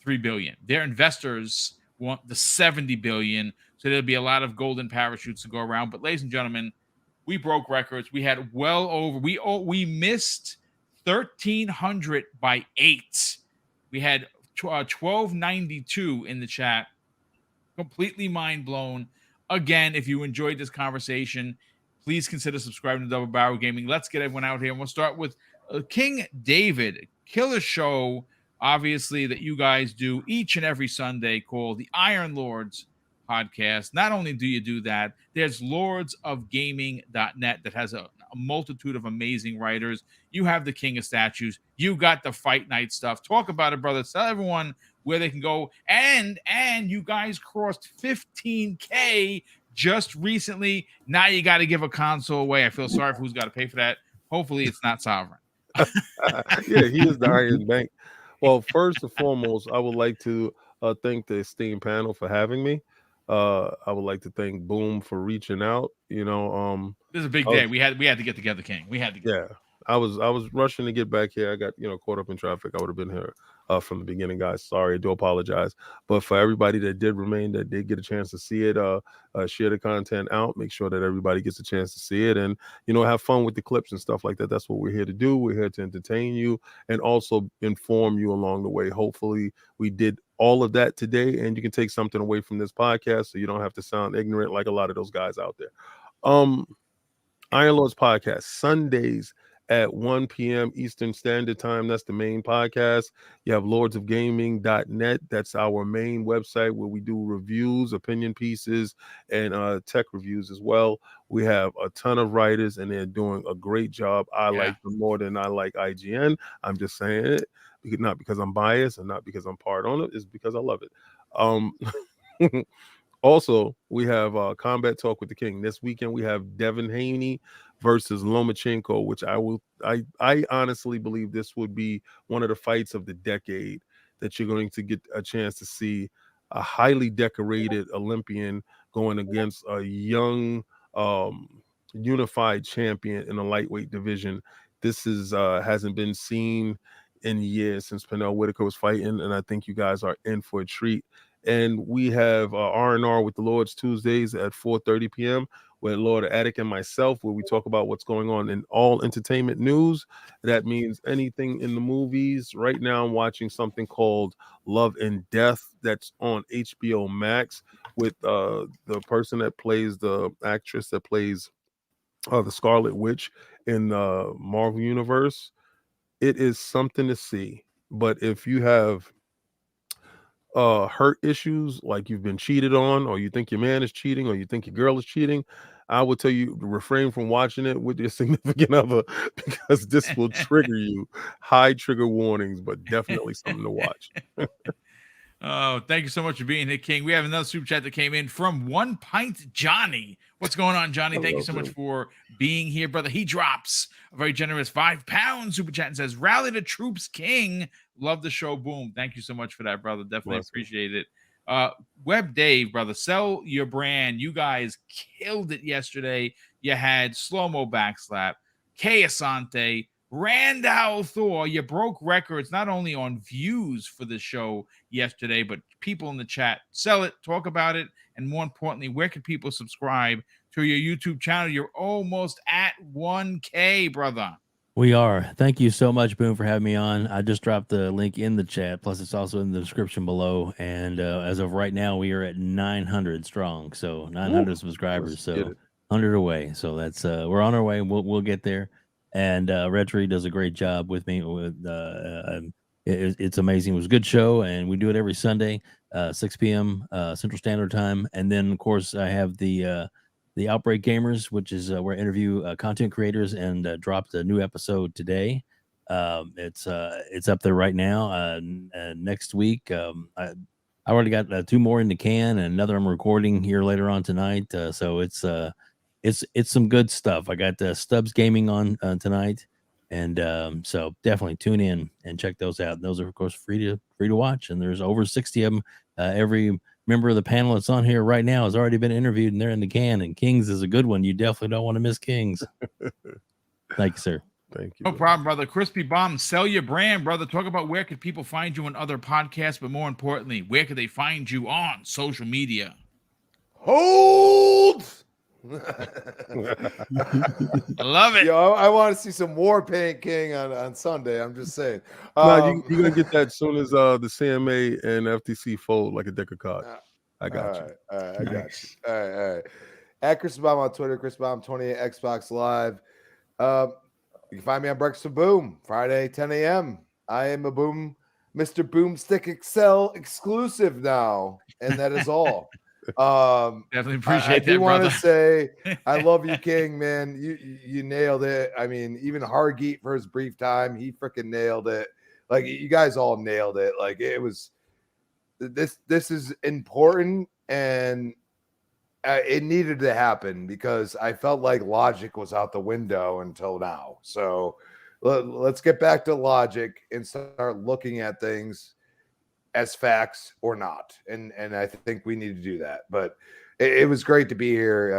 $3 billion. Their investors want the $70 billion. So there'll be a lot of golden parachutes to go around. But ladies and gentlemen, we broke records. We had well over. We missed 1,300 by 8. We had 1292 in the chat. Completely mind blown. Again, if you enjoyed this conversation, please consider subscribing to Double Barrel Gaming. Let's get everyone out here. And we'll start with King David. Killer show, obviously, that you guys do each and every Sunday called the Iron Lords podcast. Not only do you do that, there's lordsofgaming.net that has a multitude of amazing writers. You have the King of Statues. You got the Fight Night stuff. Talk about it, brother. Tell everyone where they can go. And you guys crossed 15K just recently. Now you got to give a console away. I feel sorry for who's got to pay for that. Hopefully it's not Sovereign. Yeah, he is the Iron Bank. Well, first and foremost, I would like to thank the esteemed panel for having me. I would like to thank Boom for reaching out. This is a big day. We had to get together, King. We had to get together. I was rushing to get back here. I got caught up in traffic. I would have been here from the beginning, guys. Sorry, I do apologize. But for everybody that did remain, that did get a chance to see it, share the content out. Make sure that everybody gets a chance to see it, and have fun with the clips and stuff like that. That's what we're here to do. We're here to entertain you and also inform you along the way. Hopefully, we did all of that today, and you can take something away from this podcast, so you don't have to sound ignorant like a lot of those guys out there. Iron Lords podcast Sundays at 1 p.m. Eastern Standard Time. That's the main podcast. You have lordsofgaming.net. That's our main website where we do reviews, opinion pieces, and tech reviews as well. We have a ton of writers, and they're doing a great job. I like them more than I like IGN. I'm just saying it, not because I'm biased and not because I'm part on it. It's because I love it. Also, we have Combat Talk with the King. This weekend, we have Devin Haney versus Lomachenko, which I honestly believe this would be one of the fights of the decade, that you're going to get a chance to see a highly decorated Olympian going against a young unified champion in a lightweight division. This is hasn't been seen in years since Pernell Whitaker was fighting, and I think you guys are in for a treat. And we have R&R with the Lords Tuesdays at 4:30 p.m. with Lord Attic and myself, where we talk about what's going on in all entertainment news. That means anything in the movies. Right now, I'm watching something called Love and Death that's on HBO Max with the person that plays the actress that plays the Scarlet Witch in the Marvel Universe. It is something to see. But if you have hurt issues, like you've been cheated on, or you think your man is cheating, or you think your girl is cheating, I would tell you to refrain from watching it with your significant other, because this will trigger you. High trigger warnings, but definitely something to watch. Oh, thank you so much for being here, King. We have another super chat that came in from One Pint Johnny. What's going on, Johnny? Thank you so much for being here, brother. He drops a very generous £5 super chat and says, "Rally the troops, King. Love the show, Boom." Thank you so much for that, brother. Definitely appreciate it. Web Dave, brother, sell your brand. You guys killed it yesterday. You had slow-mo backslap, Kay Asante, Randall Thor. You broke records not only on views for the show yesterday, but people in the chat. Sell it, talk about it, and more importantly, where can people subscribe to your YouTube channel? You're almost at 1K, brother. We are. Thank you so much, Boom, for having me on. I just dropped the link in the chat. Plus, it's also in the description below. And as of right now, we are at 900 strong. So 900 subscribers. So 100 away. So that's we're on our way. We'll get there. And Red Tree does a great job with me. It's amazing. It was a good show, and we do it every Sunday, 6 p.m. Central Standard Time. And then, of course, I have the Outbreak Gamers, which is where I interview content creators, and dropped a new episode today. It's up there right now. Next week, I already got 2 more in the can, and another I'm recording here later on tonight. So it's some good stuff. I got Stubbs Gaming on tonight, and so definitely tune in and check those out. Those are, of course, free to watch, and there's over 60 of them. Every member of the panel that's on here right now has already been interviewed, and they're in the can. And Kings is a good one. You definitely don't want to miss Kings. Thank you, sir. Thank you. No problem, brother. Crispy Bomb, sell your brand, brother. Talk about where could people find you on other podcasts, but more importantly, where could they find you on social media? Hold. I love it. Yo, I want to see some more Paint King on Sunday. I'm just saying. You're gonna get that as soon as the CMA and FTC fold like a deck of cards. I got you. All right, I got you. All right. At Chris Bomb on Twitter, Chris Bomb 28 Xbox Live. You can find me on Breakfast with Boom Friday 10 a.m. I am a Boom Mr. BoomStick XL exclusive now, and that is all. Definitely appreciate that, I want brother. to say I love you, King, man. You nailed it. I mean, even Hargeet for his brief time, he freaking nailed it. Like, you guys all nailed it. Like, it was this is important, and it needed to happen because I felt like logic was out the window until now. So let's get back to logic and start looking at things as facts or not. And I think we need to do that. But it was great to be here.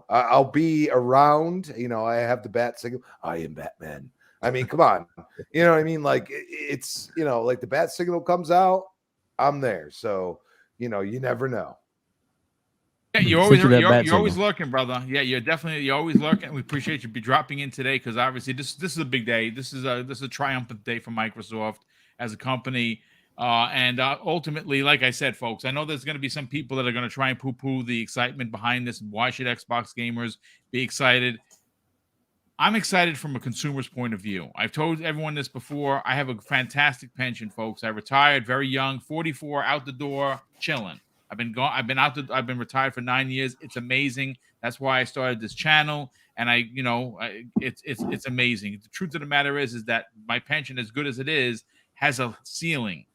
I'll be around. I have the bat signal. I am Batman. I mean, come on. You know what I mean? Like it's, like the bat signal comes out, I'm there. So, you never know. Yeah, you're always lurking, brother. Yeah, you're always lurking. We appreciate you dropping in today because obviously this is a big day. This is a triumphant day for Microsoft as a company. And ultimately, like I said, folks, I know there's going to be some people that are going to try and poo-poo the excitement behind this. Why should Xbox gamers be excited? I'm excited from a consumer's point of view. I've told everyone this before. I have a fantastic pension, folks. I retired very young, 44, out the door, chilling. I've been retired for 9 years. It's amazing. That's why I started this channel. And it's amazing. The truth of the matter is that my pension, as good as it is, has a ceiling.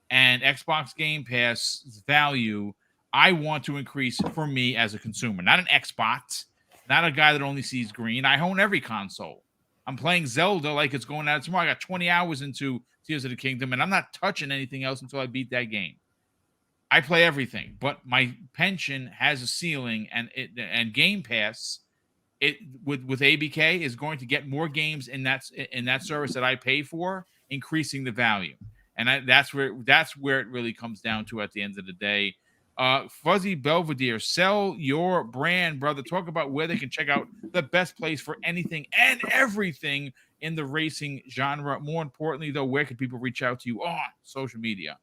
And Xbox Game Pass value, I want to increase for me as a consumer, not an Xbox, not a guy that only sees green. I own every console. I'm playing Zelda like it's going out tomorrow. I got 20 hours into Tears of the Kingdom, and I'm not touching anything else until I beat that game. I play everything, but my pension has a ceiling, and Game Pass, with ABK, is going to get more games in that service that I pay for, increasing the value. And that's where it really comes down to at the end of the day. Fuzzy Belvedere, sell your brand, brother. Talk about where they can check out the best place for anything and everything in the racing genre. More importantly, though, where can people reach out to you on social media?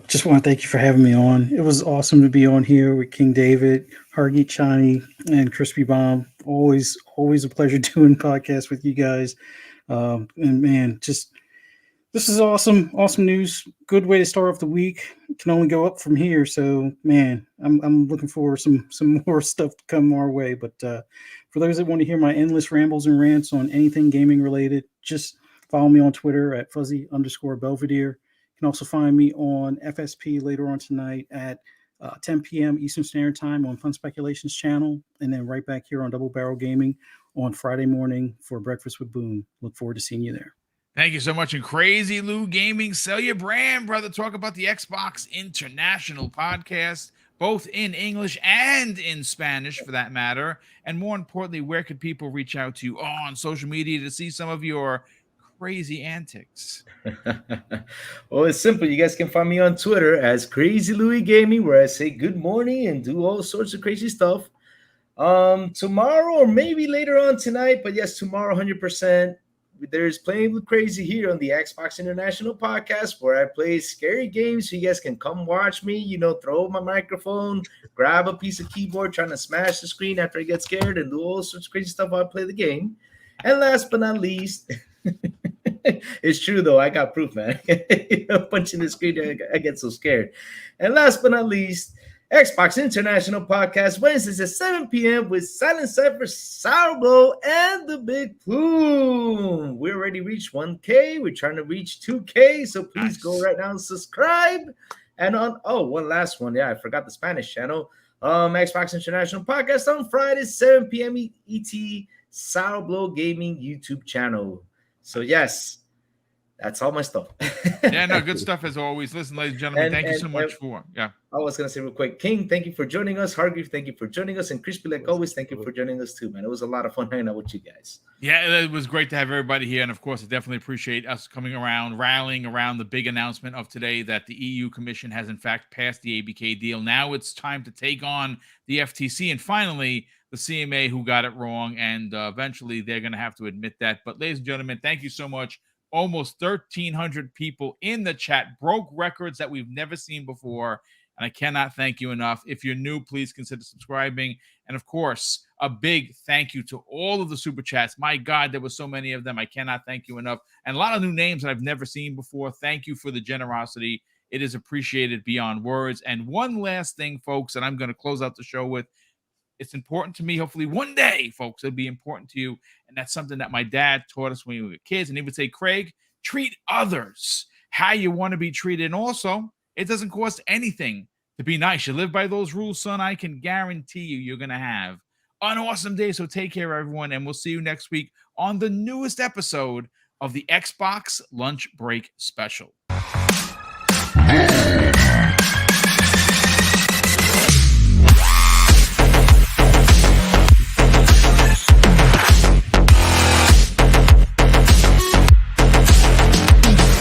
Just want to thank you for having me on. It was awesome to be on here with King David, Hargy Chani, and Crispy Bomb. Always a pleasure doing podcasts with you guys. And man, this is awesome news. Good way to start off the week. It can only go up from here. So man, I'm looking for some more stuff to come our way. But for those that want to hear my endless rambles and rants on anything gaming related, just follow me on Twitter at Fuzzy_Belvedere. You can also find me on FSP later on tonight at 10 p.m. Eastern Standard Time on Fun Speculations channel, and then right back here on Double Barrel Gaming on Friday morning for Breakfast with Boom. Look forward to seeing you there. Thank you so much. And Crazy Lou Gaming, sell your brand, brother. Talk about the Xbox International podcast, both in English and in Spanish, for that matter. And more importantly, where could people reach out to you on social media to see some of your crazy antics? Well, it's simple. You guys can find me on Twitter as Crazy Louis Gaming, where I say good morning and do all sorts of crazy stuff. Tomorrow or maybe later on tonight, but yes, tomorrow 100%. There's Playing with Crazy here on the Xbox International podcast, where I play scary games so you guys can come watch me, throw my microphone, grab a piece of keyboard, trying to smash the screen after I get scared, and do all sorts of crazy stuff while I play the game. And last but not least, it's true though, I got proof, man. Punching the screen, I get so scared. And last but not least, Xbox International Podcast, Wednesdays at 7 p.m. with Silent Cypher, Sourbow, and the Big Plume. We already reached 1K. We're trying to reach 2K, so please go right now and subscribe. And one last one. Yeah, I forgot the Spanish channel. Xbox International Podcast on Fridays, 7 p.m. ET, Sourbow Gaming YouTube channel. So yes, that's all my stuff. Yeah, no, good stuff as always. Listen, ladies and gentlemen, thank you so much I was going to say real quick, King, thank you for joining us. Hargreave, thank you for joining us. And Crispy, like always, thank you for joining us too, man. It was a lot of fun hanging out with you guys. Yeah, it was great to have everybody here. And of course, I definitely appreciate us coming around, rallying around the big announcement of today that the EU Commission has in fact passed the ABK deal. Now it's time to take on the FTC and finally the CMA, who got it wrong. And eventually they're going to have to admit that. But ladies and gentlemen, thank you so much. Almost 1,300 people in the chat, broke records that we've never seen before. And I cannot thank you enough. If you're new, please consider subscribing. And of course, a big thank you to all of the super chats. My God, there were so many of them. I cannot thank you enough. And a lot of new names that I've never seen before. Thank you for the generosity. It is appreciated beyond words. And one last thing, folks, and I'm going to close out the show with. It's important to me. Hopefully one day, folks, it'll be important to you. And that's something that my dad taught us when we were kids. And he would say, Craig, treat others how you want to be treated. And also It doesn't cost anything to be nice. You live by those rules, son. I can guarantee you're going to have an awesome day. So take care, everyone. And we'll see you next week on the newest episode of the Xbox Lunch Break Special.